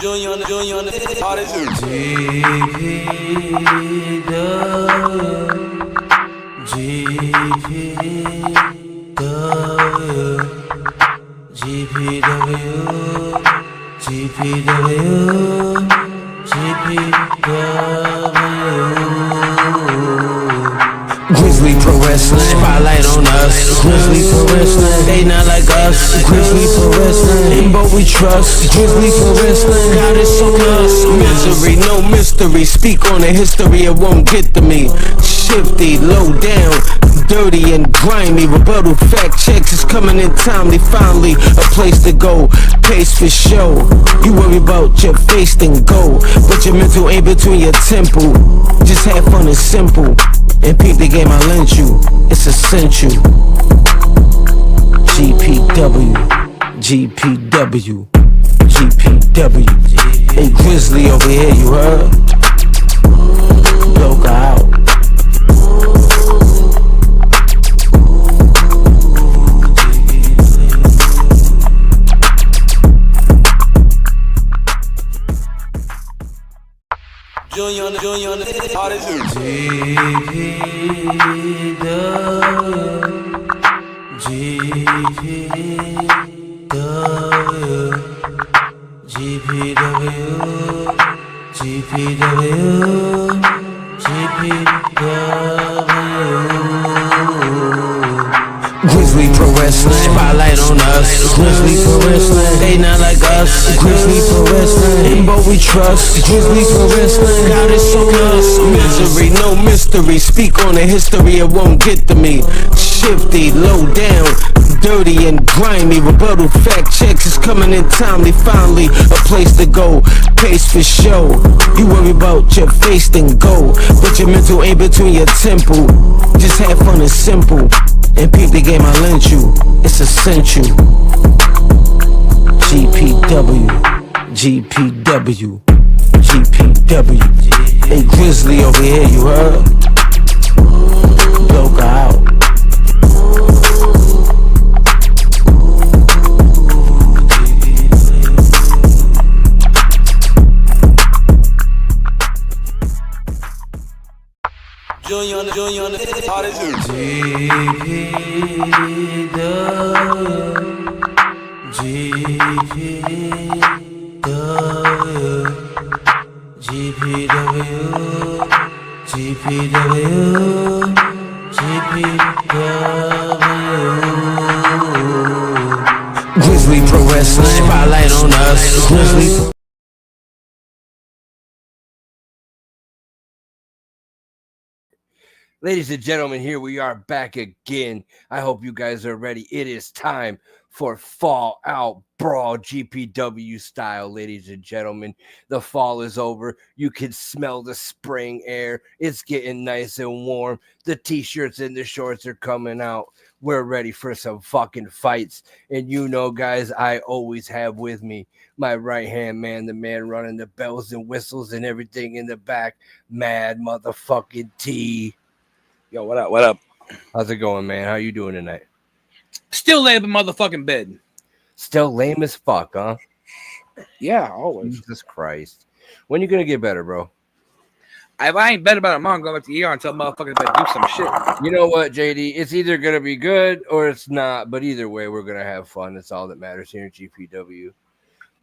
Junior on the hardest. Grizzly Pro Wrestling, spotlight on us. Grizzly Pro Wrestling, they not like us. Grizzly Pro Wrestling, in but we trust. Grizzly Pro Wrestling, got us on us. Misery, no mystery. Speak on the history, it won't get to me. Shifty, low down, dirty and grimy. Rebuttal fact checks is coming in timely. Finally, a place to go. Pace for show. You worry about your face, then go. But your mental ain't between your temple. Just have fun and simple. And peep the game I lent you, it's essential. GPW, GPW, GPW. Hey Grizzly over here, you heard? Loca out. Junior on the hardest. Grizzly Pro Wrestling, spotlight on us. Grizzly Pro Wrestling, they not like us. Grizzly Pro Wrestling, in but we trust. Grizzly Pro Wrestling, got us on us. Misery, no mystery. Speak on the history, it won't get to me. Shifty, low down, dirty and grimy. Rebuttal fact checks is coming in timely. Finally, a place to go. Pace for show. You worry about your face, then go. But your mental ain't between your temple. Just have fun and simple. And peep the game I lent you, it's essential. GPW, GPW, GPW. Hey Grizzly over here, you heard? Loca out. Junior on the hardest. Grizzly Pro Wrestling, spotlight on us. Grizzly. Ladies and gentlemen, here we are back again. I hope you guys are ready. It is time for Fall Out Brawl GPW style, ladies and gentlemen. The fall is over. You can smell the spring air. It's getting nice and warm. The t-shirts and the shorts are coming out. We're ready for some fucking fights. And you know, guys, I always have with me my right-hand man, the man running the bells and whistles and everything in the back, Mad Motherfucking T. Yo, what up? What up? How's it going, man? How you doing tonight? Still laying in motherfucking bed. Still lame as fuck, huh? Yeah, always. Jesus Christ. When you gonna get better, bro? If I ain't better about a month, I'm going back to the ER until motherfuckers better do some shit. You know what, JD? It's either gonna be good or it's not, but either way, we're gonna have fun. That's all that matters here in GPW.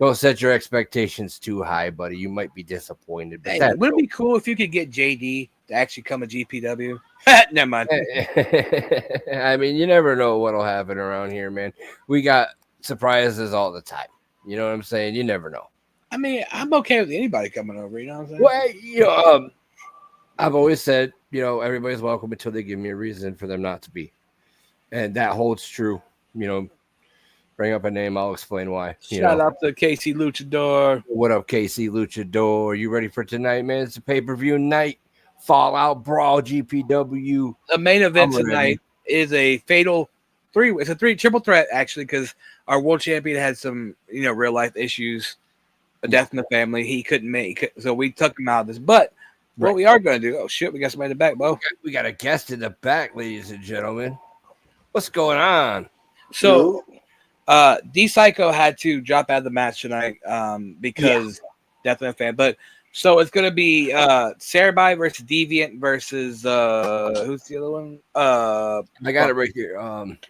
Don't set your expectations too high, buddy. You might be disappointed. But Hey, would it be cool if you could get JD to actually come to GPW? Never mind. I mean, you never know what'll happen around here, man. We got surprises all the time. You know what I'm saying? You never know. I mean, I'm okay with anybody coming over. You know what I'm saying? Well, you know, I've always said, you know, everybody's welcome until they give me a reason for them not to be. And that holds true. You know, bring up a name, I'll explain why. Shout out to Casey Luchador. What up, Casey Luchador? You ready for tonight, man? It's a pay-per-view night. Fallout Brawl GPW. The main event tonight is a fatal three. It's a triple threat, actually, because our world champion had some, you know, real life issues, a death in the family. He couldn't make, so we took him out of this. But what we are going to do? Oh shit, we got somebody in the back, Bo. We got a guest in the back, ladies and gentlemen. What's going on? So D Psycho had to drop out of the match tonight because Death in the Fan. But so it's gonna be Sarabai versus Deviant versus who's the other one? I got it right here.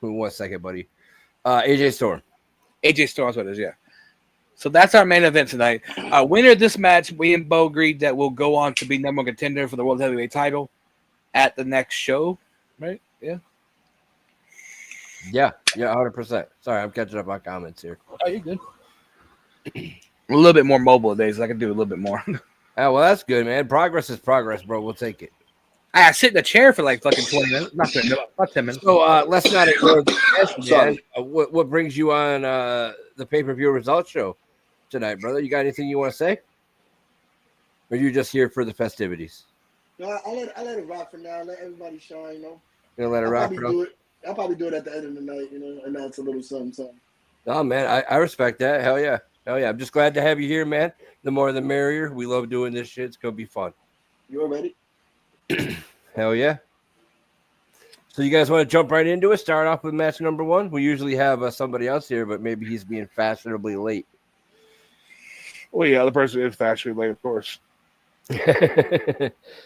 1 second, buddy. AJ Storm. AJ Storm's what it is, yeah. So that's our main event tonight. Winner of this match, we and Bo agreed that will go on to be number one contender for the World Heavyweight title at the next show, right? Yeah. Yeah, 100%. Sorry, I'm catching up on comments here. Oh, you're good. A little bit more mobile days. I can do a little bit more. Oh, well, that's good, man. Progress is progress, bro. We'll take it. I sit in the chair for like fucking 20 minutes. Not 20 minutes, about 10 minutes. So let's not ignore the question, man. What brings you on the pay-per-view results show tonight, brother? You got anything you want to say? Or are you just here for the festivities? No, I let it rock for now. Let everybody shine, you know. You gonna let it rock, bro? I'll probably do it at the end of the night, you know, announce a little something. Oh, man, I respect that. Hell yeah. I'm just glad to have you here, man. The more the merrier. We love doing this shit. It's going to be fun. You all ready? Hell yeah. So you guys want to jump right into it? Start off with match number 1? We usually have somebody else here, but maybe he's being fashionably late. Well, yeah, the person is fashionably late, of course.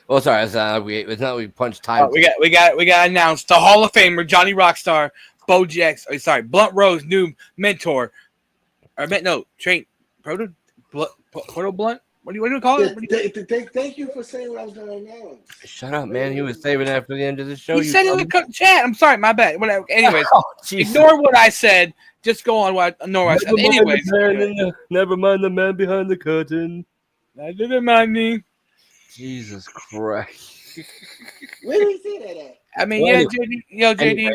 Well, sorry, it's not we punched time. We got announced the Hall of Famer Johnny Rockstar, Blunt Rose new mentor. Proto Blunt. What do you call it? Thank you for saying what I was going to announce. Shut up, man. He was saving that for the end of the show. He said it in the chat. I'm sorry, my bad. Whatever. Anyways, Jesus. ignore what I said. Just go on what I said. Anyways, never mind the man behind the curtain. I didn't mind me. Jesus Christ. Where did he say that at? I mean, Well, JD,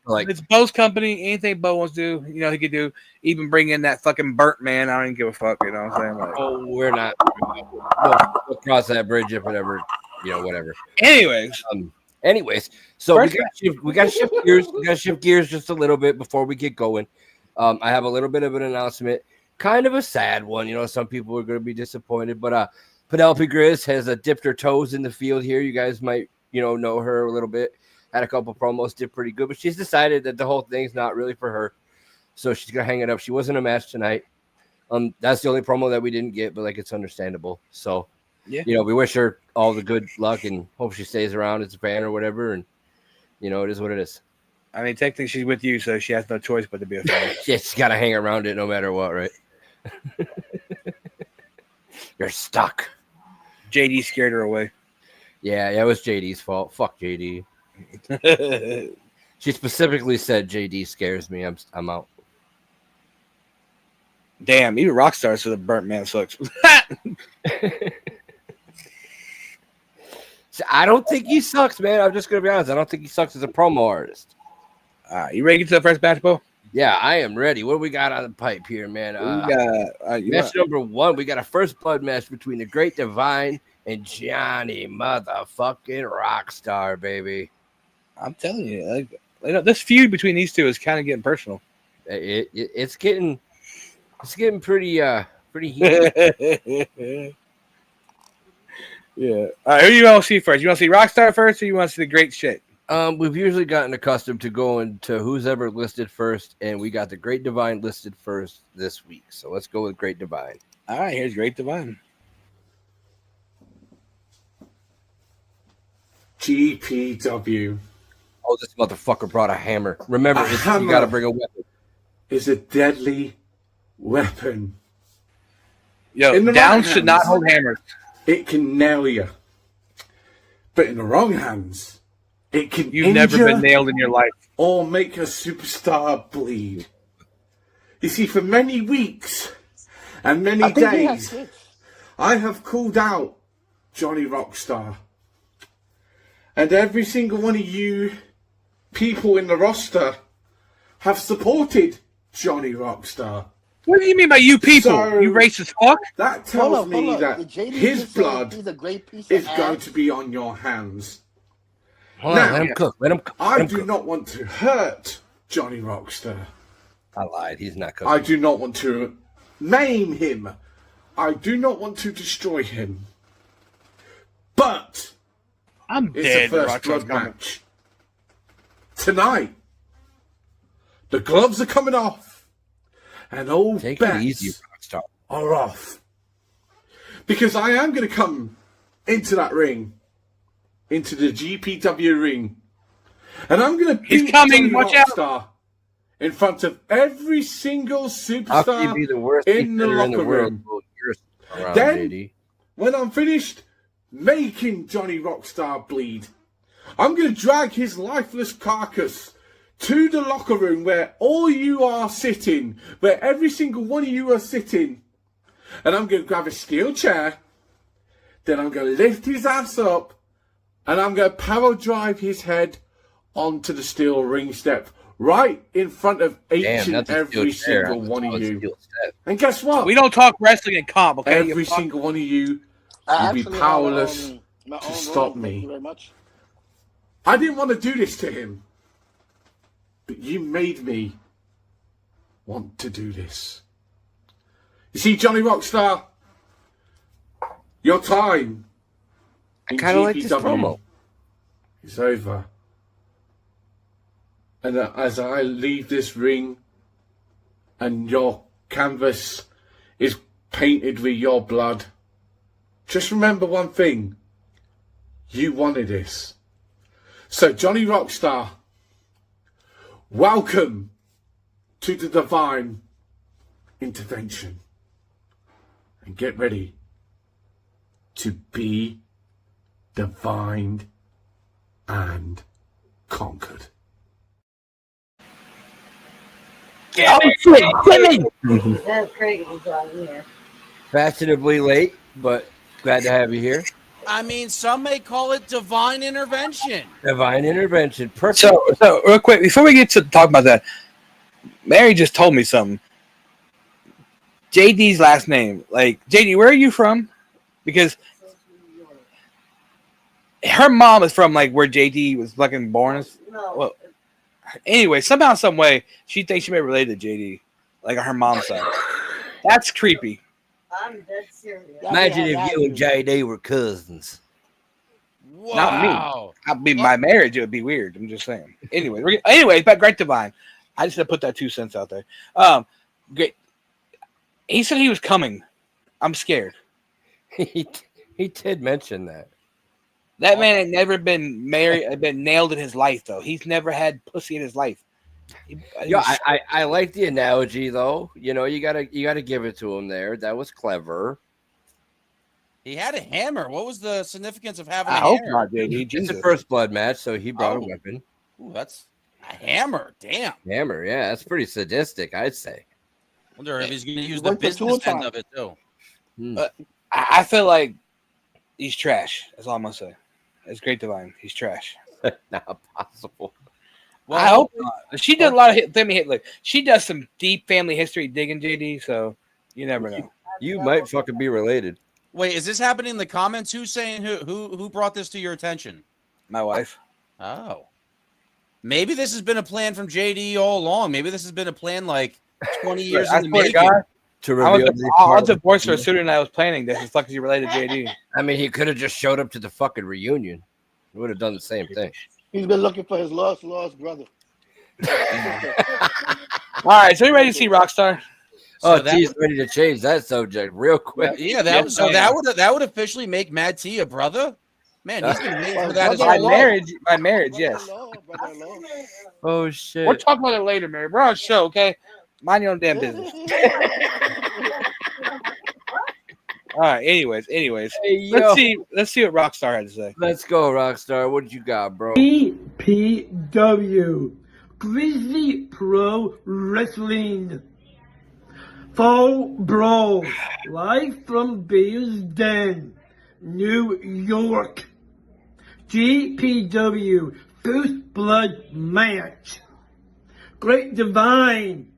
like it's Bo's company. Anything Bo wants to do, he could do. Even bring in that fucking burnt man. I don't even give a fuck. You know what I'm saying? Like, Oh, we're not. We'll cross that bridge if whatever. Whatever. anyways, So we got to shift gears. We got to shift gears just a little bit before we get going. I have a little bit of an announcement, kind of a sad one. Some people are going to be disappointed, but Penelope Grizz has dipped her toes in the field here. You guys might know her a little bit. Had a couple promos, did pretty good, but she's decided that the whole thing's not really for her. So she's gonna hang it up. She wasn't a match tonight. That's the only promo that we didn't get, but it's understandable. So yeah, we wish her all the good luck and hope she stays around as a fan or whatever. And it is what it is. I mean, technically she's with you, so she has no choice but to be a fan. Yeah, she's gotta hang around it no matter what, right? You're stuck. JD scared her away. Yeah, it was JD's fault. Fuck JD. She specifically said JD scares me. I'm out. Damn, even Rockstar said the burnt man sucks. I don't think he sucks, man. I'm just gonna be honest. I don't think he sucks as a promo artist. You ready to get to the first match, Bo? Yeah, I am ready. What do we got on the pipe here, man? Match number 1. We got a first blood match between the Great Divine and Johnny motherfucking Rockstar, baby. I'm telling you, this feud between these two is kind of getting personal. It's getting pretty heated. Yeah. All right, who do you want to see first? You want to see Rockstar first, or you want to see the Great Shit? We've usually gotten accustomed to going to who's ever listed first, and we got the Great Divine listed first this week. So let's go with Great Divine. All right, here's Great Divine. GPW. Oh, this motherfucker brought a hammer. Remember, you got to bring a weapon. Is a deadly weapon. Yo, down should not hold hammers. It can nail you. But in the wrong hands, it can You've never been nailed in your life. Or make a superstar bleed. You see, for many weeks and many days, I have called out Johnny Rockstar. And every single one of you people in the roster have supported Johnny Rockstar. What do you mean by you people? So, you racist fuck? That tells me that his blood is going to be on your hands. Hold on, let him cook. I do not want to hurt Johnny Rockstar. I lied. He's not cooking. I do not want to maim him. I do not want to destroy him. But I'm it's dead. the first blood match. Tonight, the gloves are coming off. and all Take it easy, bets Rockstar. are off. Because I am going to come into that ring, into the GPW ring, and I'm going to beat Johnny Rockstar in front of every single How can superstar you be the worst in the competitor in the locker world? room. Well, you're around, Then, JD. when I'm finished making Johnny Rockstar bleed, I'm going to drag his lifeless carcass to the locker room where all you are sitting, where every single one of you are sitting, and I'm going to grab a steel chair, then I'm going to lift his ass up, and I'm going to power drive his head onto the steel ring step, right in front of each and every single one of you. And guess what? We don't talk wrestling in comp, okay? Every single one of you will be powerless to stop me. Thank you very much. I didn't want to do this to him, but you made me want to do this. You see, Johnny Rockstar, your time in kind of like this GPW promo. is over. And as I leave this ring and your canvas is painted with your blood, just remember one thing. You wanted this. So, Johnny Rockstar, welcome to the divine intervention. And get ready to be divined and conquered. Oh, shit, Timmy! That's great. He's on here. Fashionably late, but glad to have you here. I mean, some may call it divine intervention. Divine intervention. Perfect. So real quick, before we get to talk about that, Mary just told me something. JD's last name. Like, JD, where are you from? Because her mom is from, like, where JD was fucking born. No. Well, anyway, somehow, some way, she thinks she may be related to JD. Like, on her mom's side. That's creepy. I'm dead serious. Imagine if you and JD were cousins. Wow. Not me. I'd be by marriage, it would be weird. I'm just saying. Anyway, but Great Divine. I just had to put that 2 cents out there. Great. He said he was coming. I'm scared. He did mention that. That man had never been married, been nailed in his life, though. He's never had pussy in his life. I like the analogy though. You know, you gotta give it to him there. That was clever. He had a hammer. What was the significance of having I a hope hammer? not, JD. It's Jesus. a first blood match, so he brought a Oh. weapon. Ooh, that's a hammer. Damn. Hammer, yeah, that's pretty sadistic, I'd say. Wonder if he's going to use He the went for business tool end time. of it too. I feel like he's trash. That's all I'm gonna say. It's Great Divine. He's trash. Not possible. Well, I hope not. She did a lot of family hit. Like, she does some deep family history digging, JD. So you never know. You might fucking be related. Wait, is this happening in the comments? Who's saying who brought this to your attention? My wife. Oh. Maybe this has been a plan from JD all along. Maybe this has been a plan like 20 years I in the swear to making. God, To I reveal was divorced her sooner than I was planning this. As fuck as you related to JD. I mean, he could have just showed up to the fucking reunion. He would have done the same thing. He's been looking for his lost brother. All right, so you ready to see Rockstar? Oh, So that geez, ready to change that subject real quick. Yeah, that would officially make Mad T a brother. Man, he's been waiting for that as By all along. marriage, yes. Brother-in-law. Oh shit. We'll talk about it later, Mary. We're on a show, okay? Mind your own damn business. All right. Anyways, Hey, yo. let's see what Rockstar had to say. Let's go, Rockstar. What you got, bro? GPW, Grizzly Pro Wrestling. Fall Brawl, live from Beer's Den, New York. GPW, First Blood match. Great Divine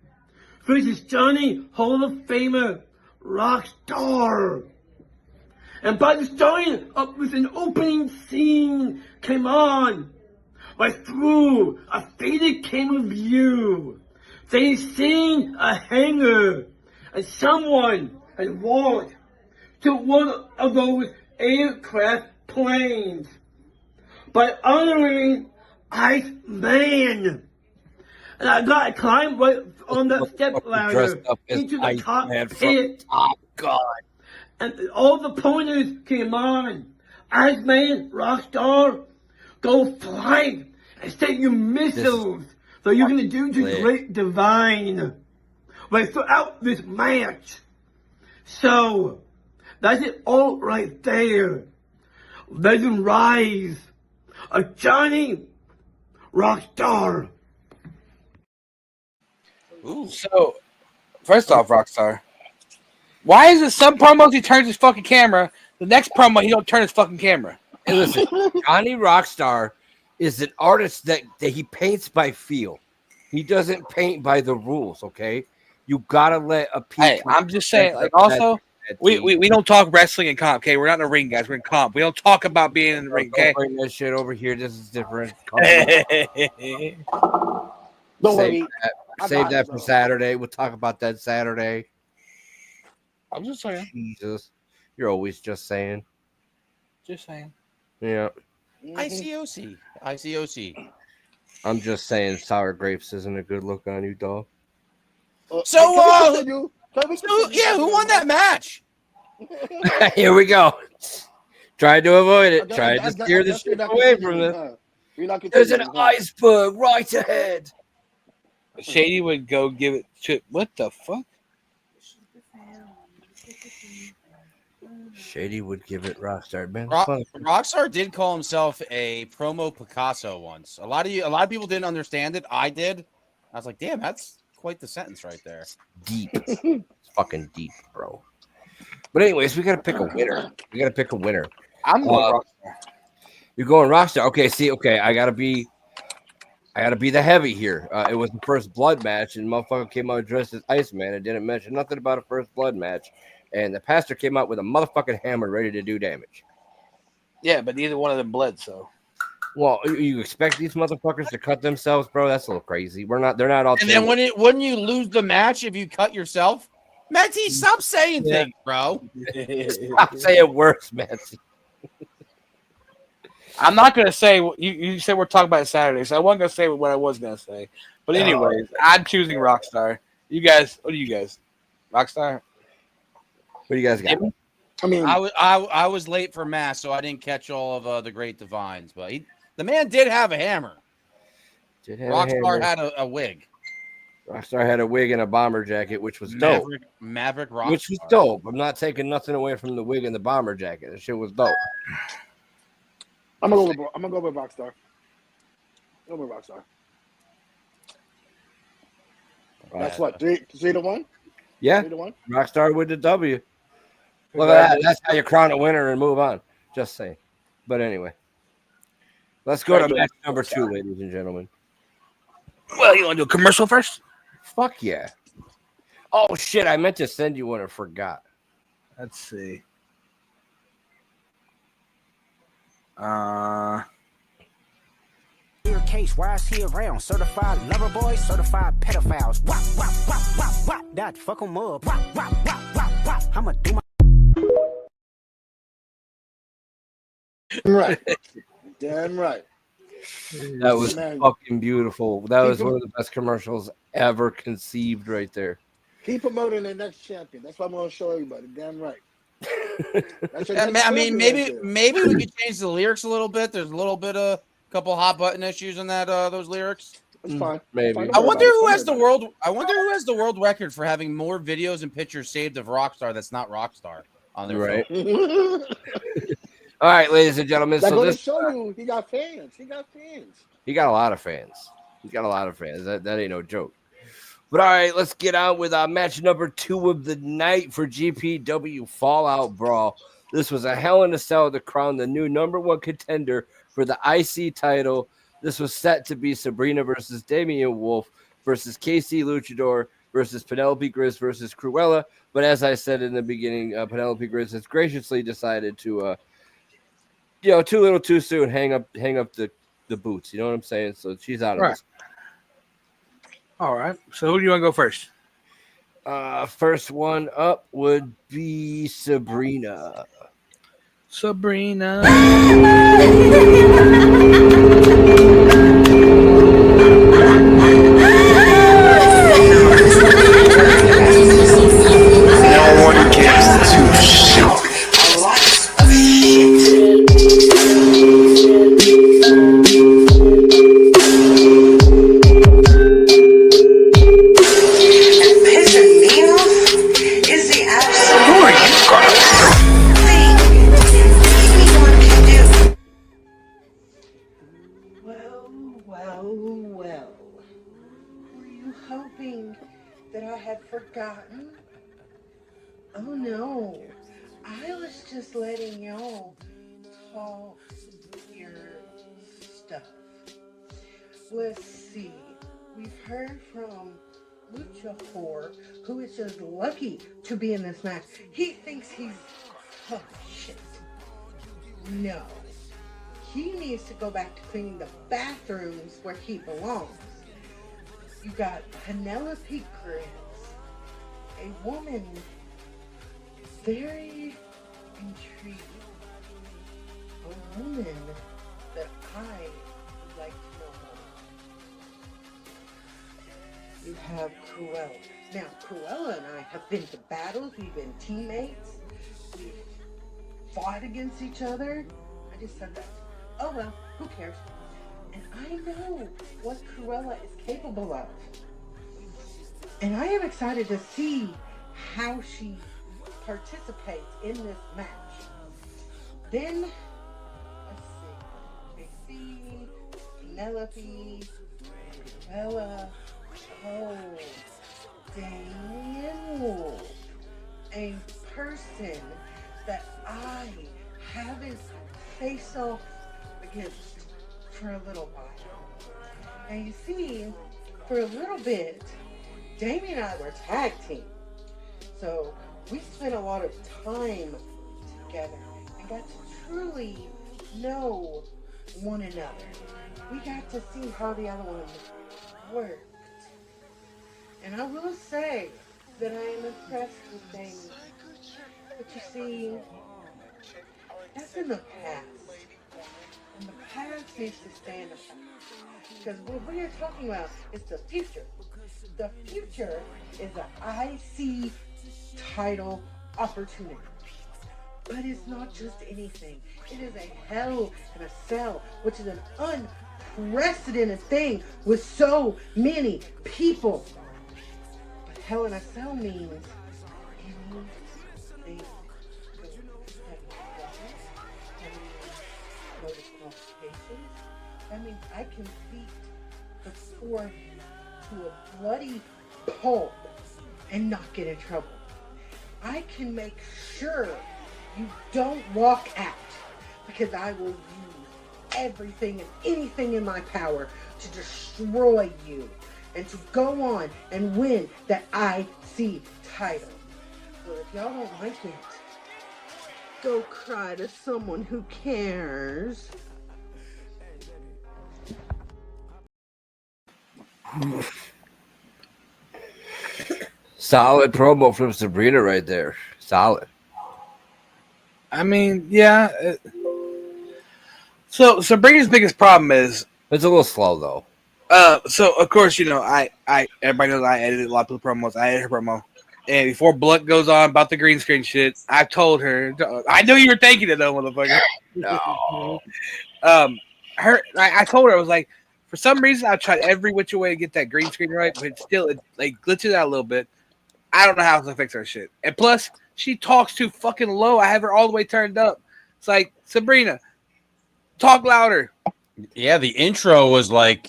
versus Johnny Hall of Famer Rockstar. And by the starting up with an opening scene came on, right through a faded camera view, they seen a hangar, and someone had walked to one of those aircraft planes by honoring Iceman. and I got to climb right on the step Dressed ladder up as into the top Iceman from pit. Top Gun. And all the pointers came on. Iceman, Rockstar, go flying and set your missiles. So you're going to do the great divine right throughout this match. So, that's it all right there. Legend Rise of Johnny Rockstar. Ooh. So, first off, Rockstar, why is it some promos he turns his fucking camera, the next promo he don't turn his fucking camera? Hey, listen, Johnny Rockstar is an artist that he paints by feel. He doesn't paint by the rules, okay? You gotta let a piece. Hey, I'm just saying, like, also, we don't talk wrestling in comp, okay? We're not in the ring, guys. We're in comp. We don't talk about being in the ring, okay? Don't bring that shit over here. This is different. Don't worry. Save that for Saturday. We'll talk about that Saturday. I'm just saying. Jesus. You're always just saying. Just saying. Yeah. ICOC. ICOC. I'm just saying sour grapes isn't a good look on you, dog. So, who won that match? Here we go. Tried to avoid it. Tried to steer the ship away from it. There's an iceberg right ahead. Shady would go give it to. What the fuck? Shady would give it Rockstar, man. Rockstar did call himself a promo Picasso once. A lot of people didn't understand it. I did. I was like, damn, that's quite the sentence right there. Deep. It's fucking deep, bro. But anyways, we gotta pick a winner. I'm going Rockstar. You're going Rockstar. Okay, I gotta be the heavy here. It was the first blood match, and motherfucker came out dressed as Iceman and didn't mention nothing about a first blood match. And the pastor came out with a motherfucking hammer ready to do damage. Yeah, but neither one of them bled, so. Well, you expect these motherfuckers to cut themselves, bro? That's a little crazy. They're not all. And then wouldn't you lose the match if you cut yourself? Matty, stop saying things, bro. Stop saying words, Matty. I'm not gonna say you said we're talking about it Saturday, so I wasn't gonna say what I was gonna say. But anyways, I'm choosing Rockstar. You guys, what do you guys? Rockstar. What do you guys got? I mean, I was late for mass, so I didn't catch all of the Great Divines. But the man did have a hammer. Rockstar had a wig. Rockstar had a wig and a bomber jacket, which was dope. Maverick Rockstar. Which was dope. I'm not taking nothing away from the wig and the bomber jacket. That shit was dope. I'm gonna go with Rockstar. I'm going with Rockstar. That's what 3-1. Yeah, 3-1. Rockstar with the W. Look at that. That's how you crown a winner and move on. Just saying. But anyway, let's go to match number 2, ladies and gentlemen. Well, you want to do a commercial first? Fuck yeah. Oh, shit. I meant to send you one and forgot. Let's see. Your case, why is he around? Certified lover boys, certified pedophiles. Wop, wop, wop, wop, wop. That fuck 'em up. Wop, wop, wop, wop, wop. I'ma do my. Right. Damn right. That was fucking beautiful. That was one of the best commercials ever conceived right there. Keep promoting the next champion. That's what I'm going to show everybody. Damn right. I mean, maybe we could change the lyrics a little bit. There's a little bit of couple hot button issues in that those lyrics. That's fine. Maybe. I wonder who has the world record for having more videos and pictures saved of Rockstar that's not Rockstar on their right. phone. All right, ladies and gentlemen. That's so to show you he got fans. He got a lot of fans. That ain't no joke. But all right, let's get on with our match number 2 of the night for GPW Fallout Brawl. This was a Hell in a Cell to crown the new #1 contender for the IC title. This was set to be Sabrina versus Damian Wolf versus KC Luchador versus Penelope Grizz versus Cruella. But as I said in the beginning, Penelope Grizz has graciously decided to, too little too soon, hang up the boots. You know what I'm saying? So she's out of this. All right. So who do you want to go first? First one up would be Sabrina. had forgotten. Oh no, I was just letting y'all talk your stuff. Let's see. We've heard from Lucha Whore, who is just lucky to be in this match. He thinks he's shit. No. He needs to go back to cleaning the bathrooms where he belongs. You got Penelope Cruz, a woman very intriguing. A woman that I would like to know more. You have Cruella. Now, Cruella and I have been to battles. We've been teammates. We've fought against each other. I just said that. Oh well, who cares? And I know what Cruella is capable of. And I am excited to see how she participates in this match. Then, let's see. Penelope, Bella, Daniel, a person that I haven't faced off against for a little while. And you see, for a little bit, Damien and I were tag team. So we spent a lot of time together and got to truly know one another. We got to see how the other one worked. And I will say that I am impressed with things. But you see, that's in the past. And the past needs to stay in the past. Because what we are talking about is the future. The future is an IC title opportunity. But it's not just anything. It is a hell in a cell, which is an unprecedented thing with so many people. But hell in a cell means anything. That means I can beat the fourth to a bloody pulp and not get in trouble. I can make sure you don't walk out because I will use everything and anything in my power to destroy you and to go on and win that IC title. So if y'all don't like it, go cry to someone who cares. Solid promo from Sabrina right there. Solid. I mean, yeah. So Sabrina's biggest problem is it's a little slow though. So of course, you know, I everybody knows I edited a lot of the promos. I edited her promo, and before Blunt goes on about the green screen shit, I told her. I knew you were thinking it though, motherfucker. No. I told her, I was like, for some reason I tried every which way to get that green screen right, but still it like glitches out a little bit. I don't know how to fix her shit. And plus, she talks too fucking low. I have her all the way turned up. It's like, Sabrina, talk louder. Yeah, the intro was like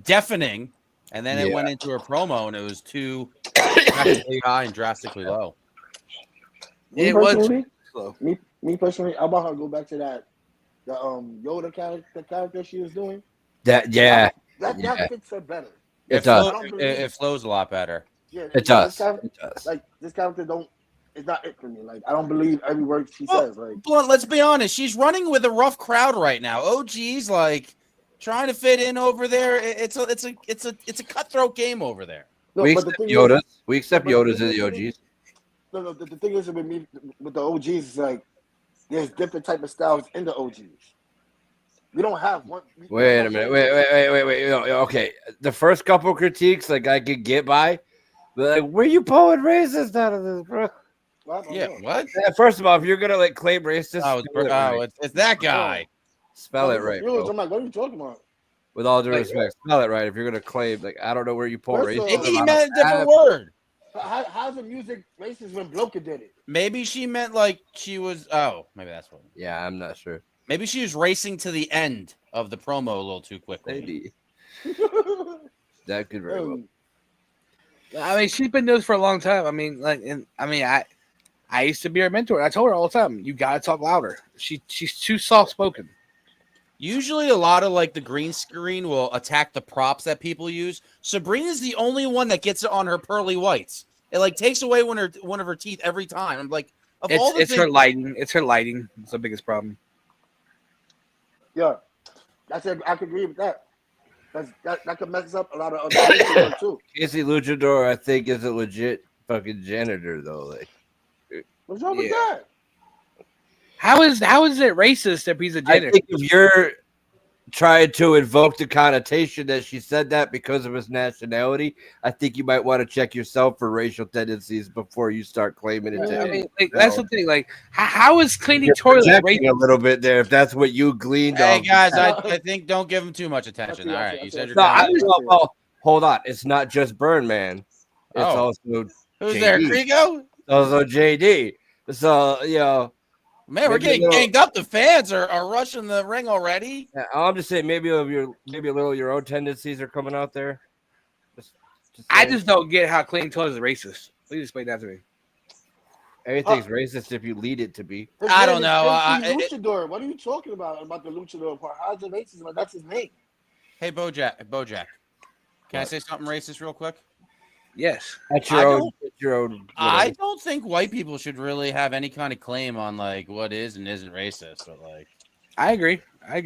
deafening, and then it went into her promo, and it was too drastically high and drastically low. Me personally, I want her to go back to that the Yoda character she was doing. That fits her better. It does. It flows a lot better. Yeah, it does. Like this character it's not it for me. Like I don't believe every word she says. Like, Blunt, let's be honest, she's running with a rough crowd right now. OG's like trying to fit in over there. It's a cutthroat game over there. No, we accept Yodas. We accept Yodas as the OGs. No, the thing is with me with the OGs is like there's different type of styles in the OGs. We don't have one. Wait a minute. Wait. Okay, the first couple critiques like I could get by, but like, where you pulling racist out of this, bro? Yeah, what? First of all, if you're gonna like claim racist, it's that guy. Spell it right, bro. I'm like, what are you talking about? With all due respect, spell it right. If you're gonna claim, like, I don't know where you pull racist. Maybe he meant a different word. How's the music racist when Bloka did it? Maybe she meant like she was. Oh, maybe that's what. Yeah, I'm not sure. Maybe she was racing to the end of the promo a little too quickly. Maybe. That could very well. I mean, she's been doing this for a long time. I mean, I used to be her mentor. I told her all the time, you gotta talk louder. She's too soft spoken. Usually, a lot of like the green screen will attack the props that people use. Sabrina's the only one that gets it on her pearly whites. It like takes away one of her teeth every time. I'm like, It's her lighting. It's her lighting. It's the biggest problem. Yeah, I could agree with that. That could mess up a lot of other things too. Casey Luchador, I think, is a legit fucking janitor though. Like, what's wrong with that? How is it racist if he's a janitor? I think if you're trying to invoke the connotation that she said that because of his nationality, I think you might want to check yourself for racial tendencies before you start claiming it. I mean, like, that's the thing. Like, how is cleaning toilets racist? A little bit there, if that's what you gleaned. Hey guys, I think don't give him too much attention. All right, you said you're. Hold on, it's not just Burn Man. It's also who's JD. there, Krigo? Also JD. So man, we're getting ganged up. The fans are rushing the ring already. Yeah, I'm just saying, maybe a little your own tendencies are coming out there. I just don't get how cleaning toilets is racist. Please explain that to me. Everything's racist if you lead it to be. I don't know. Luchador. What are you talking about the Luchador part? How's it racist? That's his name. Hey, Bojack. Can I say something racist real quick? Yes. That's your own. I don't think white people should really have any kind of claim on like what is and isn't racist, but like I agree. I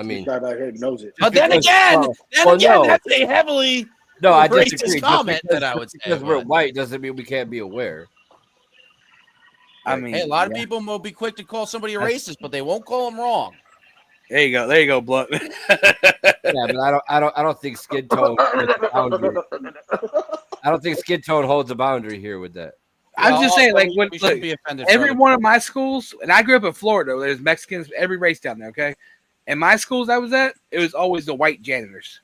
mean, this guy right here knows it. But then again, that's a heavily I racist disagree. comment that I would say. Because we're white doesn't mean we can't be aware. I mean, hey, a lot of people will be quick to call somebody a racist, but they won't call them wrong. There you go, Blunt. Yeah, but I don't think skin tone holds a boundary. I don't think skin tone holds a boundary here with that. I'm just saying, like, when be offended every one of my schools, and I grew up in Florida, there's Mexicans, every race down there. Okay, and my schools I was at, it was always the white janitors.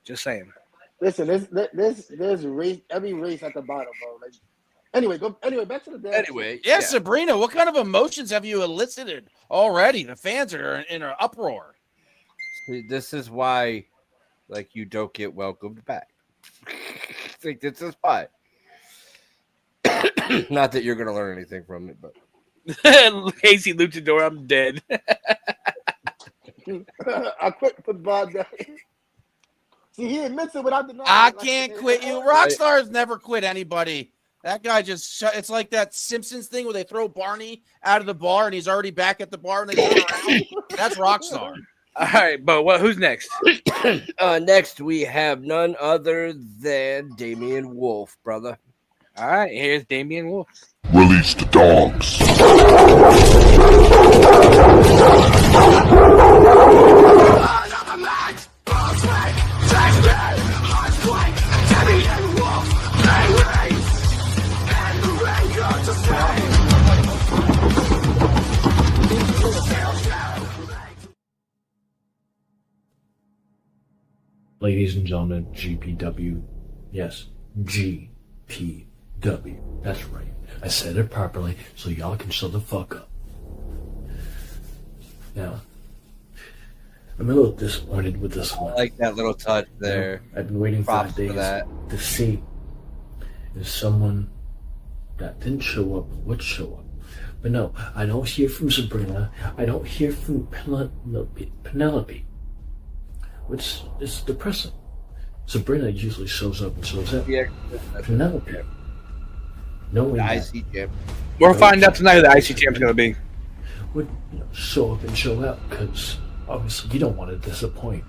Just saying. Listen, there's race, every race at the bottom, bro. Like, anyway, back to the damn. Anyway, yeah, Sabrina, what kind of emotions have you elicited already? The fans are in an uproar. This is why, like, you don't get welcomed back. Like, this is why. Not that you're gonna learn anything from it, but Casey Luchador, I'm dead. I quit football. See, he admits it without denying. I can't quit you. Rockstar has never quit anybody. That guy just it's like that Simpsons thing where they throw Barney out of the bar and he's already back at the bar and they turn around. That's Rockstar. All right, but who's next? Next we have none other than Damian Wolf, brother. All right, here's Damian Wolf. Release the dogs. Ladies and gentlemen, GPW. Yes, GPW. That's right. I said it properly, so y'all can shut the fuck up. Now, I'm a little disappointed with this one. I like that little touch there. I've been waiting 5 days to see if someone that didn't show up would show up. But no, I don't hear from Sabrina. I don't hear from Penelope. Which is depressing. Sabrina usually shows up and shows up. Yeah. Penelope. Knowing the that, IC champ. We'll find out tonight who the IC champ's going to be. Would show up and show out because obviously you don't want to disappoint.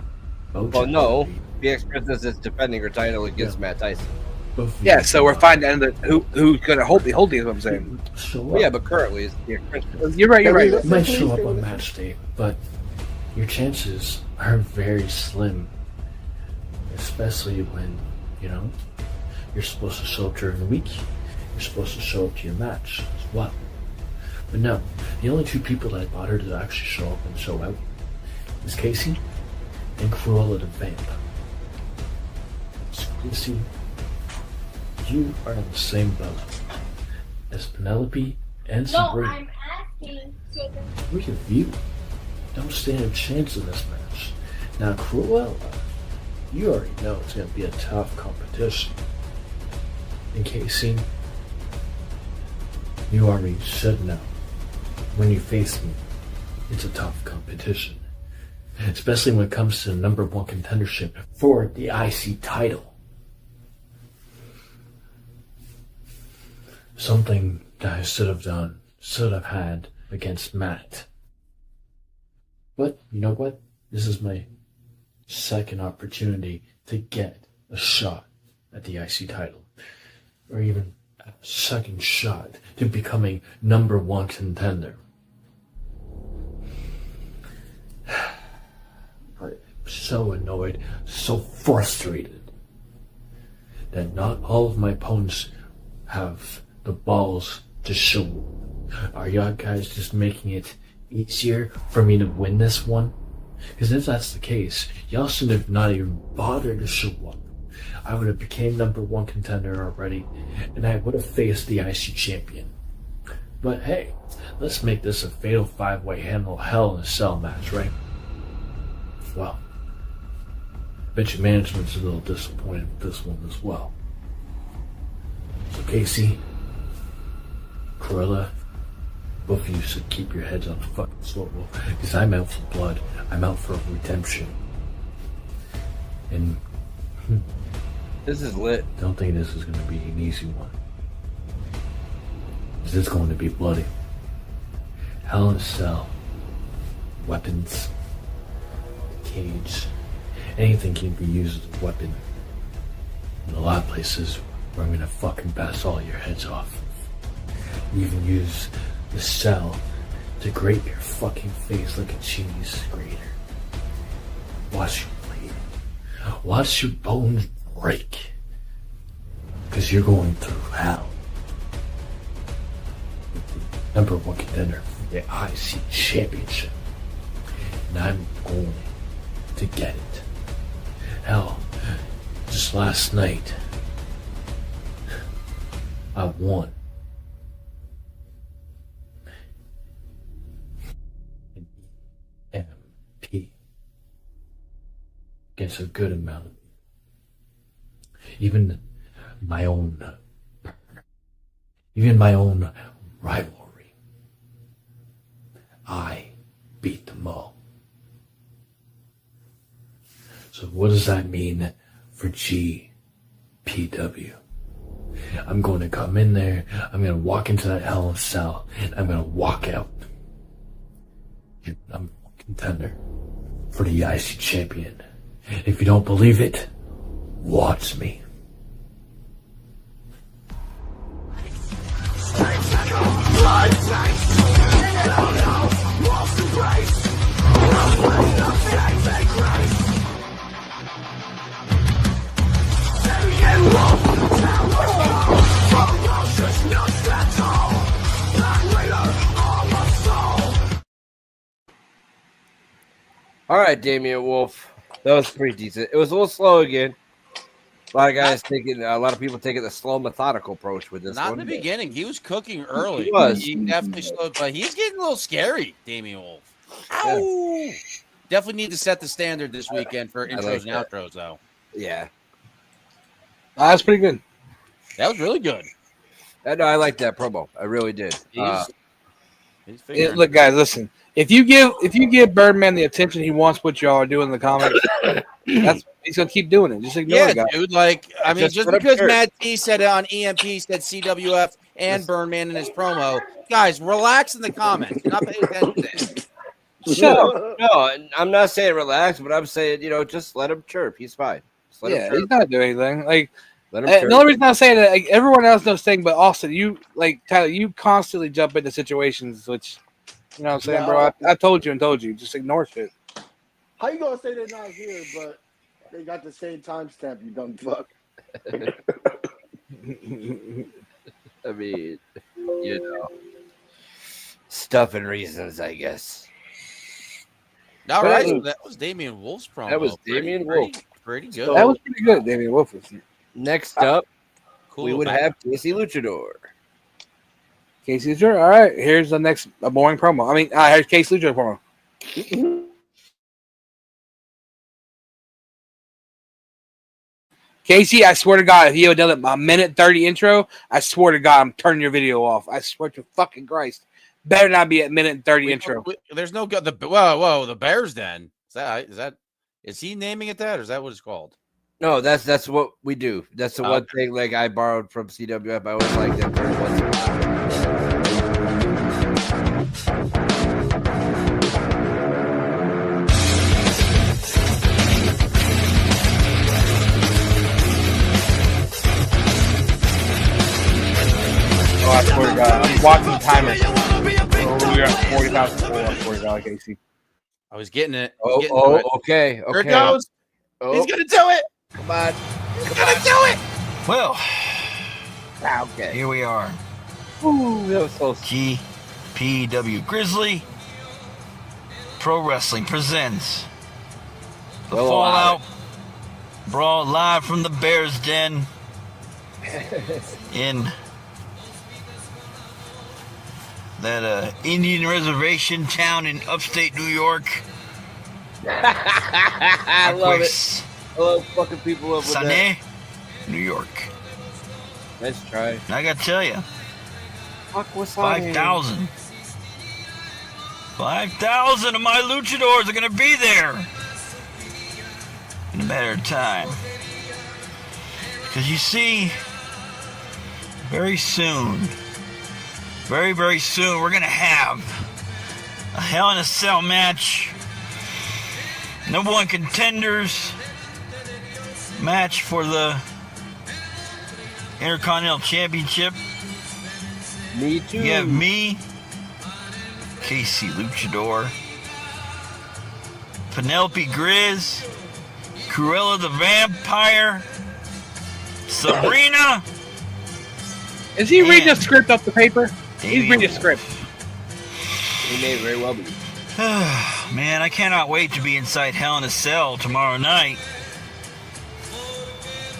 Well, no. BX Princess is defending her title against Matt Tyson. Yeah, so we're finding out who's going to hold it, is what I'm saying. Show yeah, but currently it's BX Princess. You're right. You might show up on match day, but your chances are very slim. Especially when, you're supposed to show up during the week. You're supposed to show up to your match as well. But no, the only two people that bothered to actually show up and show out is Casey and Cruella the Vamp. So Casey, you are on the same boat as Penelope and Sabrina. I'm asking. Look at you. Don't stand a chance in this match. Now, Cruella, you already know it's going to be a tough competition. And Casey, you already should know. When you face me, it's a tough competition. Especially when it comes to the number one contendership for the IC title. Something that I should have done, should have had against Matt. But you know what? This is my second opportunity to get a shot at the IC title. Or even a second shot to becoming number one contender. I'm so annoyed, so frustrated that not all of my opponents have the balls to show up. Are y'all guys just making it easier for me to win this one? Because if that's the case, y'all should have not even bothered to show up. I would have became number one contender already, and I would have faced the IC champion. But hey, let's make this a fatal 5-way handle Hell in a Cell match, right? Well, bet your management's a little disappointed with this one as well. So Casey, Cruella, both of you should keep your heads on the fucking swivel, because I'm out for blood. I'm out for redemption. And this is lit. Don't think this is going to be an easy one. This is going to be bloody. Hell in a Cell. Weapons. Cage. Anything can be used as a weapon. In a lot of places where I'm going to fucking bash all your heads off. Even use the cell to grate your fucking face like a cheese grater. Watch you bleed. Watch your bones break. Because you're going through hell. Number one contender for the IC Championship. And I'm going to get it. Hell, just last night, I won. MP against a good amount of even my own rivalry. I beat them all. So what does that mean for GPW? I'm going to come in there, I'm going to walk into that Hell in a Cell, and I'm going to walk out. I'm a contender for the IC champion. If you don't believe it, watch me. All right, Damian Wolf. That was pretty decent. It was a little slow again. A lot of people taking the slow, methodical approach with this Not one. in the beginning. He was cooking early. He was. He definitely slowed, but he's getting a little scary, Damian Wolf. Ow! Yeah. Definitely need to set the standard this weekend for intros and outros, though. Yeah. That was pretty good. That was really good. No, I like that promo. I really did. Look, guys, listen. If you give Birdman the attention he wants, what y'all are doing in the comments, he's gonna keep doing it. Just ignore it, guys. Dude. Like, I mean, just because Matt T said it on EMP, said CWF and Birdman in his promo, guys, relax in the comments. You're not paying attention to No, I'm not saying relax, but I'm saying, just let him chirp. He's fine. Yeah, he's not doing anything. Like, the only reason I'm saying that, like, everyone else knows thing, but Austin, Tyler, you constantly jump into situations which, you know what I'm saying, bro? I told you. Just ignore shit. How you gonna say they're not here, but they got the same timestamp, you dumb fuck? I mean, stuff and reasons, I guess. All right, so that was Damian Wolf's promo. That was Damian Wolf. Pretty good. That was pretty good, Damian Wolf. Next up, we would have Casey Luchador. Casey Luchador. All right, here's the next boring promo. I mean, here's Casey Luchador promo. Casey, I swear to God, if you had done a minute 30 intro, I swear to God, I'm turning your video off. I swear to fucking Christ. Better not be at minute 30 intro. There's no the whoa, the Bears Den. Is he naming it that, or is that what it's called? No, that's what we do. That's the one thing like I borrowed from CWF. I always like them very much. Oh, I swear to God. I'm watching the timer. Oh, we're at 40,000. I swear to God, Casey. I was getting it. Okay. Here it goes. Oh. He's going to do it. Come on. He's going to do it. Well, okay. Here we are. Ooh, that was close. GPW Grizzly Pro Wrestling presents the Well, Fallout Brawl live from the Bears Den in that Indian reservation town in upstate New York. I love it. I love fucking people up with that. Sané, New York. Let's try. I gotta tell you, 5,000. 5,000 of my luchadors are gonna be there in a matter of time. Because you see, very soon, very, very soon, we're gonna have a Hell in a Cell match. Number one contenders match for the Intercontinental Championship. Me too. You have me, Casey Luchador, Penelope Grizz, Cruella the Vampire, Sabrina. Is he reading a script off the paper? He's reading a script. He may very well be. Man, I cannot wait to be inside Hell in a Cell tomorrow night.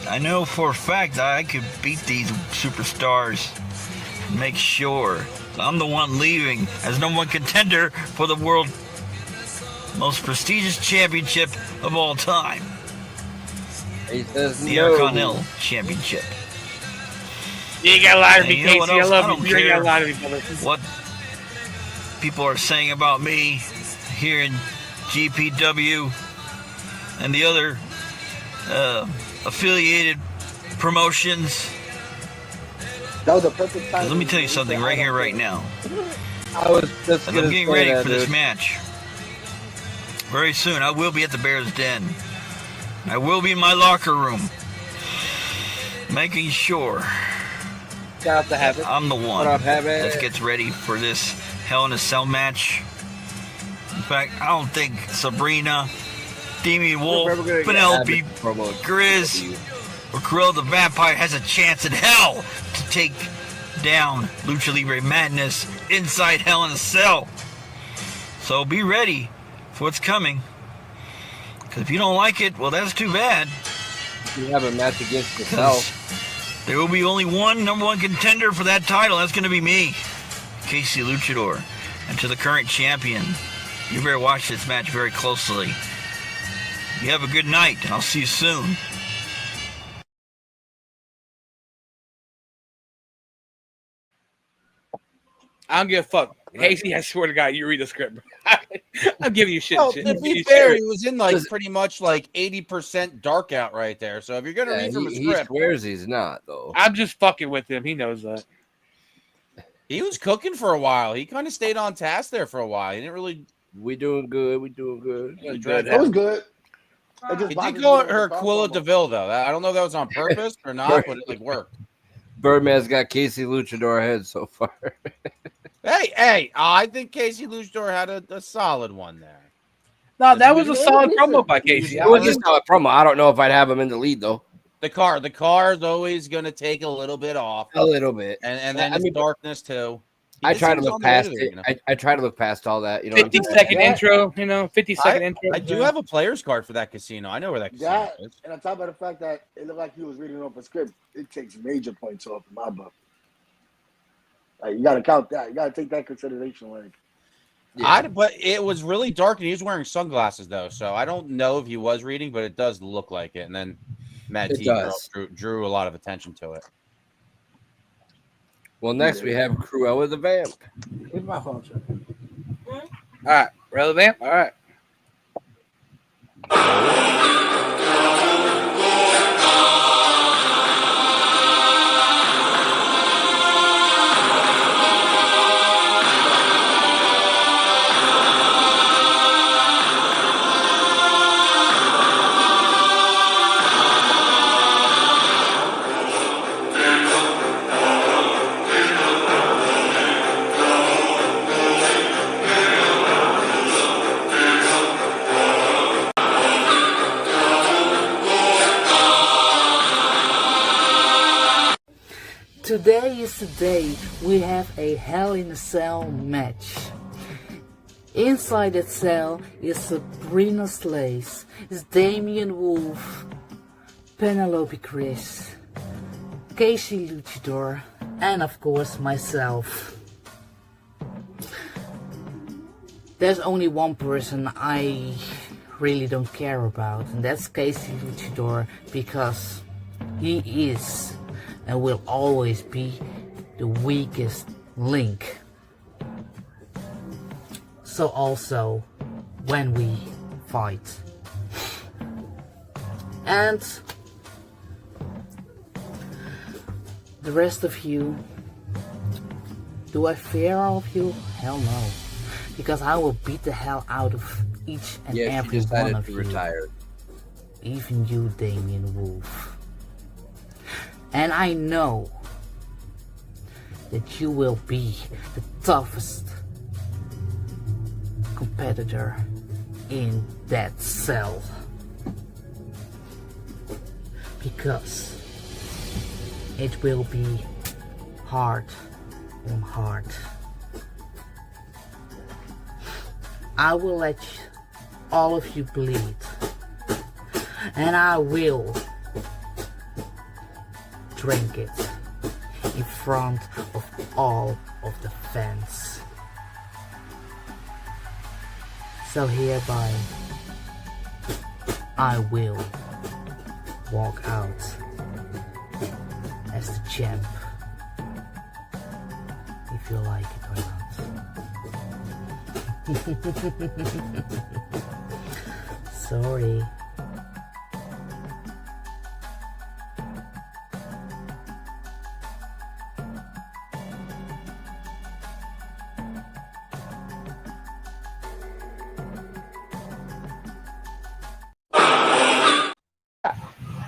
I know for a fact that I could beat these superstars and make sure I'm the one leaving as number one contender for the world most prestigious championship of all time. He says the no. Intercontinental Championship. You ain't gotta lie to me, And you know what Casey. I else? love I you. don't You ain't gotta care lie to me, brother. what people are saying about me here in GPW and the other affiliated promotions. That was a perfect time. Let me tell you something right here, right now. I was just As gonna I'm getting say ready that, for this dude. match. Very soon, I will be at the Bears Den. I will be in my locker room, making sure Got to have it. I'm the one What up, Habit? that gets ready for this Hell in a Cell match. In fact, I don't think Sabrina, Demi Wolf, Penelope, Grizz, or Cruella the Vampire has a chance in hell to take down Lucha Libre Madness inside Hell in a Cell. So be ready for what's coming. Because if you don't like it, well, that's too bad. You have a match against yourself. There will be only one number one contender for that title. That's going to be me, Casey Luchador. And to the current champion, you better watch this match very closely. You have a good night, and I'll see you soon. I don't give a fuck. Casey, I swear to God, you read the script. I'm giving you shit. Well, shit. to be fair, he was in like pretty much like 80% dark out right there. So if you're gonna read from a he script, swears he's not though. I'm just fucking with him. He knows that. he was cooking for a while. He kind of stayed on task there for a while. He didn't really. We doing good. We doing good. It was good. He did call her Quilla DeVille though. I don't know if that was on purpose or not, but it like worked. Birdman's got Casey Luchador ahead so far. Hey! I think Casey Luchador had a solid one there. No, that was a solid promo by Casey. It was just a promo. I don't know if I'd have him in the lead though. The car is always gonna take a little bit off, A little bit, and then it's darkness too. I try to look past it. I try to look past all that. You know, 50-second intro. 50-second intro. I do have a player's card for that casino. I know where that casino That, is. and on top of the fact that it looked like he was reading off a script, it takes major points off in my book. Like, you got to count that. You got to take that consideration. Like, But it was really dark, and he was wearing sunglasses though, so I don't know if he was reading, but it does look like it. And then Matt It T does. drew a lot of attention to it. Well, next we have Cruella the Vamp. Where's my phone? All right, relevant. All right. Today is the day we have a Hell in a Cell match. Inside that cell is Sabrina Slays, is Damian Wolf, Penelope Chris, Casey Luchador, and of course myself. There's only one person I really don't care about, and that's Casey Luchador, because he is and will always be the weakest link. So also when we fight. And the rest of you, do I fear all of you? Hell no. Because I will beat the hell out of each and every one of you. Retire. Even you, Damian Wolf. And I know that you will be the toughest competitor in that cell. Because it will be hard on hard. I will let all of you bleed. And I will drink it in front of all of the fans. So hereby, I will walk out as the champ, if you like it or not. Sorry.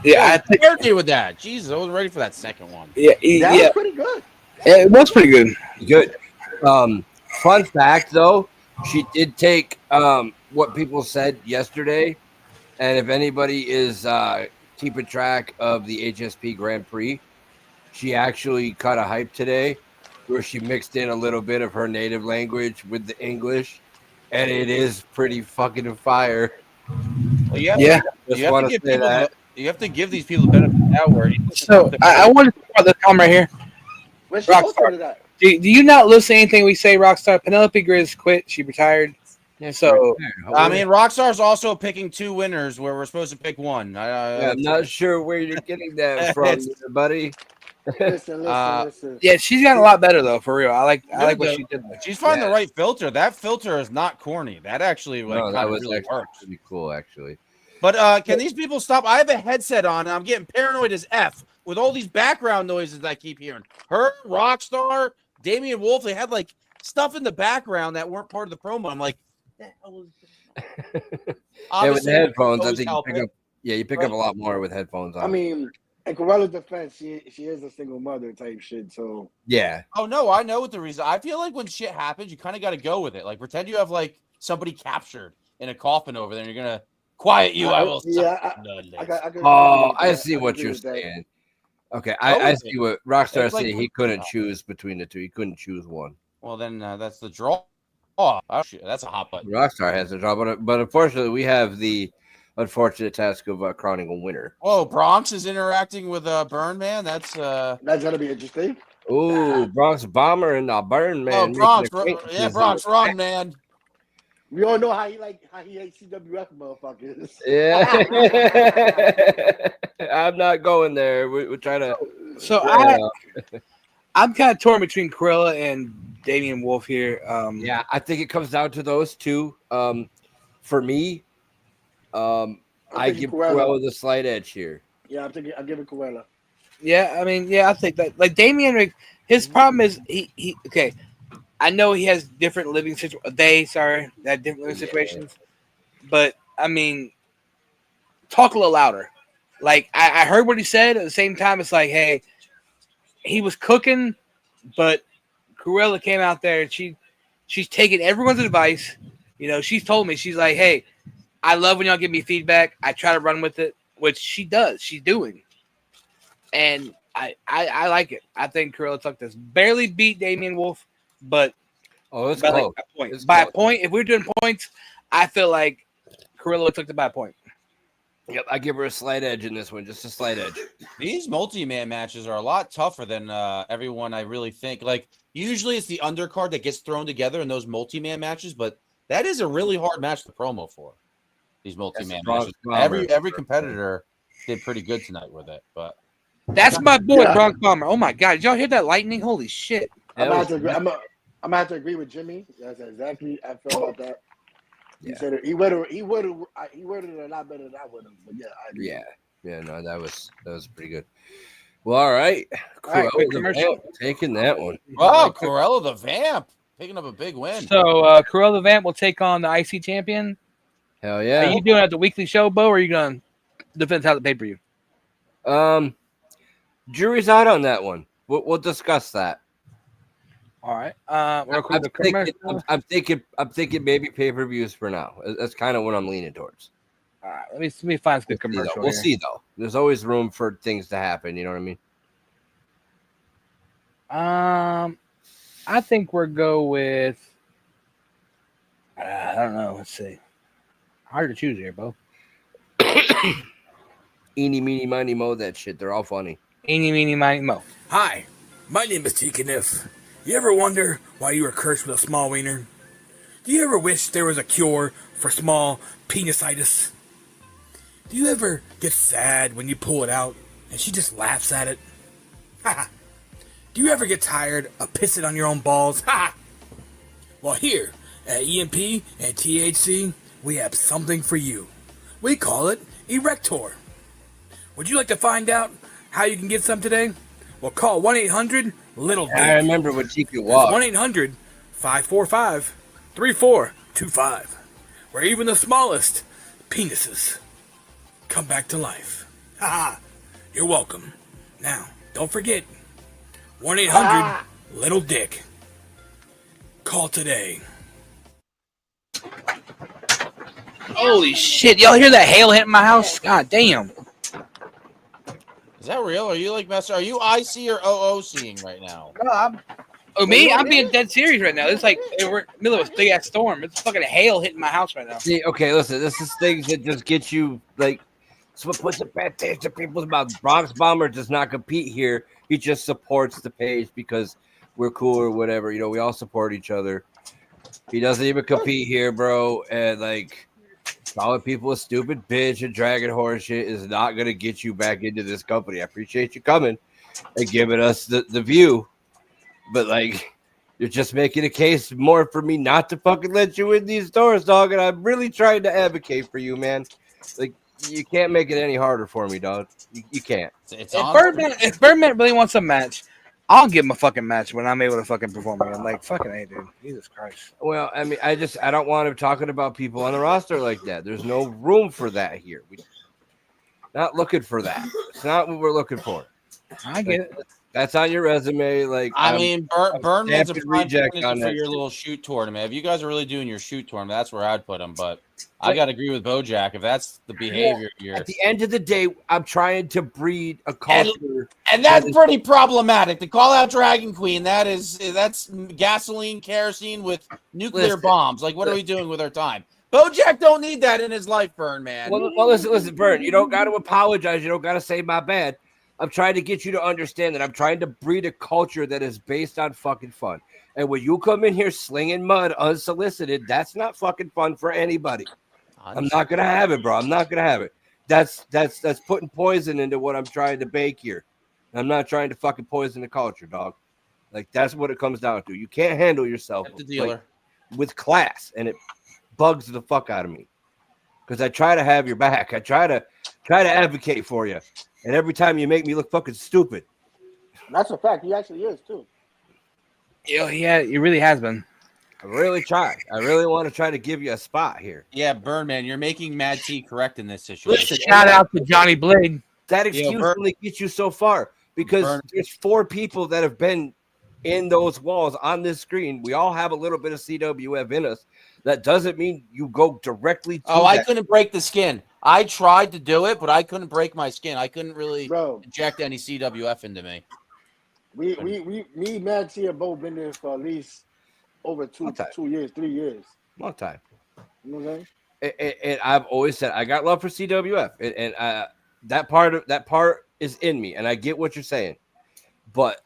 Yeah, I scared you with that. Jesus, I wasn't ready for that second one. Yeah, That yeah. was pretty good. It was pretty good. Good. Fun fact, though, she did take what people said yesterday, and if anybody is keeping track of the HSP Grand Prix, she actually cut a hype today where she mixed in a little bit of her native language with the English, and it is pretty fucking fire. Well, you have Yeah. Just want to say that. You have to give these people the benefit of the doubt. Where So I want to talk about this comment right here. Where's she posted it at? Do you not listen to anything we say, Rockstar? Penelope Grizz quit. She retired. So I mean, Rockstar's also picking two winners where we're supposed to pick one. I'm not sure where you're getting that from, buddy. Listen. yeah, she's gotten a lot better though, for real. I like what she did there. She's finding the right filter. That filter is not corny. That actually that was really actually works. pretty cool, actually. But can these people stop? I have a headset on and I'm getting paranoid as F with all these background noises I keep hearing. Her, Rockstar, Damian Wolf, they had like stuff in the background that weren't part of the promo. I'm like, the hell was Yeah, with the headphones, I think you pick up Right. a lot more with headphones on. I mean, in Corella's defense, she is a single mother type shit. So yeah. Oh no, I know what the reason. I feel like when shit happens, you kind of got to go with it. Like pretend you have like somebody captured in a coffin over there, and you're gonna quiet you. I will. I see what you're saying. Okay, I see what Rockstar It's like- said. He couldn't choose between the two. He couldn't choose one. Well, then that's the draw. Oh, shit, that's a hot button. Rockstar has a draw, but unfortunately, we have the unfortunate task of crowning a winner. Oh, Bronx is interacting with Burn Man. That's gonna be interesting. Ooh, Bronx Bomber and Burn Man. Oh, making Bronx, acquaintances yeah, Bronx, in the run, back. man. We all know how he hates CWF motherfuckers. Yeah. I'm not going there. We're trying to. So I'm kind of torn between Cruella and Damian Wolf here. Yeah, I think it comes down to those two. For me, I give Cruella the slight edge here. Yeah, I'm giving Cruella. Yeah, I mean, I think that like Damian, his problem is he okay. I know he has different living situations. That different living situations, but I mean, talk a little louder. Like I heard what he said. At the same time, it's like, hey, he was cooking, but Cruella came out there and she's taking everyone's advice. You know, she's told me, she's like, hey, I love when y'all give me feedback. I try to run with it, which she does. She's doing. And I like it. I think Cruella took this. Barely beat Damian Wolf, but it's by close. Like a point. It's By close. a point, if we're doing points, I feel like Cruella took it by a point. Yep, I give her a slight edge in this one, just a slight edge. These multi-man matches are a lot tougher than everyone I really think. Like, usually it's the undercard that gets thrown together in those multi-man matches, but that is a really hard match to promo for. These multi-man matches. Every competitor did pretty good tonight with it, but that's my boy, Bronx Bomber. Oh my god, did y'all hear that lightning? Holy shit! I'm gonna have to agree with Jimmy. That's exactly how I feel about that. He said it, he worded it a lot better than I would have. But yeah, I agree. Yeah, no, that was pretty good. Well, all right, quick Cruella commercial. the Vamp taking that one. Wow, Cruella the Vamp picking up a big win. So Cruella the Vamp will take on the IC champion. Hell yeah! Are you doing it at the weekly show, Bo, or are you going to defend how the pay-per-view? Jury's out on that one. We'll discuss that. All right. I'm thinking maybe pay-per-views for now. That's kind of what I'm leaning towards. All right. Let me find some good commercial. We'll see though. There's always room for things to happen. You know what I mean? I think we'll go with. I don't know. Let's see. Hard to choose here, Bo. Eeny, meeny, miny, mo. That shit. They're all funny. Eeny, meeny, miny, mo. Hi, my name is Tikanif. You ever wonder why you were cursed with a small wiener? Do you ever wish there was a cure for small penisitis? Do you ever get sad when you pull it out and she just laughs at it? Do you ever get tired of pissing on your own balls? Well, here at EMP and THC, we have something for you. We call it Erector. Would you like to find out how you can get some today? Well, call 1-800-LITTLE-DICK. I remember what Chico was. 1-800-545-3425. Where even the smallest penises come back to life. You're welcome. Now, don't forget, 1-800-LITTLE-DICK. Call today. Holy shit. Y'all hear that hail hitting my house? God damn. Is that real? Are you like messing? Are you IC or OOCing right now? No, I'm being dead serious right now. It's like we're in the middle of a big ass storm. It's fucking hail hitting my house right now. See, okay, listen. This is things that just get you like. It's what puts a bad taste in people's mouth. Bronx Bomber does not compete here. He just supports the page because we're cool or whatever. You know, we all support each other. He doesn't even compete here, bro. And like, calling people a stupid bitch and dragon horse shit is not gonna get you back into this company. I appreciate you coming and giving us the view, but like, you're just making a case more for me not to fucking let you in these doors, dog. And I'm really trying to advocate for you, man. Like, you can't make it any harder for me, dog. You can't. If Birdman really wants a match, I'll give him a fucking match when I'm able to fucking perform again. Like, fucking hey, dude. Jesus Christ. Well, I mean, I don't want him talking about people on the roster like that. There's no room for that here. We're not looking for that. It's not what we're looking for. I get it. That's on your resume. Like, I mean, Birdman's a prime reject candidate on for that. your little shoot tournament. If you guys are really doing your shoot tournament, that's where I'd put him. But I got to agree with Bojack. If that's the behavior you're... At the end of the day, I'm trying to breed a culture. And that's pretty problematic. To call out Dragon Queen, that's gasoline, kerosene with nuclear bombs. Like, what are we doing with our time? Bojack don't need that in his life, Burn, man. Well, listen, Burn, you don't got to apologize. You don't got to say my bad. I'm trying to get you to understand that I'm trying to breed a culture that is based on fucking fun. And when you come in here slinging mud unsolicited, that's not fucking fun for anybody. I'm not gonna have it, bro. I'm not gonna have it. That's putting poison into what I'm trying to bake here. I'm not trying to fucking poison the culture, dog. Like that's what it comes down to. You can't handle yourself the dealer with class, and it bugs the fuck out of me because I try to have your back. I try to advocate for you, and every time you make me look fucking stupid. That's a fact. He actually is too. Yeah, he really has been. I really try. I really want to try to give you a spot here. Yeah, Birdman, you're making Mad T correct in this situation. Listen, Shout out to Johnny Blade. That excuse only gets you so far because there's 4 people that have been in those walls on this screen. We all have a little bit of CWF in us. That doesn't mean you go directly to I couldn't break the skin. I tried to do it, but I couldn't break my skin. I couldn't really inject any CWF into me. Me, Mad T, have both been there for at least over 2 years, 3 years. Long time. You know what I'm saying? And I've always said I got love for CWF, and that part is in me, and I get what you're saying, but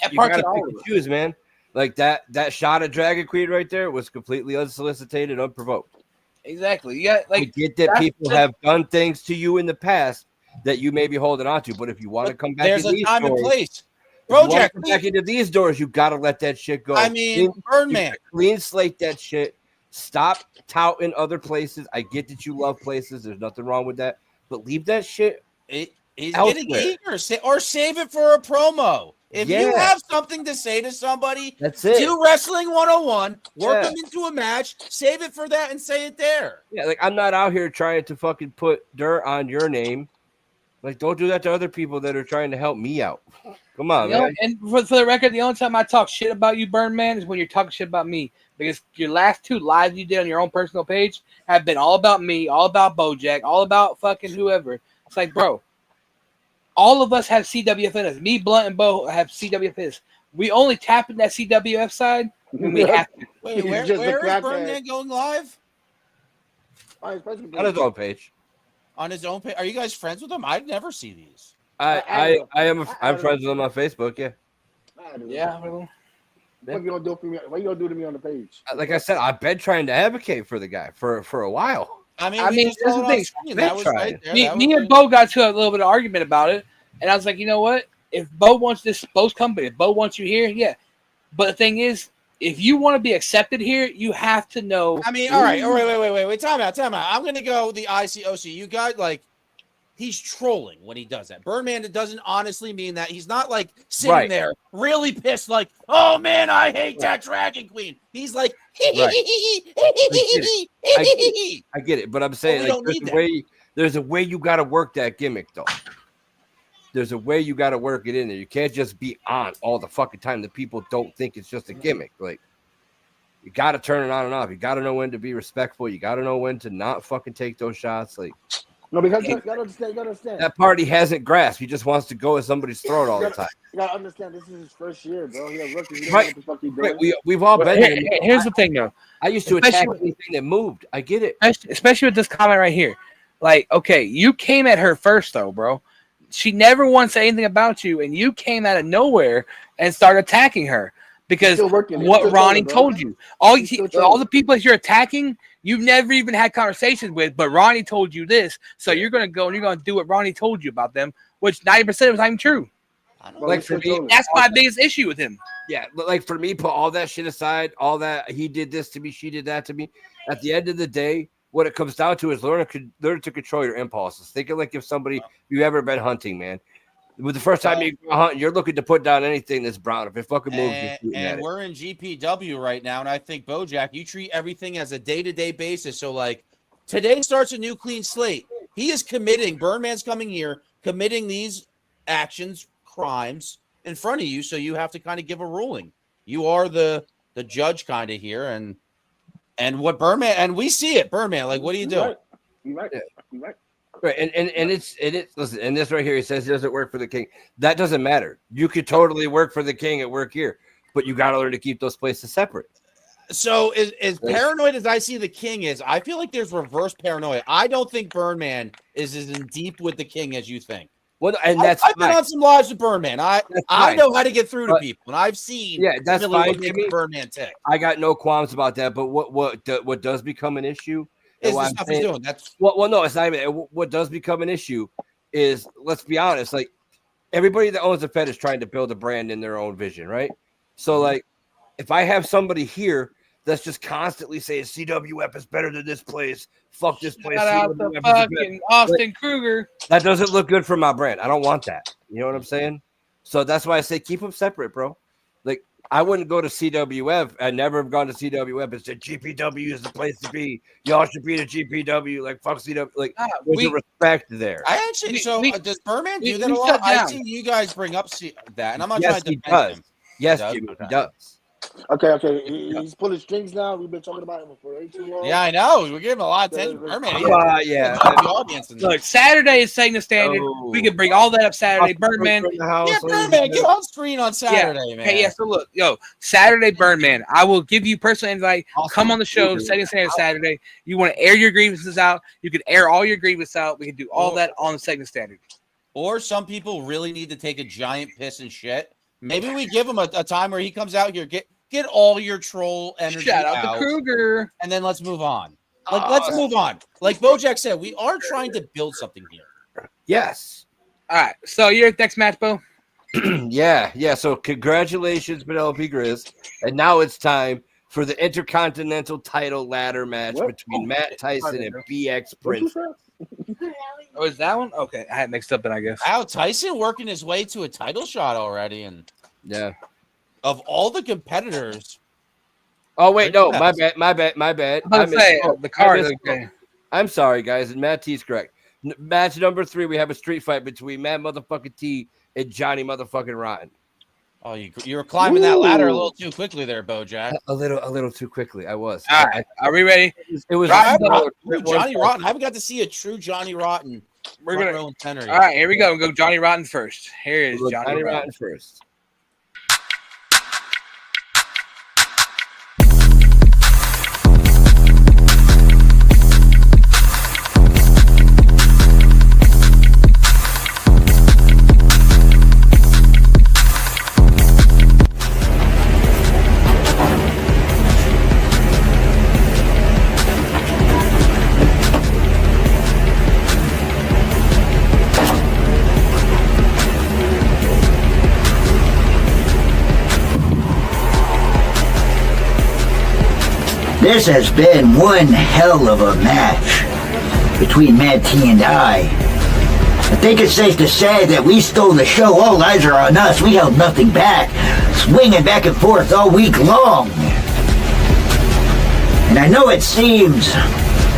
you gotta pick and choose, man. Like that shot at Dragon Queen right there was completely unsolicited, unprovoked. Exactly. Yeah, I get that people have done things to you in the past that you may be holding on to, but if you want to come back, there's a time and place. Back into these doors, you gotta let that shit go. I mean, Birdman, clean slate that shit. Stop touting other places. I get that you love places. There's nothing wrong with that, but leave that shit. He's getting eager, or save it for a promo. If you have something to say to somebody, that's it. Do Wrestling 101, work them into a match, save it for that, and say it there. Yeah, like I'm not out here trying to fucking put dirt on your name. Like, don't do that to other people that are trying to help me out. Come on, man. And for the record, the only time I talk shit about you, Birdman, is when you're talking shit about me. Because your last 2 lives you did on your own personal page have been all about me, all about Bojack, all about fucking whoever. It's like, bro, all of us have CWF in us. Me, Blunt, and Bo have CWF in us. We only tap in that CWF side when we have to. Wait, where is Birdman going live? On his own page. On his own page. Are you guys friends with him? I'd never see these. I'm friends with him on Facebook. Yeah. Yeah. What you gonna do for me? What you gonna do to me on the page? Like I said, I've been trying to advocate for the guy for a while. I mean, that's the thing. Me and Bo got to a little bit of argument about it, and I was like, you know what? If Bo wants this, Bo's company. If Bo wants you here, yeah. But the thing is, if you want to be accepted here, you have to know. I mean, all right. Wait. Time out. I'm gonna go the ICOC. You got he's trolling when he does that. Birdman, it doesn't honestly mean that. He's not like sitting there really pissed, like, oh man, I hate that Dragon Queen. He's like, I get it, but I'm saying there's a way you got to work that gimmick, though. There's a way you got to work it in there. You can't just be on all the fucking time that people don't think it's just a gimmick. Like, you got to turn it on and off. You got to know when to be respectful. You got to know when to not fucking take those shots. Like, no, because you gotta understand. That party hasn't grasped. He just wants to go at somebody's throat all the time. You gotta understand. This is his first year, bro. He has rookie. Right. We've all been there. Here's the thing, though. I used to attack anything that moved. I get it. Especially with this comment right here. Like, okay, you came at her first, though, bro. She never once said anything about you, and you came out of nowhere and started attacking her because what Ronnie told you. All the people that you're attacking, you've never even had conversations with, but Ronnie told you this, so you're going to go and you're going to do what Ronnie told you about them, which 90% was not even true. Like for me, that's my biggest issue with him. Yeah, like for me, put all that shit aside, all that he did this to me, she did that to me. At the end of the day, what it comes down to is learn to control your impulses. Think of like if you've ever been hunting, man. With the first time you go hunting, you're looking to put down anything that's brown. If it fucking moves, you're shooting at it. We're in GPW right now, and I think, Bojack, you treat everything as a day-to-day basis. So, like, today starts a new clean slate. He is committing, Birdman's coming here, committing these actions, crimes in front of you, so you have to kind of give a ruling. You are the judge kind of here, and what Birdman, and we see it, Birdman, like, what do you do? You're right. Right, and it's listen, and this right here, he says he doesn't work for the king. That doesn't matter. You could totally work for the king at work here, but you got to learn to keep those places separate. So as paranoid as I see the king is, I feel like there's reverse paranoia. I don't think Birdman is as in deep with the king as you think. Well, and I've been on some lives with Birdman. I know how to get through to people, and I've seen that's really fine. what makes Birdman tick. I got no qualms about that. But what does become an issue is the stuff he's doing. That's well, no, it's not even. What does become an issue is, let's be honest, like everybody that owns a Fed is trying to build a brand in their own vision, right? So, like, if I have somebody here that's just constantly saying CWF is better than this place, fuck this place. Shout out to fucking Austin Kruger. That doesn't look good for my brand. I don't want that. You know what I'm saying? So that's why I say keep them separate, bro. Like, I wouldn't go to CWF. I never have gone to CWF and said GPW is the place to be. Y'all should be the GPW. Like, fuck CW. Like, there's a respect there. I actually. Does Birdman do that a lot? I see you guys bring up that, and I'm not trying to defend him. Yes, Jimmy, he does. Okay. He's pulling strings now. We've been talking about him for way too long. Yeah, I know. We're giving him a lot of attention. Birdman, yeah. The audience. Look, Saturday is setting the standard. We can bring all that up Saturday. Birdman. Yeah, Birdman, get on screen on Saturday, man. Hey, yeah, so look, Saturday, Birdman. I will give you personal invite. Come on the show, setting standard Saturday. You want to air your grievances out? You can air all your grievances out. We can do all that on the second standard. Or some people really need to take a giant piss and shit. Maybe we give him a time where he comes out here, get all your troll energy Shout out to Kruger, and then let's move on. Let's move on. Like Bojack said, we are trying to build something here. Yes. All right. So your next match, Bo? Yeah. So congratulations, Penelope Grizz. And now it's time for the Intercontinental title ladder match between Matt Tyson and BX Prince. Oh, is that one? Okay, I had mixed up then, I guess. Wow, Tyson working his way to a title shot already, and of all the competitors. Oh wait, no, my bad. The card. Okay. I'm sorry, guys, and Matt T's correct. Match number 3, we have a street fight between Matt motherfucking T and Johnny motherfucking Rotten. Oh, you were climbing that ladder a little too quickly there, Bojack. A little too quickly. I was. All right, are we ready? It was Johnny Rotten. I haven't got to see a true Johnny Rotten. We're gonna. All right, here we go. We'll go Johnny Rotten first. Here is Johnny Rotten first. This has been one hell of a match between Mad T and I think it's safe to say that we stole the show. All eyes are on us. We held nothing back, swinging back and forth all week long. And I know it seems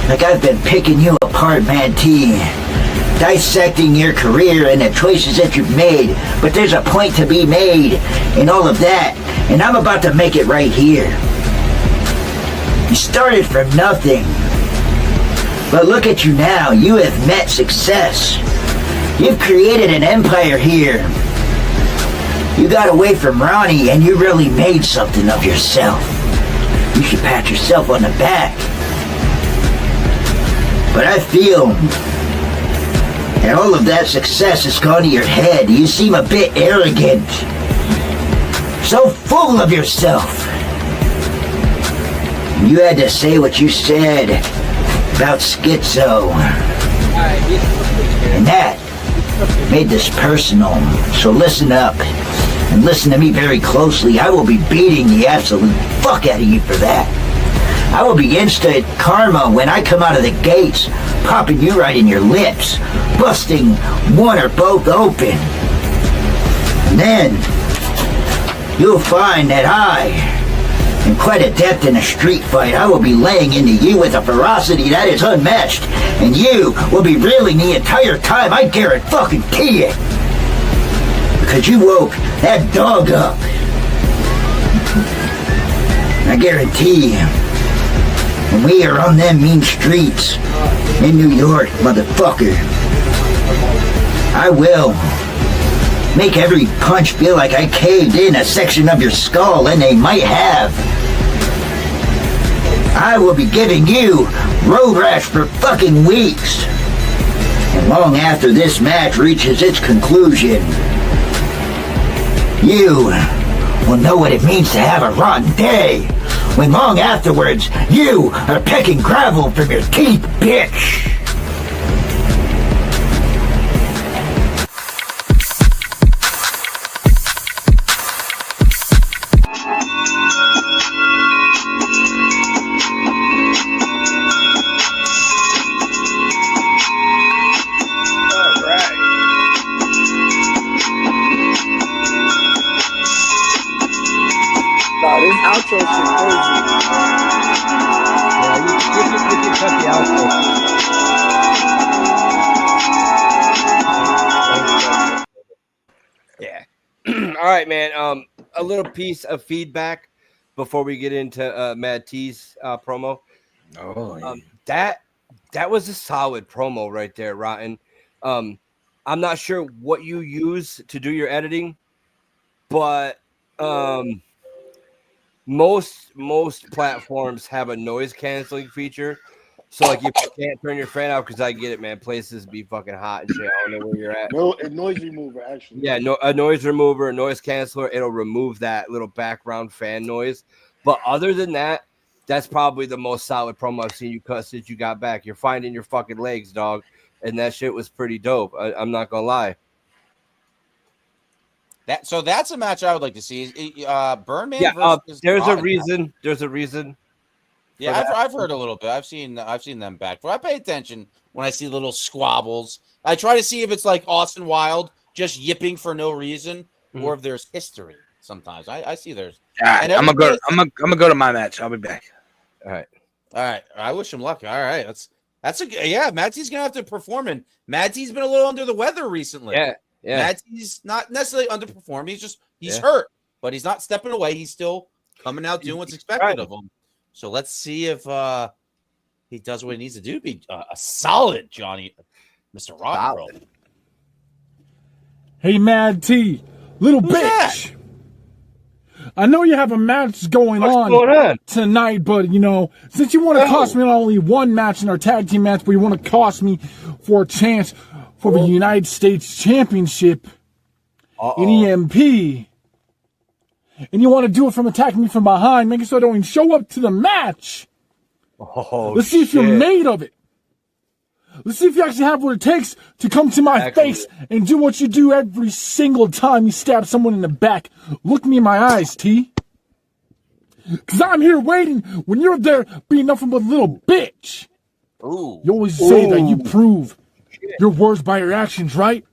like I've been picking you apart, Mad T, dissecting your career and the choices that you've made, but there's a point to be made in all of that, and I'm about to make it right here. You started from nothing, but look at you now. You have met success. You've created an empire here. You got away from Ronnie and you really made something of yourself. You should pat yourself on the back. But I feel that all of that success has gone to your head. You seem a bit arrogant. So full of yourself. You had to say what you said about Schizo. And that made this personal. So listen up and listen to me very closely. I will be beating the absolute fuck out of you for that. I will be instant karma when I come out of the gates, popping you right in your lips, busting one or both open. And then you'll find that I am quite adept in a street fight. I will be laying into you with a ferocity that is unmatched, and you will be reeling the entire time. I guarantee it. Because you woke that dog up. I guarantee you, when we are on them mean streets in New York, motherfucker, I will make every punch feel like I caved in a section of your skull, and they might have. I will be giving you road rash for fucking weeks. And long after this match reaches its conclusion, you will know what it means to have a rotten day, when long afterwards, you are picking gravel from your teeth, bitch. Outro shit crazy. Yeah, you can cut the outro. Yeah. All right, man. A little piece of feedback before we get into Mad T's promo. Oh, that was a solid promo right there, Rotten. I'm not sure what you use to do your editing, but most platforms have a noise canceling feature. So like if you can't turn your fan off, because I get it, man, places be fucking hot and shit. I don't know where you're at. No, a noise remover actually. Yeah, a noise remover, a noise canceller, it'll remove that little background fan noise. But other than that, that's probably the most solid promo I've seen you cut since you got back. You're finding your fucking legs, dog. And that shit was pretty dope. I'm not gonna lie. That's a match I would like to see. Burnman. Yeah, versus there's a Rotten. reason. There's a reason. Yeah, I've heard a little bit. I've seen them back. I pay attention when I see little squabbles. I try to see if it's like Austin Wilde just yipping for no reason, or if there's history. Sometimes I see there's. I'm gonna go to my match. I'll be back. All right. I wish him luck. All right, that's a yeah. Mad T's gonna have to perform, and Mad T's been a little under the weather recently. Yeah. Mad T's not necessarily underperforming. He's hurt, but he's not stepping away. He's still coming out doing what's expected of him. So let's see if he does what he needs to do to be a solid Johnny, Mr. Rock. Hey, Mad T, little Who's bitch. That? I know you have a match going on tonight, but, since you want to cost me not only one match in our tag team match, but you want to cost me for a chance for the United States Championship in EMP, and you want to do it from attacking me from behind, making sure I don't even show up to the match. Let's see if you're made of it. Let's see if you actually have what it takes to come to my face and do what you do every single time you stab someone in the back. Look me in my eyes, T. Because I'm here waiting when you're there being nothing but a little bitch. Ooh. You always say that you prove your words by your actions, right?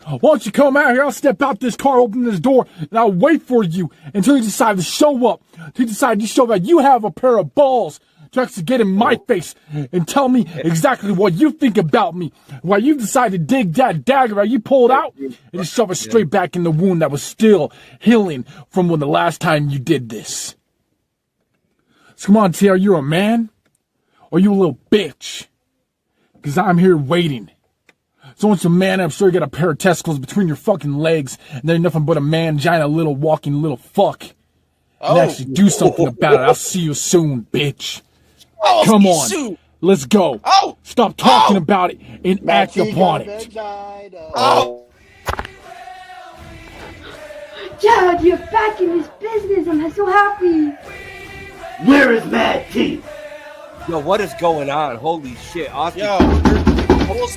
Why don't you come out here? I'll step out this car, open this door, and I'll wait for you until you decide to show up. Until you decide to show that you have a pair of balls to actually get in my face and tell me exactly what you think about me. Why you decide to dig that dagger that you pulled out and just shove it straight back in the wound that was still healing from when the last time you did this. So come on, T, are you a man? Or are you a little bitch? Because I'm here waiting. So once a man, I'm sure you got a pair of testicles between your fucking legs, and they're nothing but a mangina little walking little fuck. And actually do something about it. I'll see you soon, bitch. Come on, let's go. Stop talking about it and act upon it. Dad, you're back in this business. I'm so happy. Where is Mad T? Yo, what is going on? Holy shit, Austin.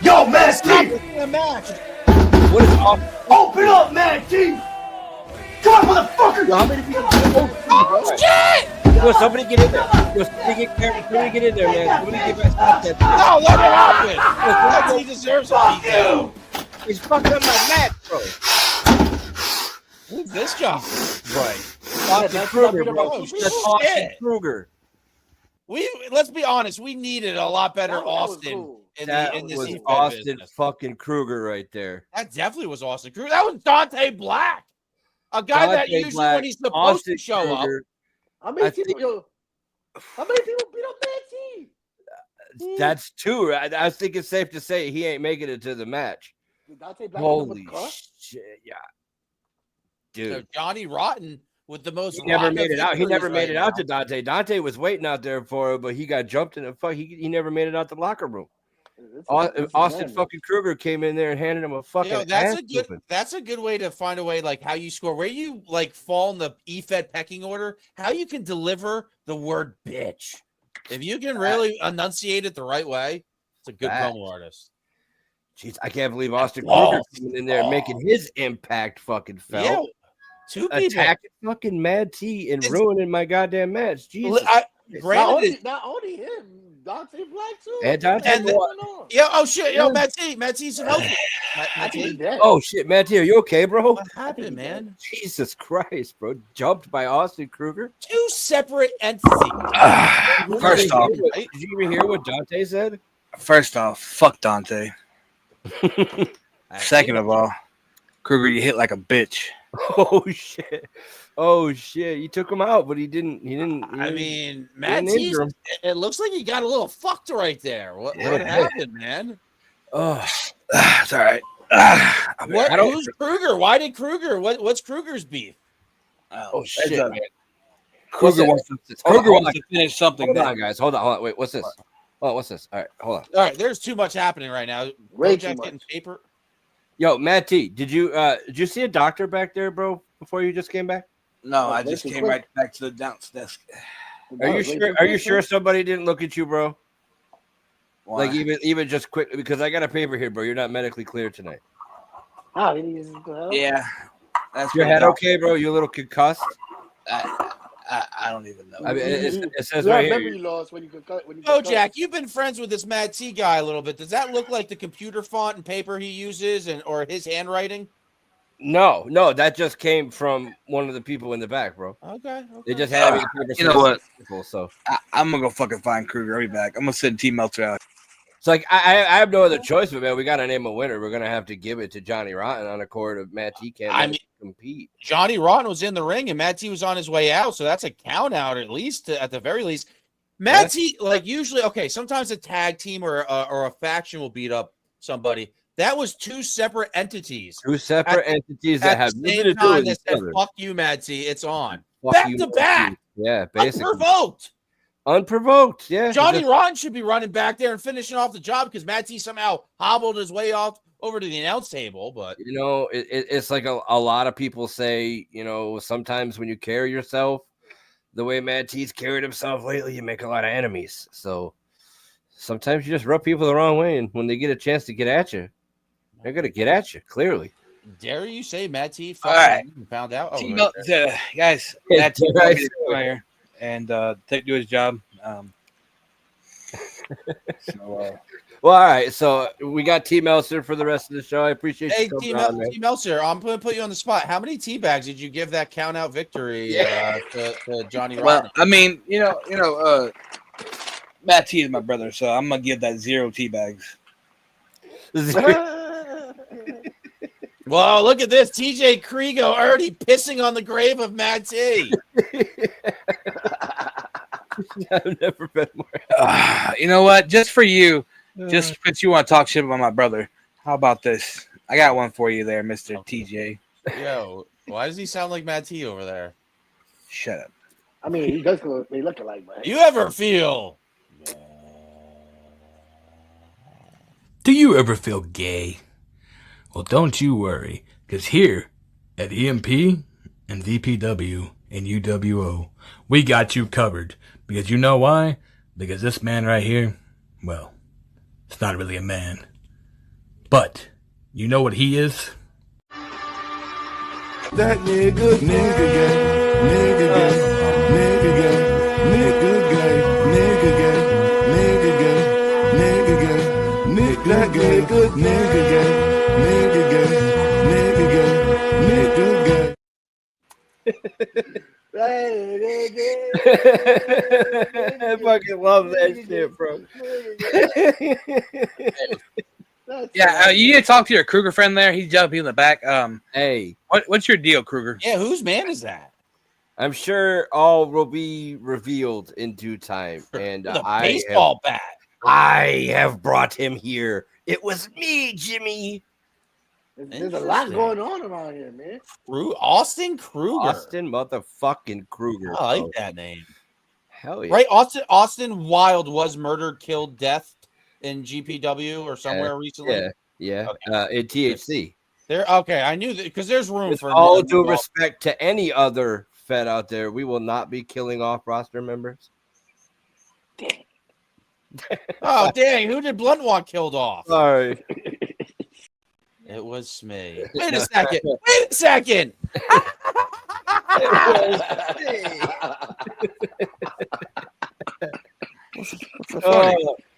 Yo, Mad T! What is Austin? Open up, Mad T! Come on, motherfucker! Yo, how many people? Oh, shit! Yo, somebody get in there. Yo, somebody get in there, man. Somebody get back that. No, let it happen. He deserves what he did. He's fucking up my match, bro. Who's this job? Right. Austin Kruger, bro. That's Austin Kruger. Let's be honest. We needed a lot better Austin in this Austin business. fucking Kruger right there. That definitely was Austin Kruger. That was Dante Black, a guy that usually when he's supposed to show up. How many people beat up Mad T? That's two. I think it's safe to say he ain't making it to the match. Holy shit! Yeah, dude. So Johnny Rotten with the most. He never made it out. He never made it out to Dante. Dante was waiting out there for it, but he got jumped in the fuck. He never made it out the locker room. Austin fucking Kruger came in there and handed him a fucking. That's a good way to find a way like how you score, where you like fall in the EFED pecking order. How you can deliver the word bitch. If you can really enunciate it the right way, it's a good promo artist. Jeez, I can't believe Austin Kruger coming in there and making his impact fucking felt. Yeah, two people attacking fucking Mad T and ruining my goddamn match. Jesus. Not only him, Dante Black too. And Dante oh shit, Matt T's healthy. Oh shit, Matt T, are you okay, bro? What happened, man? Jesus Christ, bro. Jumped by Austin Kruger. Two separate entities. First off, did you even hear what Dante said? First off, fuck Dante. Second of all, Kruger, you hit like a bitch. Oh shit. Oh shit. You took him out, but he didn't. I mean, Matt T, it looks like he got a little fucked right there. What happened, man? Oh, it's all right. Who's Kruger? Why did Kruger? What's Kruger's beef? Oh shit, man. Kruger wants to finish something. Hold on, guys. Hold on. Wait, what's this? Oh, what's this? All right, hold on. All right, there's too much happening right now. Way Bojack's too much. getting paper. Yo, Matt T, did you see a doctor back there, bro, before you just came back? No, I just came right back to the dance desk. Are you sure somebody didn't look at you, bro? Why? Like even just quickly, because I got a paper here, bro. You're not medically clear tonight. Yeah. That's Your head okay, bro? You a little concussed? I don't even know. I mean, it says You right have here. memory loss when you can cut. Jack, you've been friends with this Mad T guy a little bit. Does that look like the computer font and paper he uses, or his handwriting? No, that just came from one of the people in the back, bro. Okay. They just had me. You know what? So I'm gonna go fucking find Kruger. I'll be back. I'm gonna send T Meltzer out. it's like I have no other choice, but man, we gotta name a winner. We're gonna have to give it to Johnny Rotten on a court of Matt T can't compete. Johnny Rotten was in the ring and Matt T was on his way out, so that's a count out at least, at the very least. Matt T, like usually, okay, sometimes a tag team or a faction will beat up somebody. That was two separate entities. Two separate entities that have nothing to do with each other. Fuck you, Matt T. It's on. Fuck Back you, to back. Yeah, basically. Unprovoked. Yeah. Johnny Rotten should be running back there and finishing off the job because Matt T somehow hobbled his way off over to the announce table. But you know, it's like a lot of people say, you know, sometimes when you carry yourself the way Matt T's carried himself lately, you make a lot of enemies. So sometimes you just rub people the wrong way, and when they get a chance to get at you, they're gonna get at you. Clearly. Dare you say Matt T? All right. Found out. Guys, Matt T here and do his job. Well, all right. So we got T Meltzer for the rest of the show. I appreciate you coming on, man. T Meltzer, I'm going to put you on the spot. How many tea bags did you give that count out victory to Johnny Rotten? Well, I mean, you know, Matt T is my brother, so I'm gonna give that 0 tea bags. Well, look at this. TJ Kriego already pissing on the grave of Matt T. I've never been more. You know what? Just for you, just because you want to talk shit about my brother, how about this? I got one for you there, Mr. TJ. Yo, why does he sound like Matt T over there? Shut up. I mean, he does look alike, man. You ever feel? Do you ever feel gay? Well, don't you worry, because here at EMP and VPW and UWO, we got you covered. Because you know why? Because this man right here, well, it's not really a man. But, you know what he is? That nigga gay, nigga gay, nigga gay, nigga gay, nigga gay, nigga gay, nigga gay, nigga gay, nigga gay. Nigga gay, nigga gay, nigga gay. I fucking love that shit, bro. Yeah, you need to talk to your Kruger friend there. He's jumping in the back. Hey, what's your deal, Kruger? Yeah, whose man is that? I'm sure all will be revealed in due time. And baseball bat. I have brought him here. It was me, Jimmy. There's a lot going on around here, man. Austin Kruger. Austin motherfucking Kruger. I like that name. Hell yeah. Right, Austin Wild was murdered, killed, death. in GPW or somewhere recently? Yeah. Okay. In THC. There. Okay, I knew that because there's room With for all more due than respect to any other Fed out there, we will not be killing off roster members. Oh, dang. Who did Blunt want killed off? Sorry. It was me. Wait a second. Wait a second.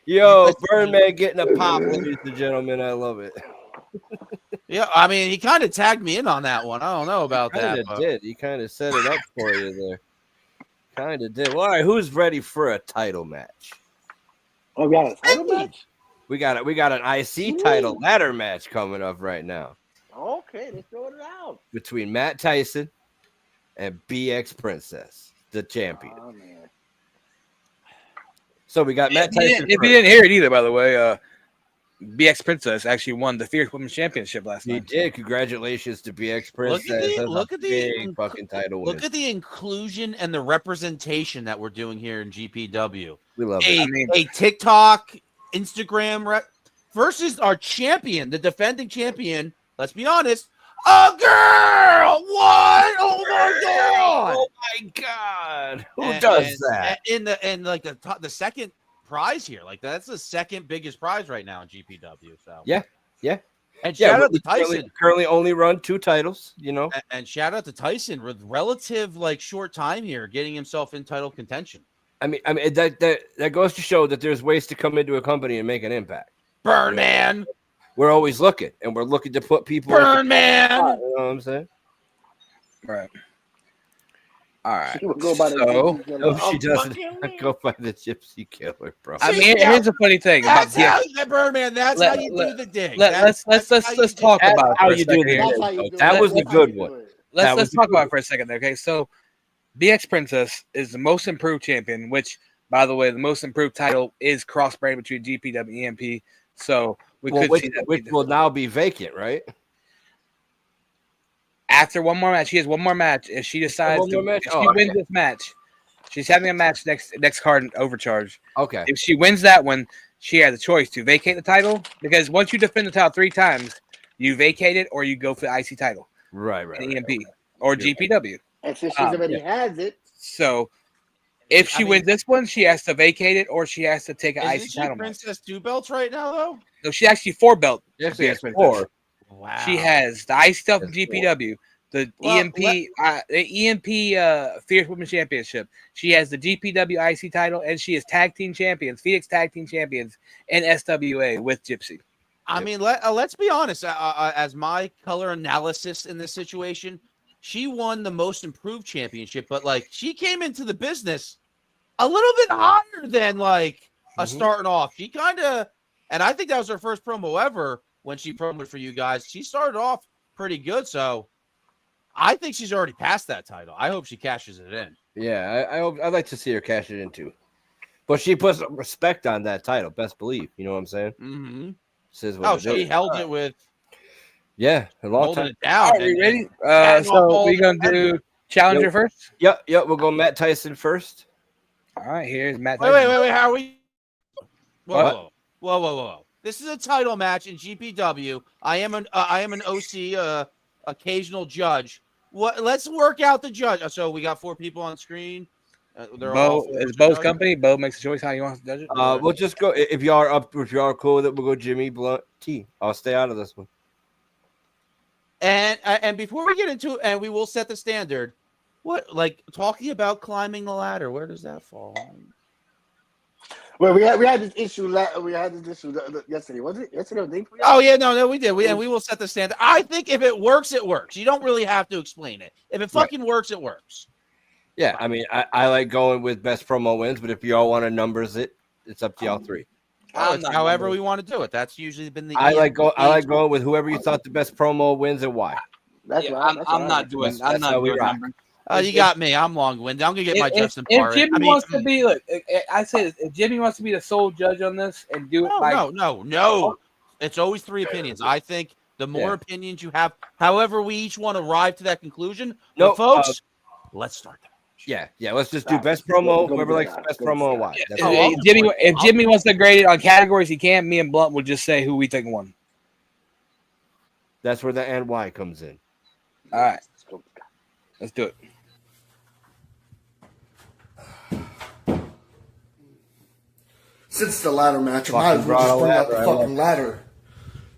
Yo, Birdman getting a pop, ladies and gentlemen. I love it. Yeah, I mean, he kind of tagged me in on that one. I don't know about that. Kind of did. He kind of set it up for you there. Kind of did. Well, all right, who's ready for a title match? Oh, we got a title match? We got an IC title ladder match coming up right now Okay, let's throw it out. between Matt Tyson and BX Princess, the champion. Oh, man. So we got Matt Tyson. If you didn't hear it either, by the way, BX Princess actually won the Fierce Women's Championship last night. He did. Congratulations to BX Princess. Look at the big fucking title win. Look at the inclusion and the representation that we're doing here in GPW. We love it. A TikTok, Instagram versus our champion, the defending champion. Let's be honest. A girl! What? Oh my god! Oh my god! Who does that? In the second prize here, like that's the second biggest prize right now in GPW. So Yeah. and shout out to Currently, Tyson. currently only run 2 titles. You know, And shout out to Tyson with relative short time here, getting himself in title contention. I mean that goes to show that there's ways to come into a company and make an impact. Burn man. We're always looking, and we're looking to put people. Burn man. You know what I'm saying? Right. All right. She would go by the So, No, she doesn't go by the Gypsy Killer, bro. I mean, here's a funny thing. That's about how you Birdman. That's how you do the dig. Let's talk about how it for a you do second the here. dig. That was a good one. Let's talk about it for a second. Okay, so BX Princess is the most improved champion, which, by the way, the most improved title is cross-brand between GPW and EMP. So we could see that. Which will now be vacant, right? After one more match, she has one more match. If she decides if she wins this match, she's having a match next card in Overcharge. Okay. If she wins that one, she has a choice to vacate the title, because once you defend the title 3 times, you vacate it or you go for the IC title. Right. In EMP or GPW. And since she already has it. So if she wins this one, she has to vacate it or she has to take an IC Isn't she title. Princess 2 belts right now though? No, she actually 4 belt. Yes, BX yes, Princess. Wow. She has the IC stuff in GPW, the EMP Fierce Women's Championship. She has the GPW IC title, and she is tag team champions, Phoenix tag team champions, and SWA with Gypsy. I mean, let's be honest. As my color analysis in this situation, she won the most improved championship, but she came into the business a little bit higher than starting off. She kind of, and I think that was her first promo ever when she promoted for you guys. She started off pretty good, so I think she's already passed that title. I hope she cashes it in. Yeah, I hope. I'd like to see her cash it in too. But she puts some respect on that title, best believe. You know what I'm saying? Mm-hmm. Says what She held it with. Yeah, a long holding time. it down. Are we ready? So we're gonna do challenger first. Yep. We'll go Matt Tyson first. All right, here's Matt Tyson. Wait. How are we? What? Whoa. This is a title match in GPW. I am an OC occasional judge. Let's work out the judge. So we got 4 people on screen. Bo is Bo's company. Bo makes a choice how you want to judge it. We'll just go if you are cool with it. We'll go Jimmy Blunt T. I'll stay out of this one. And before we get into it, and we will set the standard. What talking about climbing the ladder? Where does that fall? Well, we had this issue. We had this issue yesterday. Was it yesterday? Or the day before? Oh yeah, no, we did. And we will set the standard. I think if it works, it works. You don't really have to explain it. If it fucking works, it works. Yeah, I mean, I like going with best promo wins, but if y'all want to numbers it, it's up to y'all 3. It's however we want to do it. That's usually been the. I like going with whoever you thought the best promo wins and why. That's I'm not doing numbers. You got me. I'm long-winded. I'm gonna get my Justin If Parr. Jimmy wants to be, look, I say this, if Jimmy wants to be the sole judge on this and do it, no. It's always 3 opinions. I think the more opinions you have, however we each want to arrive to that conclusion. No, but folks, let's start the match. Yeah. Let's just do best promo. Whoever likes best promo and why. That's If Jimmy wants to grade it on categories, he can. Me and Blunt will just say who we think won. That's where the and why comes in. All right, let's do it. Since the ladder match, I might as well just bring out the fucking ladder.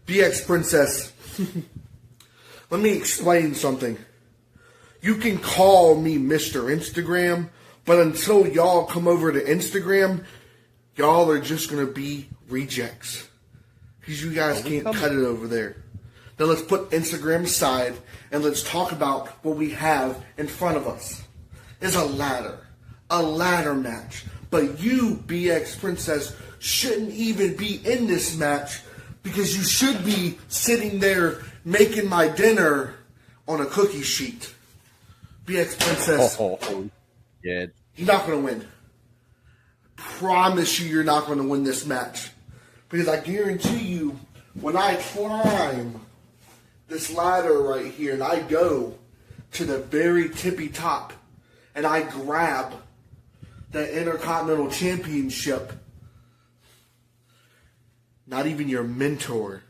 BX Princess. Let me explain something. You can call me Mr. Instagram, but until y'all come over to Instagram, y'all are just going to be rejects. Because you guys can't cut it over there. Now let's put Instagram aside and let's talk about what we have in front of us. It's a ladder match. But you, BX Princess, shouldn't even be in this match because you should be sitting there making my dinner on a cookie sheet. BX Princess, yeah. You're not going to win. Promise you're not going to win this match. Because I guarantee you, when I climb this ladder right here and I go to the very tippy top and I grab the Intercontinental Championship, not even your mentor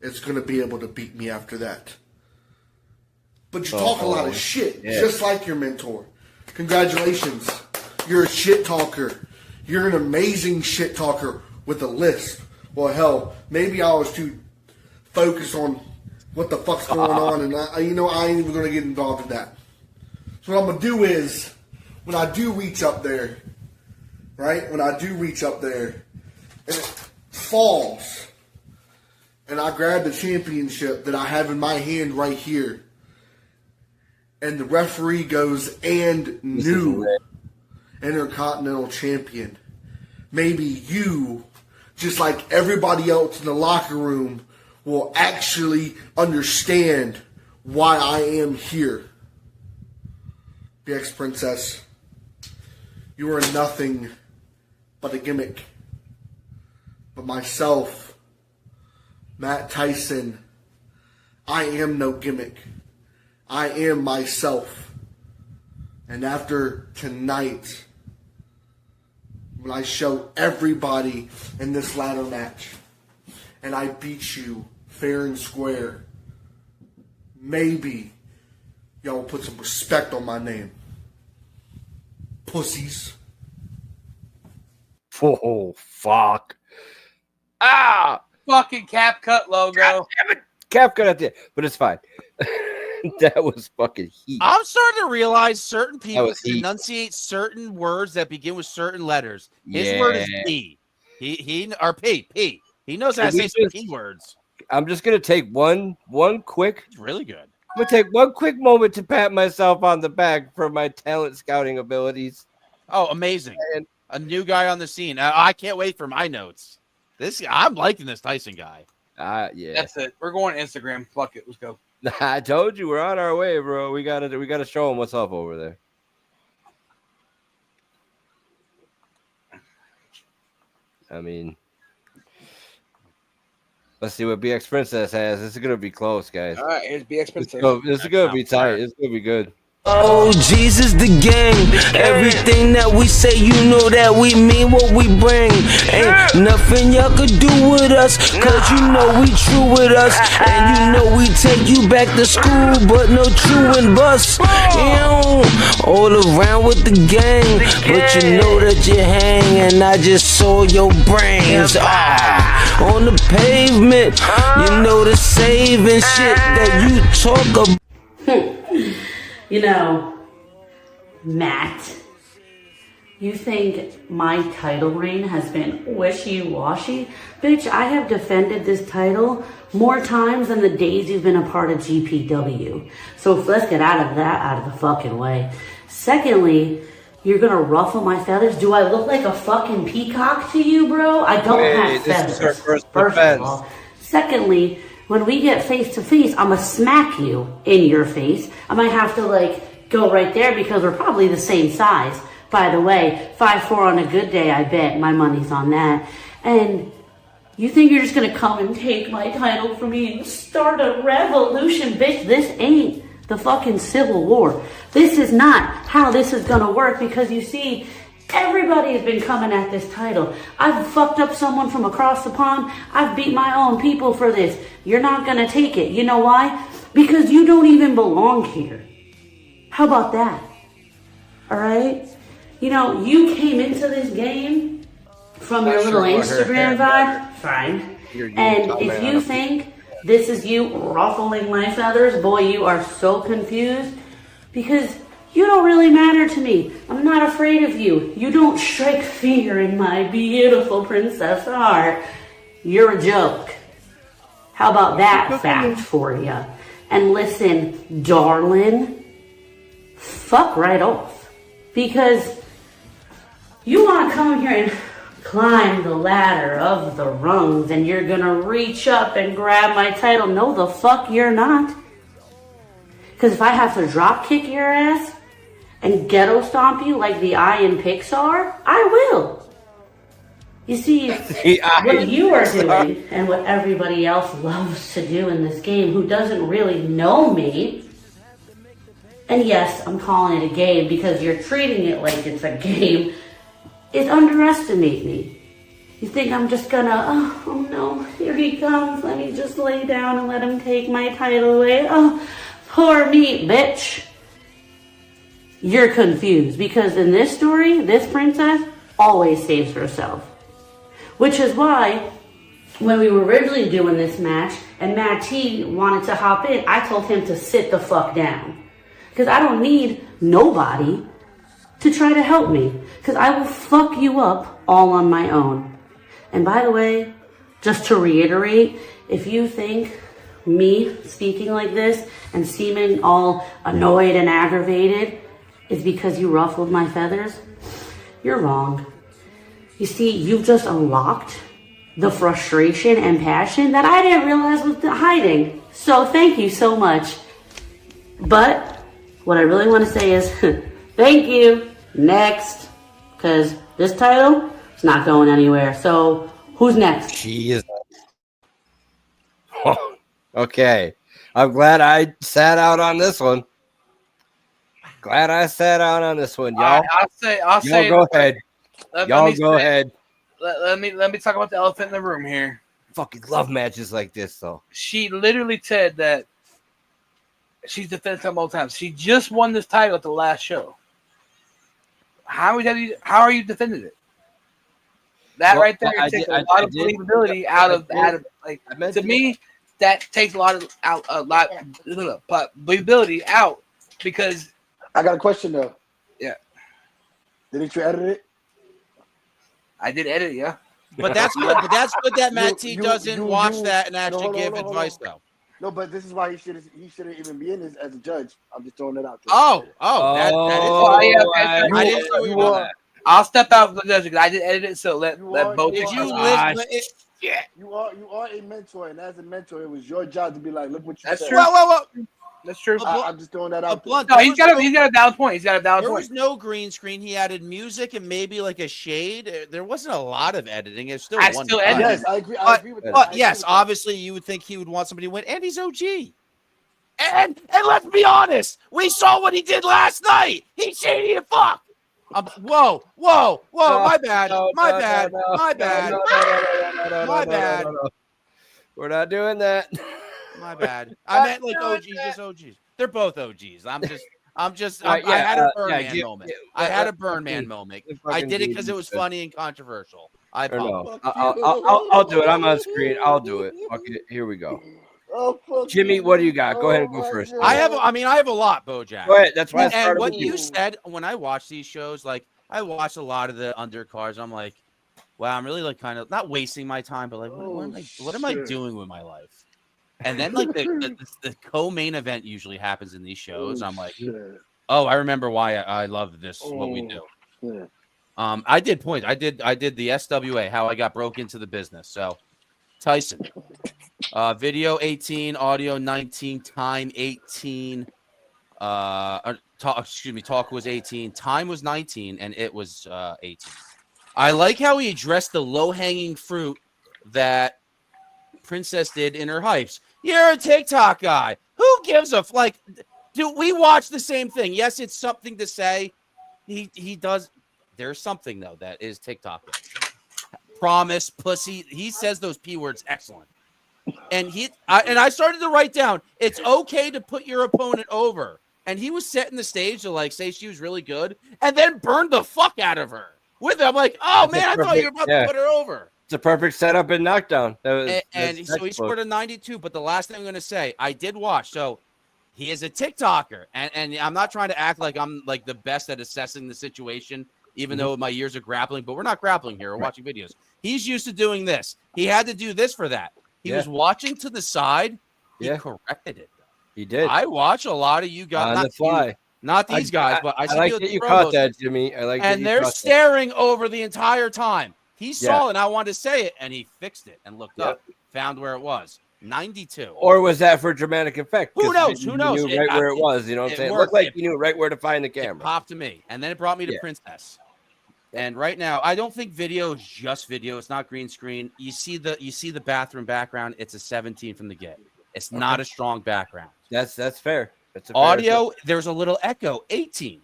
is going to be able to beat me after that. But you talk a lot of shit, just like your mentor. Congratulations. You're a shit talker. You're an amazing shit talker with a lisp. Well, hell, maybe I was too focused on what the fuck's going on, and I ain't even going to get involved in that. So what I'm going to do is, when I do reach up there, right? When I do reach up there, and it falls, and I grab the championship that I have in my hand right here, and the referee goes, and new Intercontinental Champion. Maybe you, just like everybody else in the locker room, will actually understand why I am here. BX Princess, you are nothing but a gimmick. But myself, Matt Tyson, I am no gimmick. I am myself. And after tonight, when I show everybody in this ladder match, and I beat you fair and square, maybe y'all will put some respect on my name. Pussies. Oh, fuck. Ah! Fucking Cap Cut logo. God damn it. Cap Cut at the end, but it's fine. That was fucking heat. I'm starting to realize certain people enunciate certain words that begin with certain letters. His word is P. Or P. He knows how to say some P words. I'm just gonna take one quick. It's really good. I'm gonna take one quick moment to pat myself on the back for my talent scouting abilities. Oh, amazing! And a new guy on the scene. I can't wait for my notes. I'm liking this Tyson guy. Yeah. That's it. We're going to Instagram. Fuck it. Let's go. I told you we're on our way, bro. We gotta show them what's up over there. I mean, let's see what BX Princess has. This is gonna be close, guys. All right, here's BX Princess. This is gonna be tight. It's gonna be good. Oh, Jesus the gang. Everything that we say, you know that we mean what we bring. Ain't nothing y'all could do with us, cause you know we true with us. And you know we take you back to school, but no chewing bus. All around with the gang, but you know that you hang, and I just saw your brains on the pavement. You know the saving shit that you talk about. You know, Matt, you think my title reign has been wishy-washy? Bitch, I have defended this title more times than the days you've been a part of GPW. So let's get out of the fucking way. Secondly, you're gonna ruffle my feathers? Do I look like a fucking peacock to you, bro? I don't have feathers. This is our first of all. Secondly, when we get face to face, I'm gonna smack you in your face. I might have to go right there because we're probably the same size. By the way, 5'4" on a good day, I bet. My money's on that. And you think you're just gonna come and take my title from me and start a revolution? Bitch, this ain't the fucking Civil War. This is not how this is gonna work, because you see, everybody has been coming at this title. I've fucked up someone from across the pond. I've beat my own people for this. You're not gonna take it. You know why? Because you don't even belong here. How about that? All right? You know, you came into this game from your little Instagram vibe. Fine. And if you think this is you ruffling my feathers, boy, you are so confused, because you don't really matter to me. I'm not afraid of you. You don't strike fear in my beautiful princess heart. You're a joke. How about that fact for you? And listen, darling, fuck right off. Because you want to come here and climb the ladder of the rungs and you're going to reach up and grab my title. No, the fuck you're not. Because if I have to drop kick your ass and ghetto stomp you like the eye in Pixar, I will. You see, what you are doing and what everybody else loves to do in this game who doesn't really know me, and yes, I'm calling it a game because you're treating it like it's a game, is underestimate me. You think I'm just gonna, oh no, here he comes, let me just lay down and let him take my title away. Oh, poor me, bitch. You're confused, because in this story, this princess always saves herself. Which is why, when we were originally doing this match, and Matt T wanted to hop in, I told him to sit the fuck down. Because I don't need nobody to try to help me. Because I will fuck you up all on my own. And by the way, just to reiterate, if you think me speaking like this and seeming all annoyed and aggravated is because you ruffled my feathers, you're wrong. You see, you've just unlocked the frustration and passion that I didn't realize was hiding. So thank you so much. But what I really want to say is thank you. Next. Because this title is not going anywhere. So who's next? Jesus. Okay. I'm glad I sat out on this one. Glad I sat out on this one, y'all. I'll say. Go ahead. Y'all go ahead. Let me talk about the elephant in the room here. Fucking love matches like this, though. She literally said that she's defended it multiple times. She just won this title at the last show. How are you defending it? That right there takes a lot of believability out of to me. That takes a lot of believability out, because I got a question though. Yeah. Didn't you edit it? I did edit it, yeah. But that's good. But that's good that Matt T doesn't watch that and actually give advice though. No, but this is why he shouldn't even be in this as a judge. I'm just throwing it out there. I didn't know you were. I'll step out of the judge because I did edit it. So let both. Did you listen? Yeah. You are a mentor, and as a mentor, it was your job to be like, look what you said. Well. That's true. I'm just throwing that out. Blunt, no, he's got a valid point. He's got a valid point. There was no green screen. He added music and maybe like a shade. There wasn't a lot of editing. It's still one. Yes, I agree with that. But yes, obviously you would think he would want somebody to win, and he's OG. And let's be honest, we saw what he did last night. He's shady as fuck. Whoa, my bad. We're not doing that. My bad. I meant like OGs, just OGs. They're both OGs. I had a Burn Man moment. I had a Burn Man moment. I did it because it was funny and controversial. I'll do it. I'm on screen. I'll do it. Okay, here we go. Jimmy, what do you got? Go ahead and go first. I have a lot, Bojack. Go ahead. That's why I started and what with you said when I watch these shows, like I watch a lot of the undercards. I'm like, wow, I'm really like kind of not wasting my time, but like, what am I doing with my life? And then like the co-main event usually happens in these shows. I'm like, oh, I remember why I love this. What we do. Yeah. I did the SWA, how I got broke into the business. So Tyson, video 18, audio 19, time 18. Talk was 18, time was 19, and it was 18. I like how he addressed the low-hanging fruit that Princess did in her hypes. You're a TikTok guy. Who gives a Dude, we watch the same thing. Yes, it's something to say. He does. There's something though that is TikTok. Promise, pussy. He says those P words excellent. And I started to write down, it's okay to put your opponent over. And he was setting the stage to like say she was really good and then burned the fuck out of her with it. I'm like, oh man, I thought you were about to put her over. It's a perfect setup and knockdown. So he scored a 92. But the last thing I'm going to say, I did watch. So he is a TikToker. And I'm not trying to act like I'm like the best at assessing the situation, even though my years of grappling. But we're not grappling here. We're watching videos. He's used to doing this. He had to do this for that. He was watching to the side. He corrected it. He did. I watch a lot of you guys. On the fly. Not these guys, but I see like that you caught that, Jimmy. I like that. And they're staring over the entire time. He saw it, and I wanted to say it, and he fixed it and looked up, found where it was. 92. Or was that for dramatic effect? Who knows? Who knows? You knew right where it was. You know what I'm saying? It looked like you knew right where to find the camera. It popped to me, and then it brought me to Princess. And right now, I don't think video is just video. It's not green screen. You see the bathroom background. It's a 17 from the get. It's not a strong background. That's fair. That's a audio. There's a little echo. 18.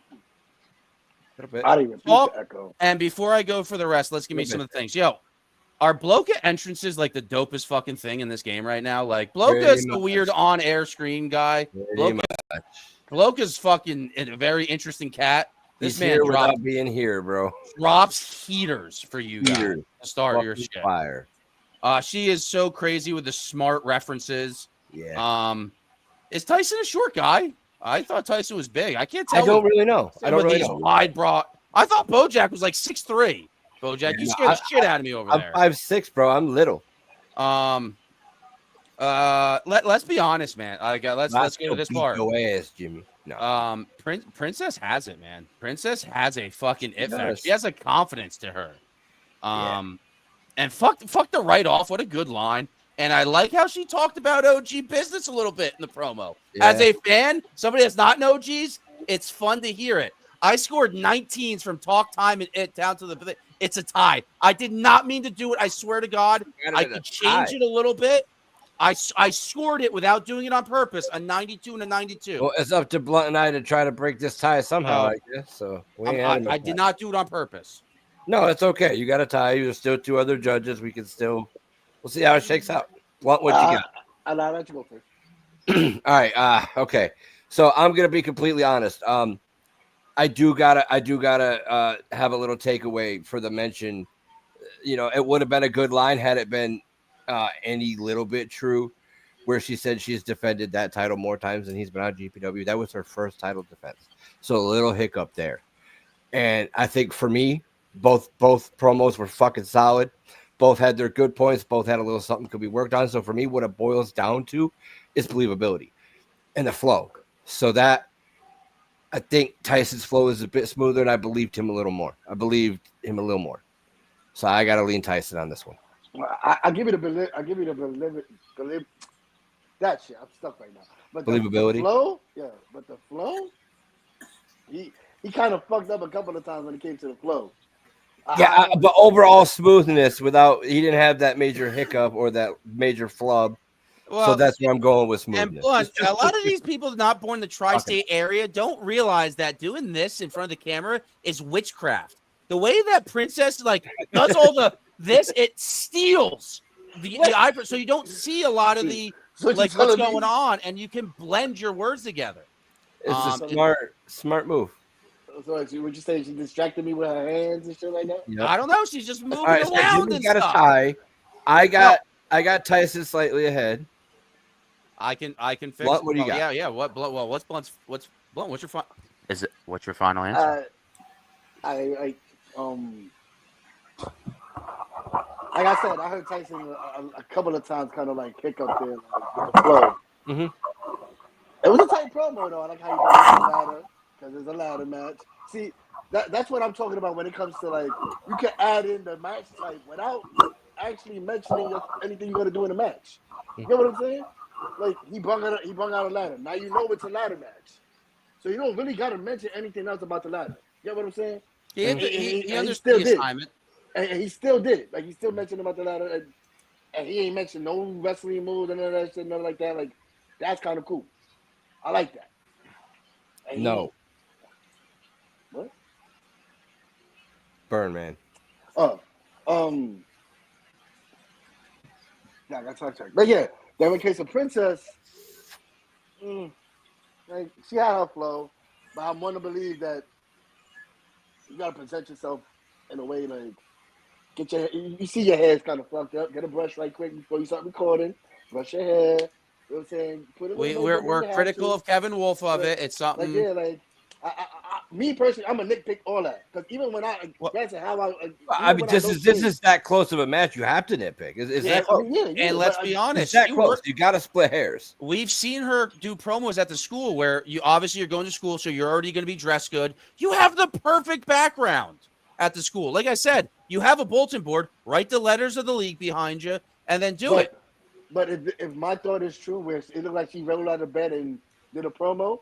I didn't even the echo. And before I go for the rest, let's give me some of the things. Yo, are Bloka entrances like the dopest fucking thing in this game right now? Like Bloka's the weird on-air screen guy. Bloka's fucking a very interesting cat. This He's man here without being here, bro. Drops heaters for you guys to start your shit. Fire. She is so crazy with the smart references. Yeah. Is Tyson a short guy? I thought Tyson was big. I can't tell. I don't really know. I don't really know. Wide bra. I thought Bojack was like 6'3". Bojack, you scared the shit out of me over there. I'm 5'6", bro. I'm little. Let's be honest, man. Let's go to this part. Go ass, Jimmy. No. Princess has it, man. Princess has a fucking it factor. She has a confidence to her. And fuck the right off. What a good line. And I like how she talked about OG business a little bit in the promo. Yeah. As a fan, somebody that's not an OGs, it's fun to hear it. I scored 19s from talk time and it down to the. It's a tie. I did not mean to do it. I swear to God, I could change it a little bit. I scored it without doing it on purpose. A 92 and a 92. Well, it's up to Blunt and I to try to break this tie somehow. I guess so. I did not do it on purpose. No, it's okay. You got a tie. There's still two other judges. We can still. We'll see how it shakes out. What you got? I'll let you go first. All right. Okay. So I'm gonna be completely honest. I do gotta have a little takeaway for the mention. You know, it would have been a good line had it been any little bit true, where she said she's defended that title more times than he's been on GPW. That was her first title defense. So a little hiccup there. And I think for me, both promos were fucking solid. Both had their good points. Both had a little something could be worked on. So for me, what it boils down to is believability and the flow. So that I think Tyson's flow is a bit smoother, and I believed him a little more. So I got to lean Tyson on this one. I give you the believe. That shit, I'm stuck right now. But believability. The flow, but the flow, he kind of fucked up a couple of times when it came to the flow. But overall smoothness he didn't have that major hiccup or that major flub. Well, so that's where I'm going with smoothness. And a lot of these people not born in the tri-state area don't realize that doing this in front of the camera is witchcraft. The way that Princess does all this, it steals the eye, so you don't see a lot of the what's going on, and you can blend your words together. It's a smart move. So would you say she distracted me with her hands and shit like that? Yep. I don't know. She's just moving around and got stuff. A tie. I got Tyson slightly ahead. I can fix. Blunt, what do you got? Yeah. What's Blunt's? What's your final? What's your final answer? Like I said, I heard Tyson a couple of times kind of like hiccup there, with the flow. Mm-hmm. It was a tight promo though. I like how you got the ladder because it's a ladder match. See, that's what I'm talking about when it comes to you can add in the match without actually mentioning anything you're gonna do in the match. You know what I'm saying? He brung out a ladder. Now you know it's a ladder match, so you don't really gotta mention anything else about the ladder. You know what I'm saying? He understood the assignment. And he still did it. He still mentioned about the ladder, and he ain't mentioned no wrestling moves and none of that shit, nothing like that. That's kind of cool. I like that. No. What? Burn, man. Oh, yeah, that's not check. But yeah, then in case of Princess, like she had her flow, but I'm one to believe that you gotta present yourself in a way like get your. You see your hair's kind of fucked up. Get a brush right quick before you start recording. Brush your hair. You know what I'm saying? Put a little makeup We're when you have critical to. of Kevin Wolf of it. It's Like something. yeah, like me personally, I'm a nitpick all that because even when granted how I mean, this is that close of a match. You have to nitpick. Is that close? And let's be honest, It's that close. You got to split hairs. We've seen her do promos at the school where you obviously you're going to school, so you're already going to be dressed good. You have the perfect background at the school. Like I said, you have a bulletin board. Write the letters of the league behind you, and then do it. But if my thought is true, where it looked like she rolled out of bed and did a promo,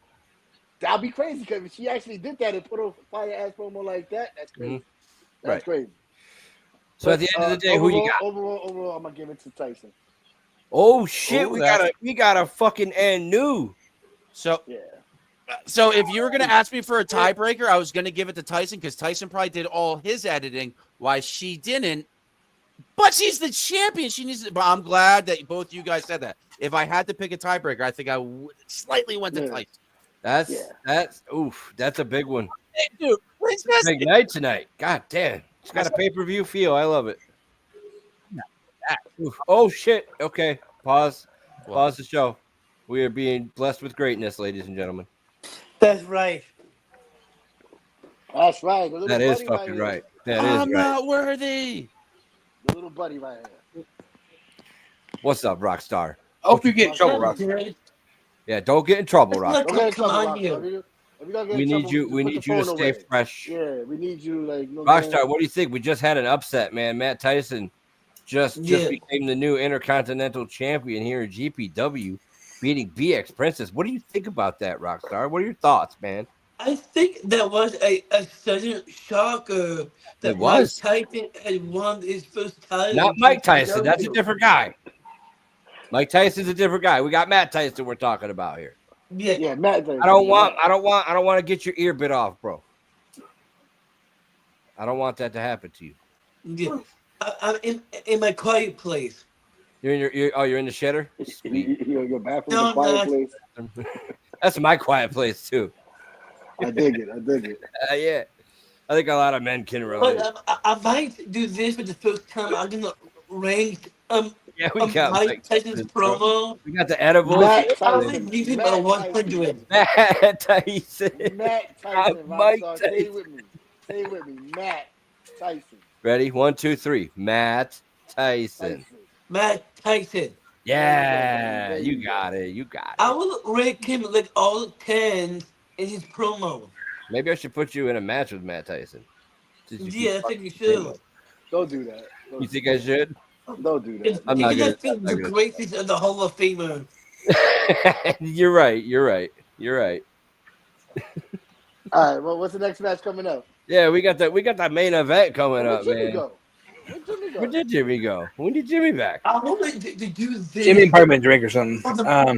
that'd be crazy. Because if she actually did that and put a fire ass promo like that, that's crazy. That's crazy. So at the end of the day, who you got? Overall, I'm gonna give it to Tyson. Oh shit, we got a fucking and new. So yeah. So if you were going to ask me for a tiebreaker, I was going to give it to Tyson because Tyson probably did all his editing, why she didn't. But she's the champion. She needs. But I'm glad that both you guys said that. If I had to pick a tiebreaker, I think I slightly went to Tyson. That's that's a big one. Dude, big night tonight. God damn, it's got a pay-per-view feel. I love it. Oh shit. Okay, pause the show. We are being blessed with greatness, ladies and gentlemen. That's right. That's right. That is fucking right. That is right. I'm not worthy. The little buddy right here. What's up, Rockstar? I hope you get in trouble, Rockstar. Yeah, don't get in trouble, Rockstar. Don't get in trouble, Rockstar. We need you to stay fresh. Yeah, we need you like Rockstar, what do you think? We just had an upset, man. Matt Tyson just became the new Intercontinental Champion here in GPW, beating BX Princess. What do you think about that, Rockstar? What are your thoughts, man? I think that was a sudden shocker that It was. Mike Tyson had won his first title. Not Mike Tyson. That's a different guy. Mike Tyson's a different guy. We got Matt Tyson we're talking about here. Yeah, Matt Tyson. I don't want to get your ear bit off, bro. I don't want that to happen to you. Yeah. I'm in my quiet place. You're in you're in the shedder? Sweet. Your bathroom, the quiet place. That's my quiet place too. I dig it. Yeah. I think a lot of men can relate. But I might do this for the first time. I'm gonna rank we got Mike Tyson's promo. We got the edibles. I would give him a 100. Matt Tyson. Matt Tyson. Mike Tyson. Tyson. Say it with me. Matt Tyson. Ready? 1, 2, 3. Matt Tyson. Matt Tyson. Yeah, you got it. I would rank him like all 10 in his promo. Maybe I should put you in a match with Matt Tyson. Yeah, I think you should. Don't do that. You think I should? Don't do that. I'm not gonna. The greatest of the Hall of Famer. You're right. All right. Well, what's the next match coming up? Yeah, we got that main event coming up, man. Where did Jimmy go? When did Jimmy back? I wanted to do this. Jimmy probably been drink or something.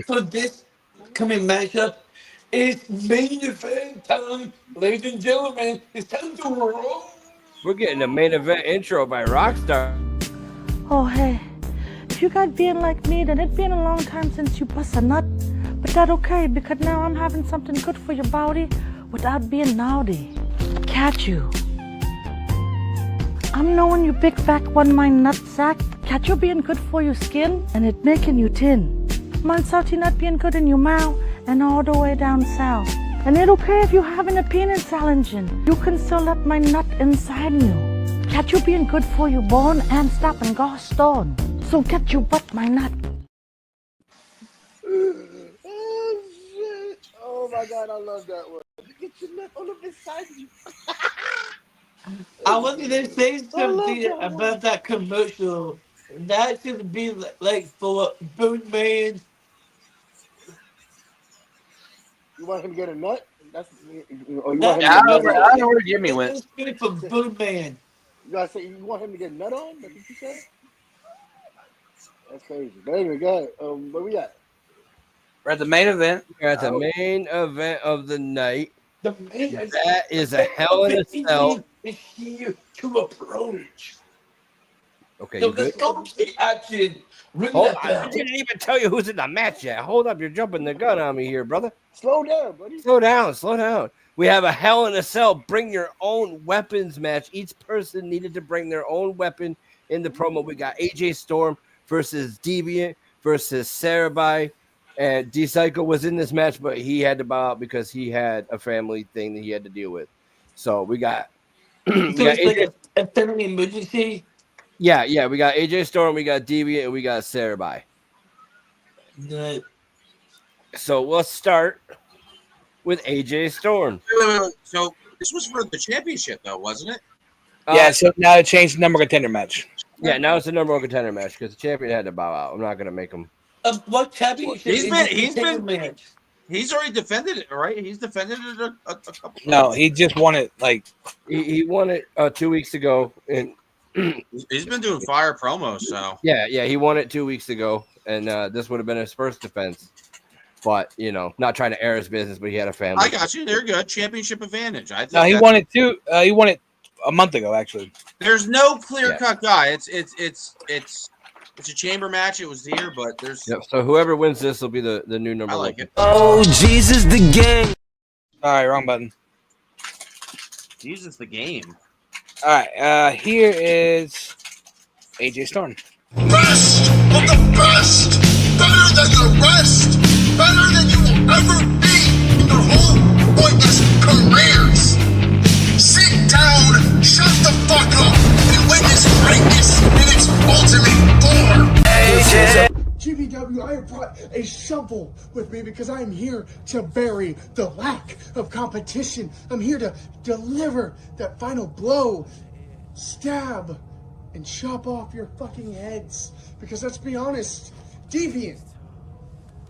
For this coming matchup, it's main event time, ladies and gentlemen. It's time to roll. We're getting a main event intro by Rockstar. Oh, hey. If you guys being like me, then it's been a long time since you bust a nut. But that's okay, because now I'm having something good for your body without being naughty. Catch you. I'm knowing you big fat one-mind nut sack. Catch you being good for your skin, and it making you thin. Mine salty nut being good in your mouth, and all the way down south. And it's okay if you having a penis challenging. You can still let my nut inside you. Catch you being good for your bone and stop and go stone. So catch you butt my nut. Oh shit! Oh my god, I love that one. Get your nut all up inside you. I wanted to say something about that commercial. That should be like for Birdman. You want him to get a nut? I know where Jimmy went. It's good for Birdman. You gotta say you want him to get nut on? That's what you said? That's crazy. But anyway, go ahead. Where we at? We're at the main event. We're at the main event of the night. The main That is a Hell in a Cell. is here to approach. Okay, So you good? let's go to the action. Ring Hold that on, bell. I didn't even tell you who's in the match yet. Hold up, you're jumping the gun on me here, brother. Slow down, buddy. Slow down, slow down. We have a Hell in a Cell. Bring your own weapons match. Each person needed to bring their own weapon in the promo. We got AJ Storm versus Deviant versus Sarabai. And D-Cycle was in this match, but he had to bow out because he had a family thing that he had to deal with. So we got, So it's like a family emergency. Yeah, we got AJ Storm, we got Deviant, and we got Sarabai. Good. So let's start with AJ Storm. Wait. So this was for the championship, though, wasn't it? Yeah, so now it changed the number contender match. Yeah, now it's the number one contender match because the champion had to bow out. I'm not going to make him. What championship? He's already defended it, right? He's defended it a couple. No, he just won it. Like he won it 2 weeks ago, and he's been doing fire promos. So yeah, he won it 2 weeks ago, and this would have been his first defense. But not trying to air his business, but he had a family. I got you. They're good. Championship advantage. I think no, he won it too. He won it a month ago, actually. There's no clear cut guy. It's a chamber match. It was here, but there's. Yep. So whoever wins this will be the new number one. it. Oh, Jesus, the game. All right, wrong button. Jesus, the game. All right, here is AJ Storm. Best of the best! Better than the rest! Better than you will ever be in your whole pointless careers! Sit down, shut the fuck up, and witness greatness in its ultimate form! GPW, I have brought a shovel with me because I am here to bury the lack of competition. I'm here to deliver that final blow, stab, and chop off your fucking heads. Because let's be honest, Deviant,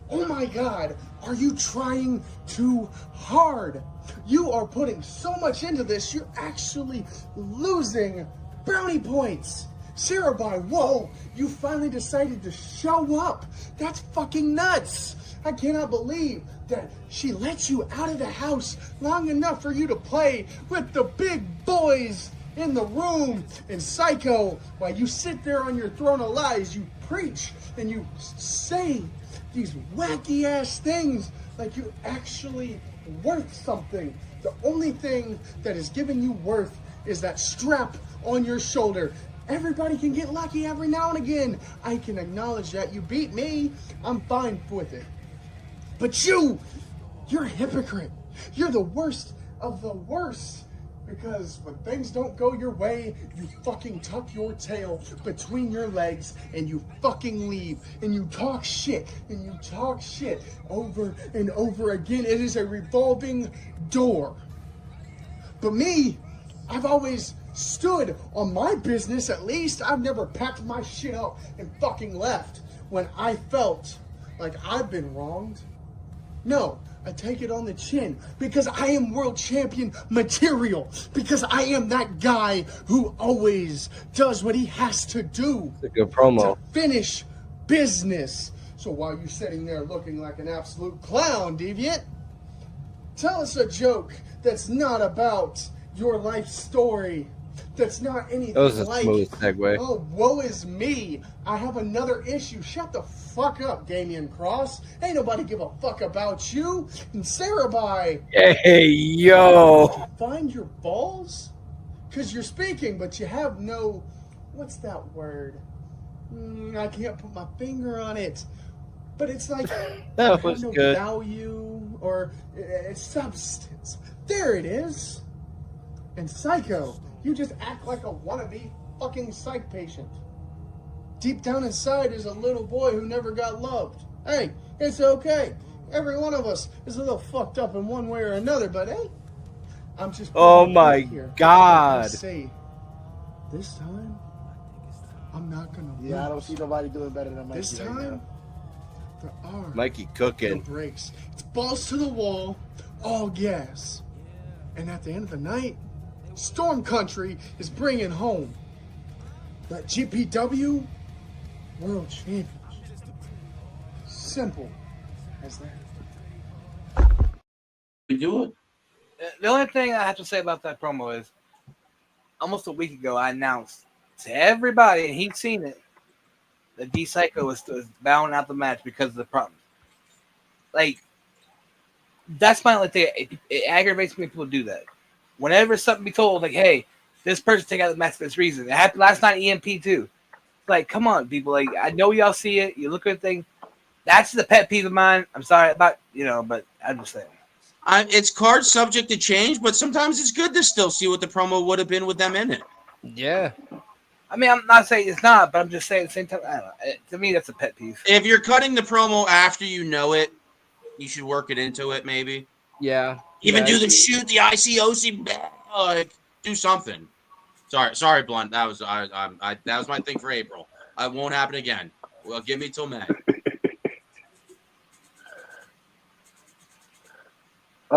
oh my God, are you trying too hard? You are putting so much into this, you're actually losing brownie points. Sarabai, whoa, you finally decided to show up. That's fucking nuts. I cannot believe that she let you out of the house long enough for you to play with the big boys in the room. And Psycho, while you sit there on your throne of lies, you preach and you say these wacky ass things like you actually worth something. The only thing that is giving you worth is that strap on your shoulder. Everybody can get lucky every now and again. I can acknowledge that. You beat me, I'm fine with it. But you're a hypocrite. You're the worst of the worst. Because when things don't go your way, you fucking tuck your tail between your legs and you fucking leave. And you talk shit. And you talk shit over and over again. It is a revolving door. But me, I've always stood on my business. At least I've never packed my shit up and fucking left when I felt like I've been wronged. No, I take it on the chin because I am world champion material, because I am that guy who always does what he has to do. It's a good promo. To finish business. So while you're sitting there looking like an absolute clown, Deviant, tell us a joke that's not about your life story. That's not anything That was a like, smooth segue. oh, woe is me. I have another issue. Shut the fuck up, Damian Cross. Ain't nobody give a fuck about you. And Sarabai. Hey, yo. Find your balls? Because you're speaking, but you have no, what's that word? I can't put my finger on it. But it's like, That you was have no good. value or substance. There it is. And Psycho, you just act like a wannabe fucking psych patient. Deep down inside is a little boy who never got loved. Hey, it's okay. Every one of us is a little fucked up in one way or another, but hey, I'm just. Oh my God. I say, this time, I'm not gonna. Yeah, I don't see nobody doing better than Mikey. This right time, now. there are Mikey no cooking. breaks. It's balls to the wall, all gas. And at the end of the night, Storm Country is bringing home that GPW World Championship. Simple. We do it. The only thing I have to say about that promo is, almost a week ago, I announced to everybody, and he'd seen it, that D Psycho was bowing out the match because of the problem. Like, that's my only thing. It aggravates me when people do that. Whenever something be told, like, hey, this person take out the match for this reason. It happened last night at EMP too. Like, come on, people. Like, I know y'all see it. You look at the thing. That's the pet peeve of mine. I'm sorry about, but I'm just saying. It's card subject to change, but sometimes it's good to still see what the promo would have been with them in it. Yeah. I mean, I'm not saying it's not, but I'm just saying at the same time, I don't know. To me, that's a pet peeve. If you're cutting the promo after you know it, you should work it into it, maybe. Yeah. Even do the shoot, the ICOC, like do something. Sorry, Blunt. That was that was my thing for April. It won't happen again. Well, give me till May.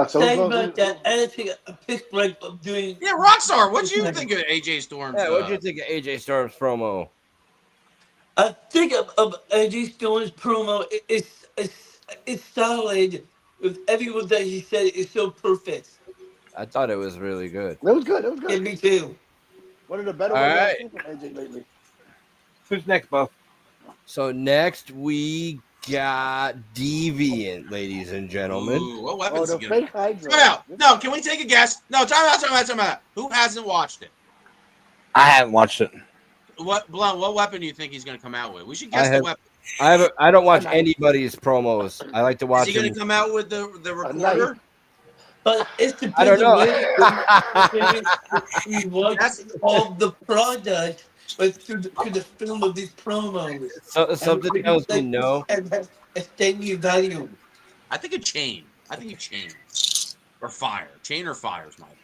Sorry about that. I had to take a piss break of doing. Yeah, Rockstar. What do you think of AJ Storm's? Yeah, what do you think of AJ Storm's promo? I think of AJ Storm's promo. It's solid. With everyone that he said, it's so perfect. I thought it was really good. It was good. It was good. Yeah, me too. One of the better All ones right. I've seen from AJ lately. Who's next, Bo? So next we got Deviant, ladies and gentlemen. Ooh, what weapons the he fake gonna... Hydra. Time out. No, can we take a guess? No, time out. Who hasn't watched it? I haven't watched it. What weapon do you think he's going to come out with? We should guess the weapon. I don't watch anybody's promos. I like to watch. Is he going to come out with the recorder? But it's the I don't know. We watch all the product, but through the film of these promos. So something tells me no. And extending value. I think a chain. Or fire. Chain or fire is my opinion.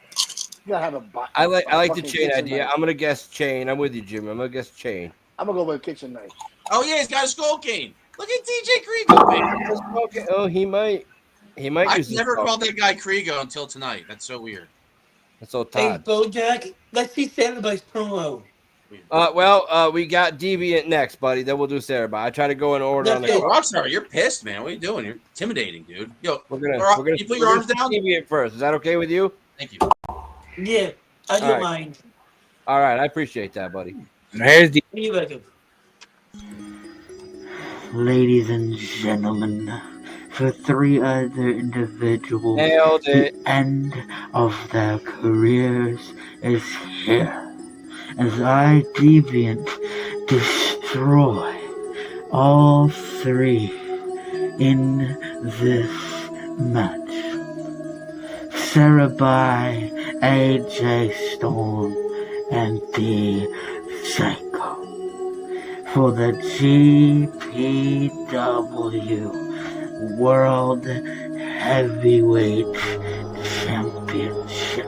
You gotta have I like the fucking chain kitchen idea. knife. I'm gonna guess chain. I'm with you, Jim. I'm gonna guess chain. I'm gonna go with a kitchen knife. Oh yeah, he's got a skull cane. Look at DJ Kriego, man. Oh, he might I've use never his called that guy Kriego until tonight. That's so weird. That's so Hey, Todd. Bojack, let's see Sandbox promo. We got Deviant next, buddy. Then we'll do Sarah. I try to go in order on the. Yo, Rockstar, you're pissed, man. What are you doing? You're intimidating, dude. Yo, We're gonna you put your arms down. Deviant first. Is that okay with you? Thank you. Yeah, I don't mind. All right, I appreciate that, buddy. Here's the. You're welcome. Ladies and gentlemen, for three other individuals, Nailed it. the end of their careers is here. As I, Deviant, destroy all three in this match. Sarabai, AJ Storm, and D Psycho for the GPW World Heavyweight Championship.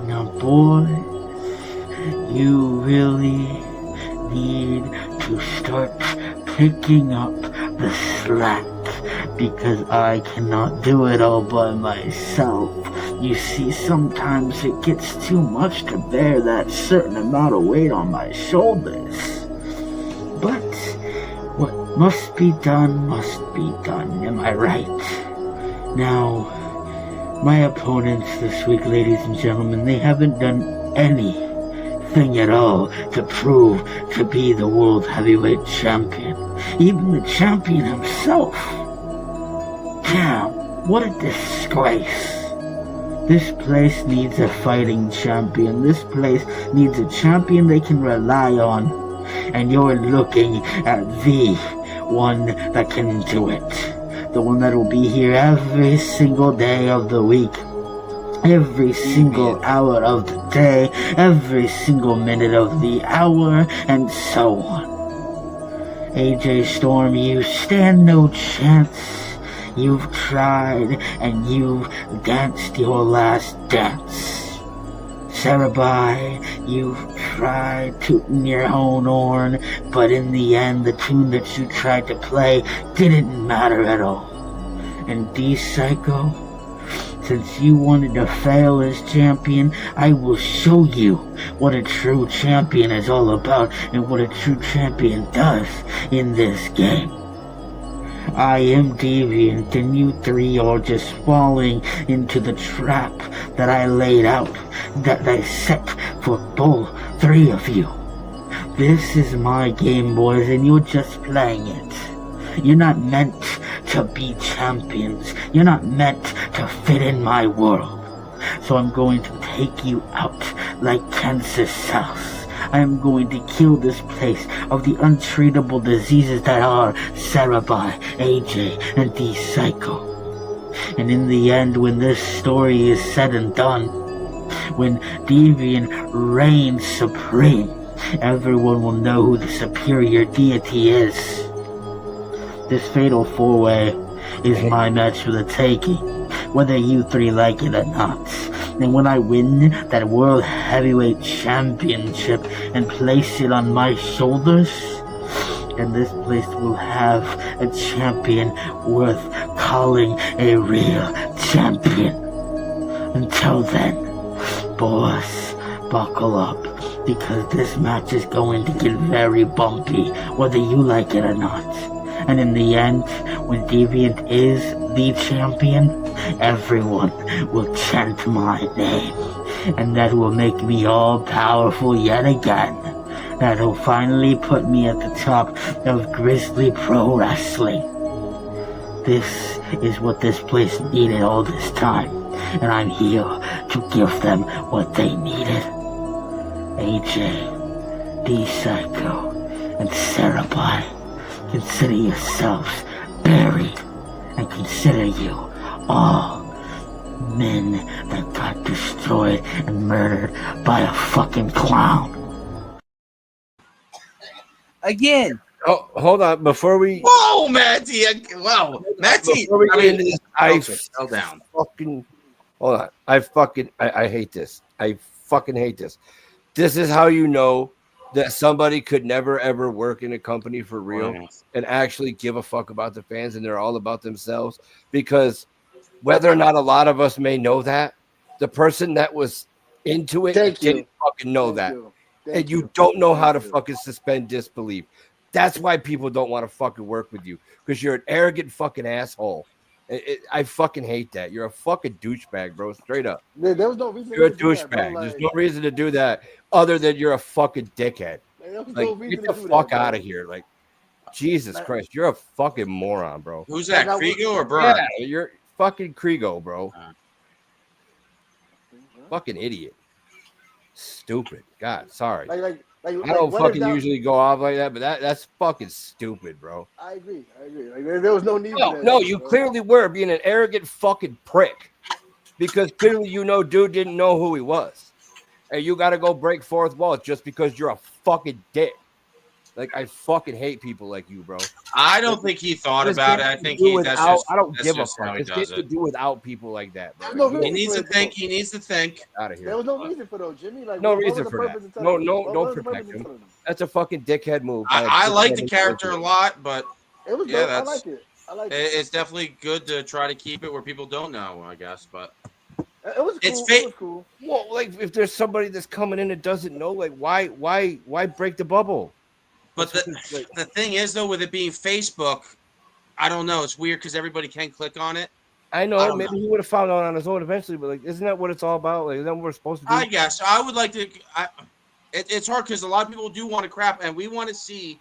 Now, boys, you really need to start picking up the slack because I cannot do it all by myself. You see, sometimes it gets too much to bear that certain amount of weight on my shoulders. But what must be done, am I right? Now, my opponents this week, ladies and gentlemen, they haven't done anything at all to prove to be the World Heavyweight Champion. Even the champion himself. Damn, what a disgrace. This place needs a fighting champion. This place needs a champion they can rely on. And you're looking at the one that can do it. The one that will be here every single day of the week. Every single hour of the day. Every single minute of the hour. And so on. AJ Storm, you stand no chance. You've tried and you've danced your last dance. Sarabai, you've tried tooting your own horn, but in the end, the tune that you tried to play didn't matter at all. And D-Psycho, since you wanted to fail as champion, I will show you what a true champion is all about and what a true champion does in this game. I am Deviant, and you three are just falling into the trap that I laid out, that I set for all three of you. This is my game, boys, and you're just playing it. You're not meant to be champions. You're not meant to fit in my world. So I'm going to take you out like Kansas South. I am going to kill this place of the untreatable diseases that are Cerebi, AJ, and D-Cycle. And in the end, when this story is said and done, when Deviant reigns supreme, everyone will know who the superior deity is. This fatal four-way is my match for the taking, whether you three like it or not. And when I win that World Heavyweight Championship and place it on my shoulders, and this place will have a champion worth calling a real champion. Until then, boys, buckle up, because this match is going to get very bumpy, whether you like it or not. And in the end, when Deviant is the champion, everyone will chant my name. And that will make me all powerful yet again. That'll finally put me at the top of Grizzly Pro Wrestling. This is what this place needed all this time. And I'm here to give them what they needed. AJ, D-Psycho, and Cerebi. Consider yourselves buried, and consider you all men that got destroyed and murdered by a fucking clown. Again. Oh, hold on. Before we... Whoa, Matty. Wow. Matty. Before we get into this, I fell down. Fucking... Hold on. I hate this. I fucking hate this. This is how you know that somebody could never ever work in a company for real and actually give a fuck about the fans, and they're all about themselves. Because whether or not a lot of us may know that, the person that was into it didn't fucking know that. And you don't know how to fucking suspend disbelief. That's why people don't want to fucking work with you, because you're an arrogant fucking asshole. I fucking hate that. You're a fucking douchebag, bro. Straight up. There was no reason. You're a douchebag. Like, there's no reason to do that other than you're a fucking dickhead. Like, get the fuck out of here. Like, Jesus Christ, you're a fucking moron, bro. Who's that, Kriego or Burn? Yeah, you're fucking Kriego, bro. Fucking idiot. Stupid. God, sorry. I don't fucking usually go off like that, but that's fucking stupid, bro. I agree. Like, there was no need for that. No, you clearly were being an arrogant fucking prick, because clearly you know dude didn't know who he was. And you got to go break fourth wall just because you're a fucking dick. Like, I fucking hate people like you, bro. I don't think he thought about it. I think I don't give a fuck. It's getting to do without people like that, bro. No, he needs to think. He needs to think. Out of here. There was no reason for those, Jimmy. Like, no reason for that. No, don't protect him. That's a fucking dickhead move. I like the character a lot, but it was good. I like it. It's definitely good to try to keep it where people don't know, I guess. But it was cool. It was cool. Well, like, if there's somebody that's coming in and doesn't know, like, why break the bubble? But the thing is, though, with it being Facebook, I don't know. It's weird because everybody can click on it. I know. Maybe he would have found out on his own eventually, but, like, isn't that what it's all about? Like, isn't that what we're supposed to do? I guess. I would like to. It's hard because a lot of people do want to crap, and we want to see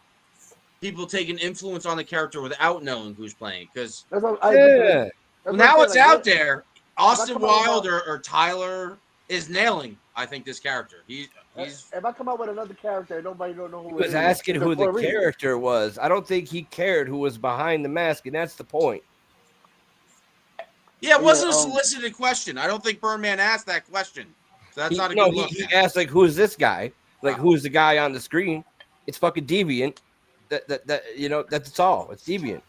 people take an influence on the character without knowing who's playing. Because now it's out there. Austin Wilde or Tyler is nailing, I think, this character. He's if I come out with another character, nobody don't know who he was asking who the character was. I don't think he cared who was behind the mask, and that's the point. Yeah, it wasn't a solicited question. I don't think Birdman asked that question. So that's not a good look. He asked, like, who's this guy? Like, who's the guy on the screen? It's fucking Deviant. That you know, that's all. It's Deviant.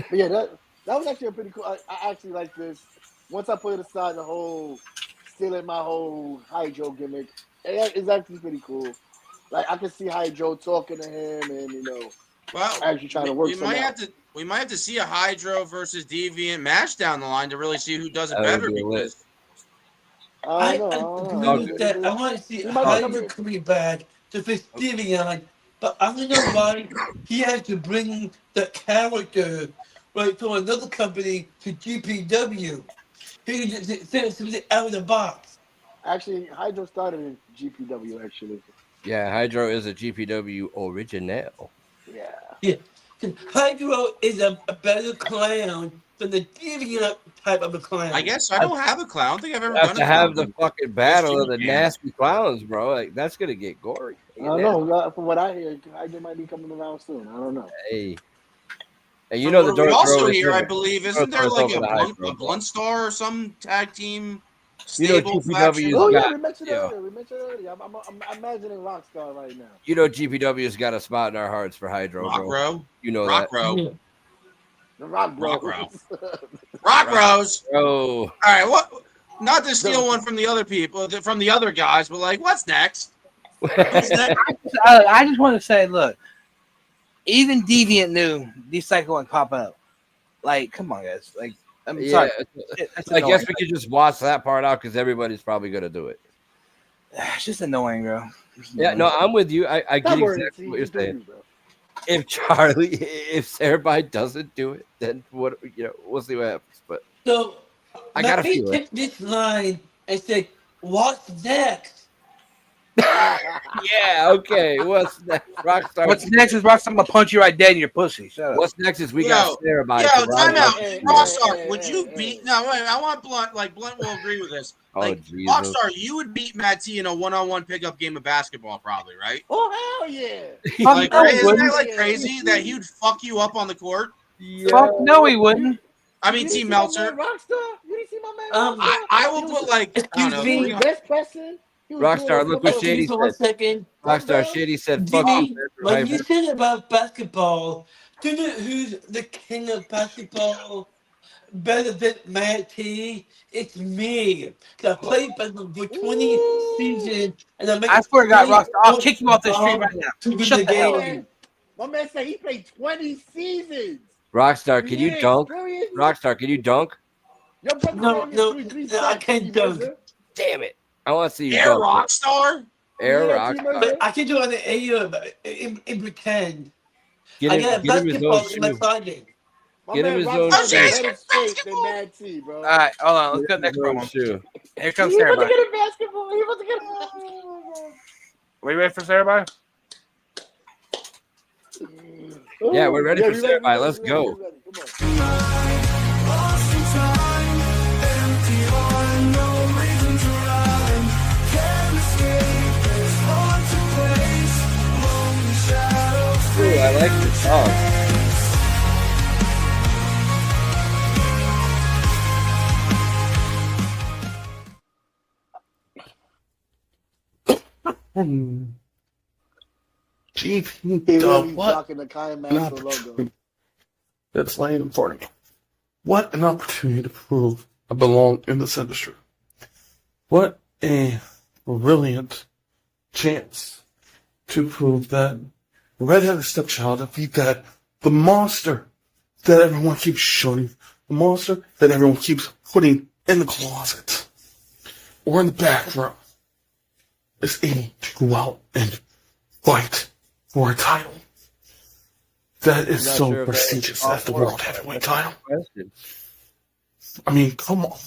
Yeah, that was actually a pretty cool. I actually like this. Once I put aside the whole stealing my whole Hydro gimmick, it's actually pretty cool. Like, I can see Hydro talking to him, and actually trying to work. We might have to see a Hydro versus Deviant match down the line to really see who does it better. Because I want to see Hydro coming back to face Deviant but I don't know why he has to bring the character right from another company to GPW. He can just send something out of the box. Actually, Hydro started in GPW. Actually, Yeah, Hydro is a GPW original. yeah. Yeah. Hydro is a better clown than the deviant type of a clown. I guess I don't have a clown. I don't think I've ever You have done to a have clown. the fucking battle of the nasty clowns, bro. Like that's gonna get gory. I don't know. From what I hear, Hydro might be coming around soon. I don't know. Hey. And you From know the what door we also is hear, I open. believe, The isn't there door's like open a to Hydro, Blunt Star or some tag team You know stable GPW's faction? Oh yeah, got- we mentioned yeah. earlier. We mentioned earlier. I'm imagining Rockstar right now. You know GPW's got a spot in our hearts for Hydro, Rock bro. Row? You know Rock that. Row. The Rock Bros. Rock Bros. Oh. All right, what? Not to steal one from the other people, from the other guys, but like, what's next? I just want to say, look, even Deviant knew these cycle wouldn't pop up. Like, come on, guys. Like, I'm sorry. That's I guess annoying. we could just watch that part out because everybody's probably gonna do it. It's just annoying, bro. Yeah, no, I'm with you. I get exactly what you're saying. If Sarah doesn't do it, then what? We'll see what happens. But So I gotta let me feel it. take this line and say, "What's next?" Yeah, okay. What's next? Rockstar. What's next is Rockstar. I'm gonna punch you right dead in your pussy. Shut up. What's next is we got Sarah by. Time out. Rockstar, would you beat? No, wait. I want Blunt. Like Blunt will agree with this. Like Jesus. Rockstar, you would beat Matt T in a one-on-one pickup game of basketball, probably, right? Oh hell yeah! Like, no, he isn't that wouldn't. like crazy that he'd fuck you up on the court? Fuck no, he wouldn't. I mean, Team Meltzer. Rockstar, you didn't see my man. I will put like I don't know. me. Best person. Rockstar, look what Shady Excuse me 1 said. second. Rockstar Shady said, "Fuck you." Diddy, when you said about basketball, do you know who's the king of basketball? Better than Matt T? It's me. I played basketball for 20 seasons, and I swear to God, Rockstar, I'll kick you off the street right now. To win Shut the the hell up. game. My man said he played 20 seasons. Rockstar, can you Yeah, dunk? experience. Rockstar, can you dunk? Your brother No, gave no, you three I sacks, can't T-Mercer. dunk. Damn it! I want to see you Air dunk. Rockstar. Air Yeah, Rockstar. But I can do it on the air in pretend. Get I him, got a get him his own basketball in my shoe. closet. My Get him man his own Rockstar shoe. got better shape than Mad T, bro. All right, hold on. Let's go Get next him his own promo. shoe. Here comes He Sarah. about to get a basketball. He about to get a basketball. Are you ready for Sarah? Yeah, we're ready for we Sarah. we All right, let's we go. we Come on. Ooh, I like this song. GP, what? Rocking the Kai An Master logo. opportunity that's laying in front of me. What an opportunity to prove I belong in this industry. What a brilliant chance to prove that redheaded stepchild if beat that the monster that everyone keeps showing, the monster that everyone keeps putting in the closet or in the back room is able to go out and fight for a title that is Not so sure if that prestigious was as the off or World Heavyweight title. question. I mean, come on.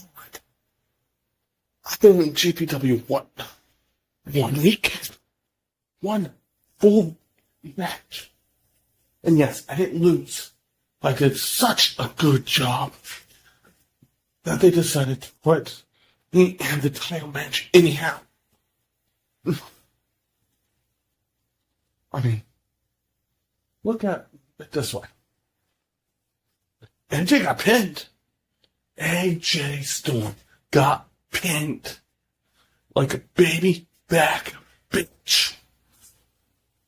I've been in GPW, what? 1 week? One full match. And yes, I didn't lose. I did such a good job that they decided to put me in the title match anyhow. I mean, look at it this way. AJ got pinned. AJ Storm got pinned like a baby back bitch.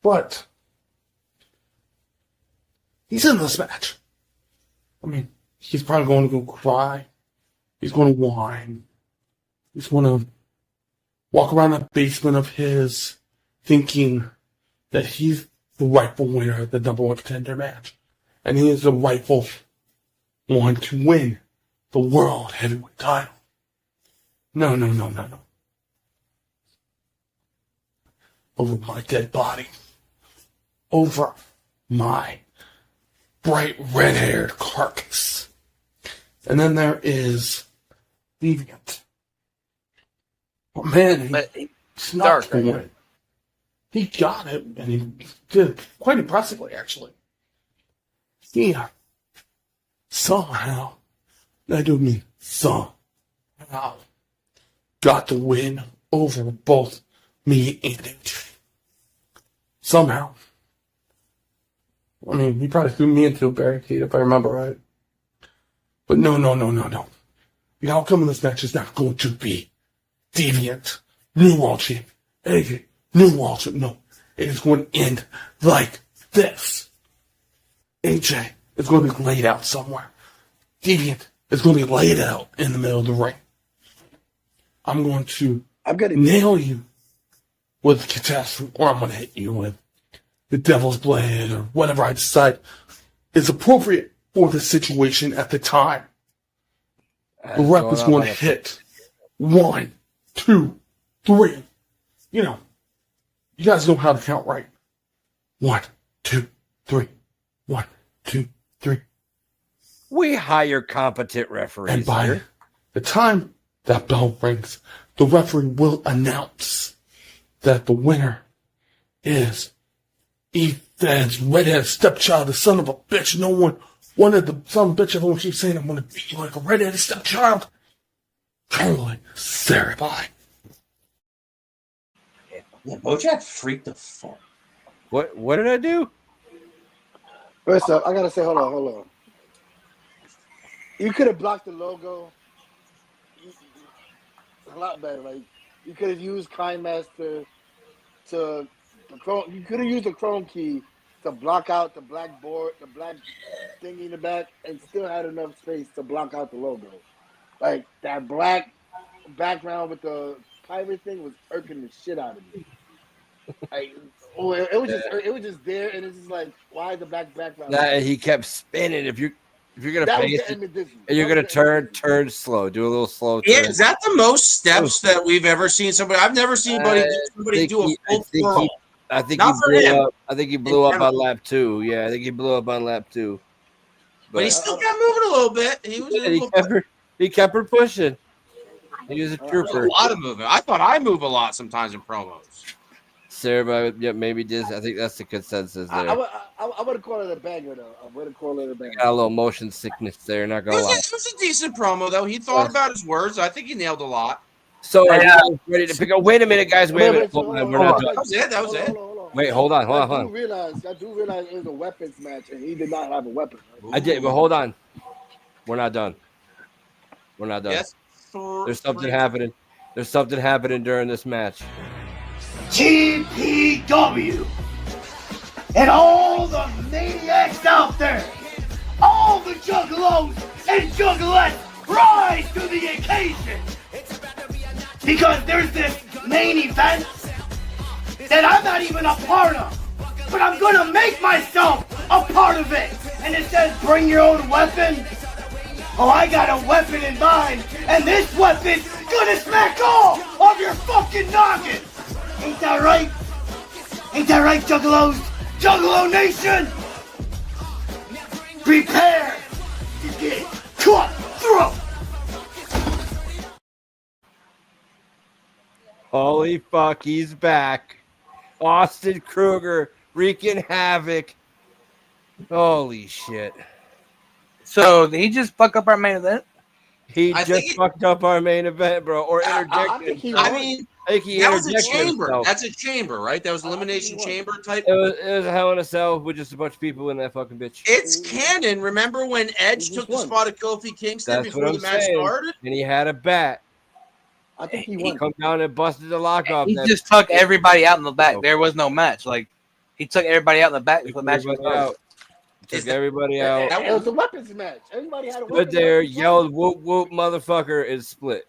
But he's in this match. I mean, he's probably going to go cry. He's going to whine. He's going to walk around that basement of his thinking that he's the rightful winner of the number one contender match. And he is the rightful one to win the World Heavyweight title. No. Over my dead body. over my bright red-haired carcass. And then there is Deviant. Oh, man, he's not for it. He got it, and he did quite impressively, actually. Yeah. Somehow, I do mean somehow, got the win over both me and AJ. Somehow. I mean, he probably threw me into a barricade, if I remember right. But no. The outcome of this match is not going to be Deviant, new world champ, AJ, new world champ. No, it is going to end like this. AJ is going to be laid out somewhere. Deviant is going to be laid out in the middle of the ring. I'm going to nail you with the catastrophe, or I'm going to hit you with the Devil's Blade, or whatever I decide is appropriate for the situation at the time. The rep is going to hit 1, 2, 3. You know, you guys know how to count, right? 1, 2, 3. 1, 2, 3. We hire competent referees. And by the time that bell rings, the referee will announce that the winner is Ethan's redheaded stepchild, the son of a bitch. No one wanted the son of a bitch. Everyone keeps saying, I'm going to beat you like a redheaded stepchild. Totally Cerebi. Yeah, Bojack freaked the fuck. What did I do? First up, I gotta say, hold on. You could have blocked the logo a lot better. Like, you could have used Kind Master to you could have used the Chrome Key to block out the black board, the black thingy in the back, and still had enough space to block out the logo. Like, that black background with the pirate thing was irking the shit out of me. Like, it was just there, and it's just like, why the black background? Nah, he kept spinning. If you're gonna face it, and you're gonna turn slow, do a little slow turn. Yeah, is that the most steps that we've ever seen somebody? I've never seen somebody do a full twirl. I think he blew up on lap 2. Yeah, I think he blew up on lap 2. But he still kept moving a little bit. He kept her pushing. He was a trooper. A lot of movement. I thought I move a lot sometimes in promos. Sarah, yeah, maybe Diz. I think that's the consensus there. I would have called it a banger, though. Got a little motion sickness there. Not gonna lie. It was a decent promo, though. He thought about his words. I think he nailed a lot. So are you ready to pick up? Wait a minute, guys. Wait a minute. We're not done. That was it. Wait, hold on. I do realize it was a weapons match, and he did not have a weapon. Right? I did, but hold on. We're not done. Yes. There's something happening. There's something happening during this match. GPW and all the maniacs out there, all the juggalos and juggalettes, rise to the occasion. Because there's this main event that I'm not even a part of, but I'm gonna make myself a part of it. And it says bring your own weapon. Oh, I got a weapon in mind, and this weapon's gonna smack all of your fucking noggin. Ain't that right? Ain't that right, Juggalos? Juggalo Nation! Prepare to get cut throat! Holy fuck, he's back. Austin Kruger wreaking havoc. Holy shit. So did he just fuck up our main event? He just fucked up our main event, bro. Or interjected. That was a chamber. Himself. That's a chamber, right? That was elimination chamber type. It was a Hell in a Cell with just a bunch of people in that fucking bitch. It's canon. Remember when Edge took the spot of Kofi Kingston before the match started? And he had a bat. I think he won. Come down and busted the lock off. He just took everybody out in the back. There was no match. Like, he took everybody out in the back before the match was out. Took everybody out. It was a weapons match. Everybody had a weapon. Stood there, yelled, "Whoop whoop, motherfucker!" Is split.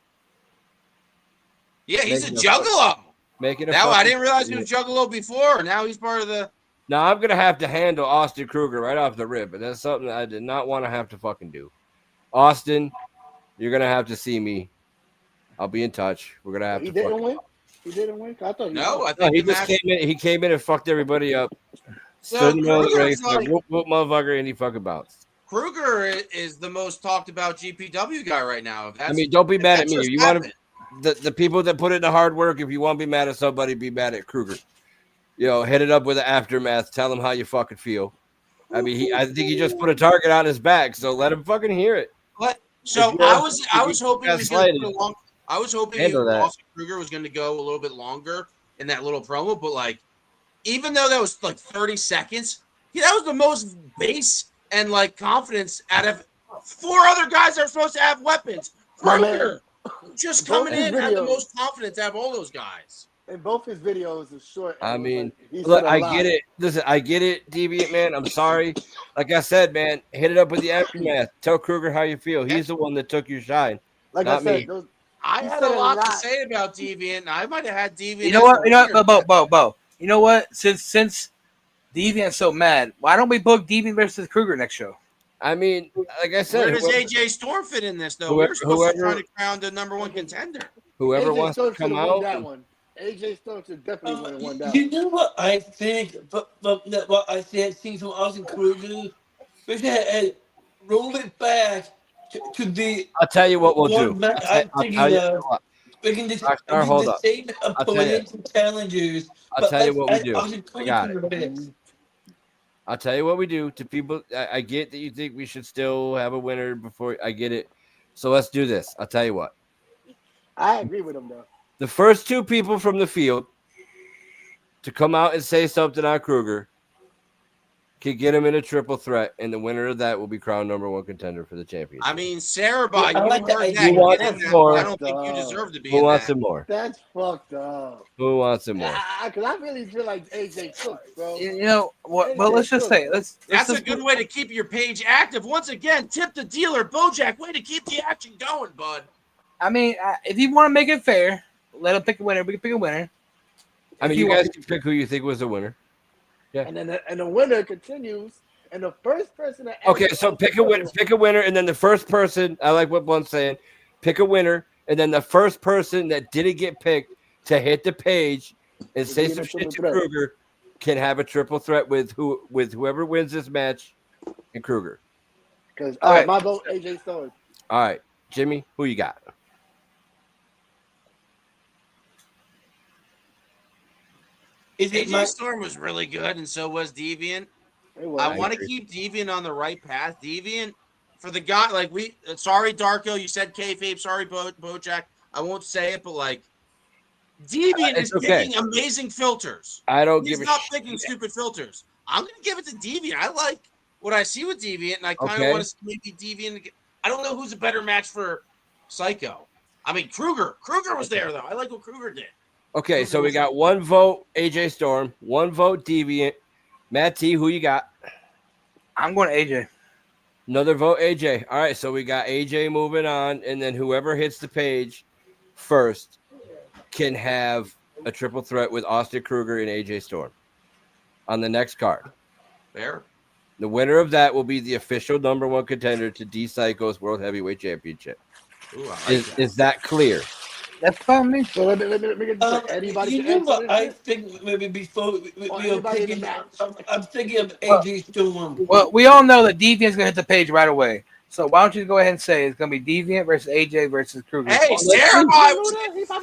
Yeah, he's a juggalo. Now I didn't realize he was juggalo before. Now he's part of the. Now I'm gonna have to handle Austin Kruger right off the rip, but that's something I did not want to have to fucking do. Austin, you're gonna have to see me. I'll be in touch. We're gonna have to. He didn't win. I thought. I think he just came in. He came in and fucked everybody up. Stood in the middle of the ring, said, whoop, whoop, motherfucker, and he fucking bounced. Kruger is the most talked about GPW guy right now. I mean, don't be mad at me. If you want to, the people that put in the hard work, if you want to be mad at somebody, be mad at Kruger. Hit it up with the aftermath. Tell him how you fucking feel. I mean, I think he just put a target on his back, so let him fucking hear it. So I was hoping he was going to put a long. I was hoping Austin Kruger was going to go a little bit longer in that little promo, but like, even though that was like 30 seconds, that was the most base and like confidence out of 4 other guys that are supposed to have weapons. Kruger just coming in had the most confidence out of all those guys. In both his videos, it's short. I mean, look, I get it. Listen, I get it, Deviant Man. I'm sorry. Like I said, man, hit it up with the aftermath. Tell Kruger how you feel. He's the one that took your shine, not me. I had a lot to say about Deviant. I might have had Deviant. You know what? Bo. You know what? Since Deviant's so mad, why don't we book Deviant versus Kruger next show? I mean, like I said, where does AJ Storm fit in this though? We're supposed to try to crown the #1 contender. Whoever wants to come out. That one. AJ Storm should definitely win that. You know what I think? But what I said, seeing from Austin Kruger, we should roll it back to the. I'll tell you what we'll do. I'm thinking we can just the same opponents and challengers. I'll tell you what we do. I got it. I'll tell you what we do to people. I get that you think we should still have a winner before. I get it. So let's do this. I'll tell you what. I agree with him though. The first 2 people from the field to come out and say something on Kruger can get him in a triple threat, and the winner of that will be crowned #1 contender for the championship. I mean, Sarah, you heard that. Who wants it more? I don't think you deserve to be. Who wants it more? That's fucked up. Who wants it more? Because I really feel like AJ Cook, bro. You know what? Well, let's just say that's a good way to keep your page active. Once again, tip the dealer, Bojack. Way to keep the action going, bud. I mean, if you want to make it fair, let him pick a winner. We can pick a winner. I mean, you guys can pick who you think was the winner. Yeah. And then the winner continues, and the first person that so pick a winner, and then the first person. I like what Blunt's saying. Pick a winner, and then the first person that didn't get picked to hit the page and say some shit to Kruger can have a triple threat with whoever wins this match and Kruger. Because my vote, AJ Storm. All right, Jimmy, who you got? AJ Storm was really good, and so was Deviant. I want to keep Deviant on the right path. Deviant, for the guy, like sorry, Darko, you said kayfabe. Sorry, Bojack. I won't say it, but like, Deviant is picking amazing filters. I don't He's give a not picking stupid filters. I'm going to give it to Deviant. I like what I see with Deviant, and I kind of want to see maybe Deviant. I don't know who's a better match for Psycho. I mean, Kruger. Kruger was there, though. I like what Kruger did. Okay, so we got 1 vote AJ Storm, 1 vote Deviant. Matt T, who you got? I'm going AJ. Another vote AJ. All right, so we got AJ moving on, and then whoever hits the page first can have a triple threat with Austin Kruger and AJ Storm on the next card. Fair. The winner of that will be the official #1 contender to D Psycho's World Heavyweight Championship. Ooh, Is that clear? That's fine, me. So let me get anybody. You know what I think maybe before we are picking, I'm thinking of AJ Storm. Well, we all know that Deviant's going to hit the page right away. So why don't you go ahead and say it's going to be Deviant versus AJ versus Kruger? Hey,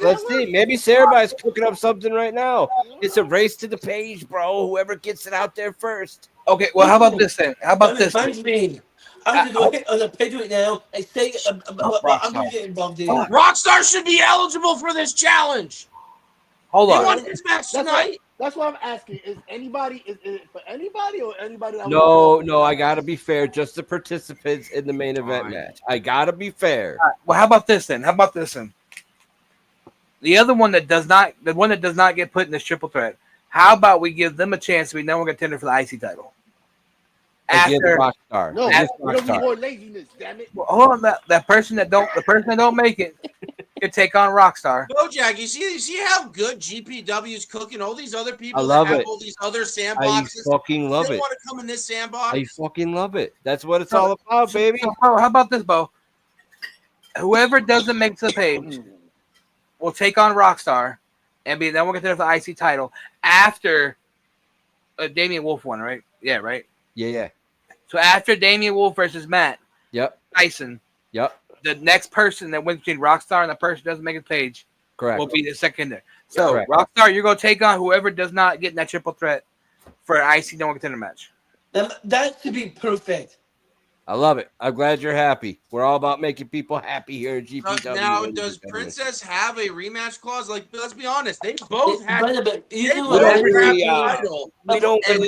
let's see. Maybe Sarah's cooking up something right now. It's a race to the page, bro. Whoever gets it out there first. Okay, well, how about this then? How about this? I'm going to go on the page right now and say I'm going to get involved in. Rockstar should be eligible for this challenge. Hold on. You want this match tonight? That's what I'm asking. Is it for anybody or anybody? No, I got to be fair. Just the participants in the main event match. I got to be fair. Right, well, how about this then? The other one that does not get put in this triple threat. How about we give them a chance to be #1 contender for the IC title? After Rockstar. No, we don't need more laziness, damn it. Well, hold on, the person that don't make it can take on Rockstar. Bojack, you see how good GPW's cooking? All these other people I love that have it. all these other sandboxes. I fucking love it. Want to come in this sandbox? I fucking love it. That's what it's all about, baby. So, bro, how about this, Bo? Whoever doesn't make the page will take on Rockstar and be #1 contender for the IC title after Damian Wolf won, right? Yeah, right. Yeah. So after Damian Wolf versus Matt. Yep. Tyson. Yep. The next person that wins between Rockstar and the person who doesn't make a page. Correct. Will be the second there. So Correct. Rockstar, you're gonna take on whoever does not get in that triple threat for an IC no one contender match. That should be perfect. I love it. I'm glad you're happy. We're all about making people happy here at GPW. Now, does Princess have a rematch clause? Like, let's be honest, they both had. We don't really do that here. We don't really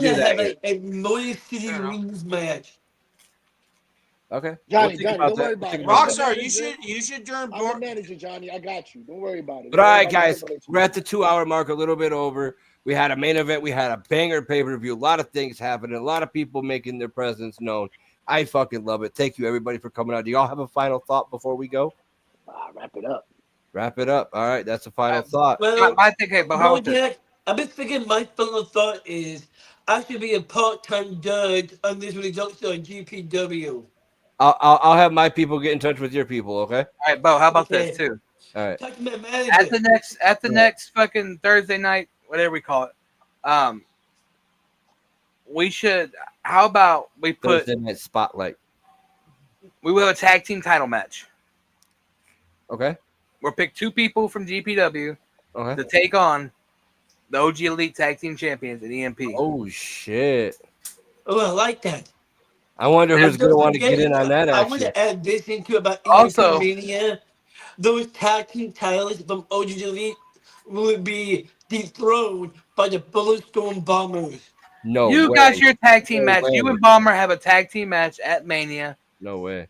do that here. A Motor City Rings match. Okay. Johnny, We'll don't worry about it. Rockstar, you should I'm the manager, Johnny. I got you. Don't worry about it. But all right, guys, we're at the 2-hour mark, a little bit over. We had a main event. We had a banger pay-per-view. A lot of things happening. A lot of people making their presence known. I fucking love it. Thank you, everybody, for coming out. Do y'all have a final thought before we go? Wrap it up. Wrap it up. All right, that's a final thought. Well, I think, hey, but how about this? I've been thinking my final thought is I should be a part-time judge on this results on GPW. I'll have my people get in touch with your people, okay? All right, Bo, how about this too? All right. At the next fucking Thursday night, whatever we call it, we should. How about we put Thursday night spotlight? We will have a tag team title match. Okay. We'll pick 2 people from GPW Okay. to take on the OG Elite Tag Team Champions at EMP. Oh shit! Oh, I like that. I wonder who's going to want to get in on that I action. want to add this into about Also- Mania. Those tag team titles from OG Elite will be dethroned by the Bulletstorm Bombers. No You way. got your tag team No match. way. You and Bomber have a tag team match at Mania. No way.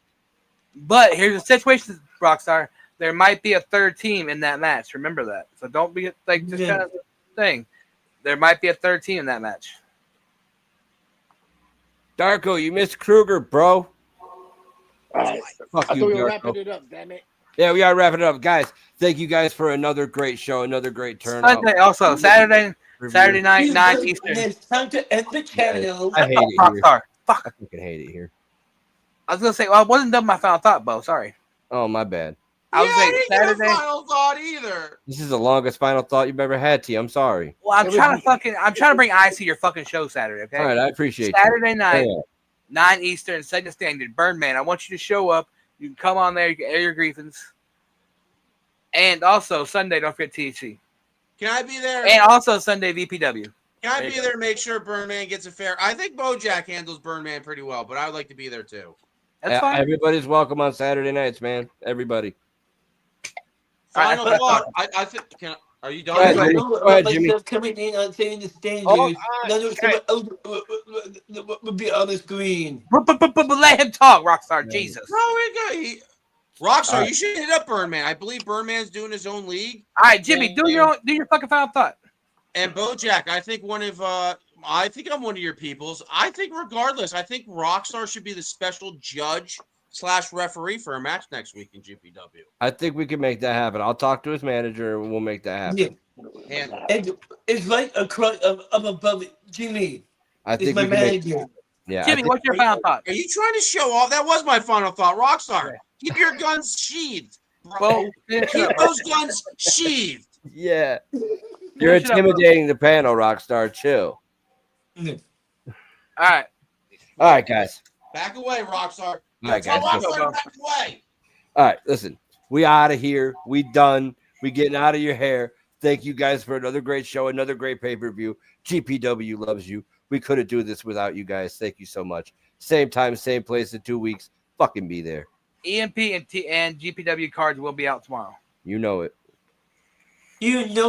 But here's the situation, Rockstar. There might be a third team in that match. Remember that. So don't be like just kind of thing. There might be a third team in that match. Darko, you missed Kruger, bro. All right. Fuck I you, thought we were Darko. wrapping it up, damn it. Yeah, we are wrapping it up, guys. Thank you guys for another great show, another great turnout. Sunday also Saturday night, 9 Eastern. It's time to end the channel. I hate it here. Rockstar. Fuck. I fucking hate it here. I was gonna say, well, I wasn't done my final thought, Bo. Sorry. Oh, my bad. I was I saying didn't get a Saturday. final thought either. This is the longest final thought you've ever had, T. I'm sorry. Well, I'm trying to bring ice to your fucking show Saturday. Okay. All right, I appreciate Saturday you. night, Yeah. 9 Eastern, second standard. Birdman. I want you to show up. You can come on there. You can air your grievance. And also Sunday, don't forget THC. Can I be there? And also Sunday VPW. Can I be there? Make sure Burnman gets a fair. I think Bojack handles Burnman pretty well, but I would like to be there too. That's fine. Everybody's welcome on Saturday nights, man. Everybody. Final thought. I think. Are you done? Go ahead, Jimmy. Go ahead, Jimmy. Myself coming in on saying the standards. Would be on the screen. But let him talk, Rockstar. Jesus. No, Rockstar, All right. you should hit up Burnman. I believe Burnman's doing his own league. All right, Jimmy, do your fucking final thought. And Bojack, I think I think I'm one of your peoples. I think regardless, I think Rockstar should be the special judge / referee for a match next week in GPW. I think we can make that happen. I'll talk to his manager and we'll make that happen. Yeah. And it's right across above Jimmy. I think It's my we can make- manager. Yeah. Jimmy, what's your final thought? Are you trying to show off? That was my final thought. Rockstar, keep your guns sheathed, bro. Well, keep those guns sheathed. Yeah. You're intimidating the panel, Rockstar. Chill. All right. All right, guys. Back away, Rockstar. All right, Tell guys. Rockstar back away. All right, listen. We out of here. We done. We getting out of your hair. Thank you guys for another great show, another great pay-per-view. GPW loves you. We couldn't do this without you guys. Thank you so much. Same time, same place in 2 weeks. Fucking be there. EMP and GPW cards will be out tomorrow. You know it. You know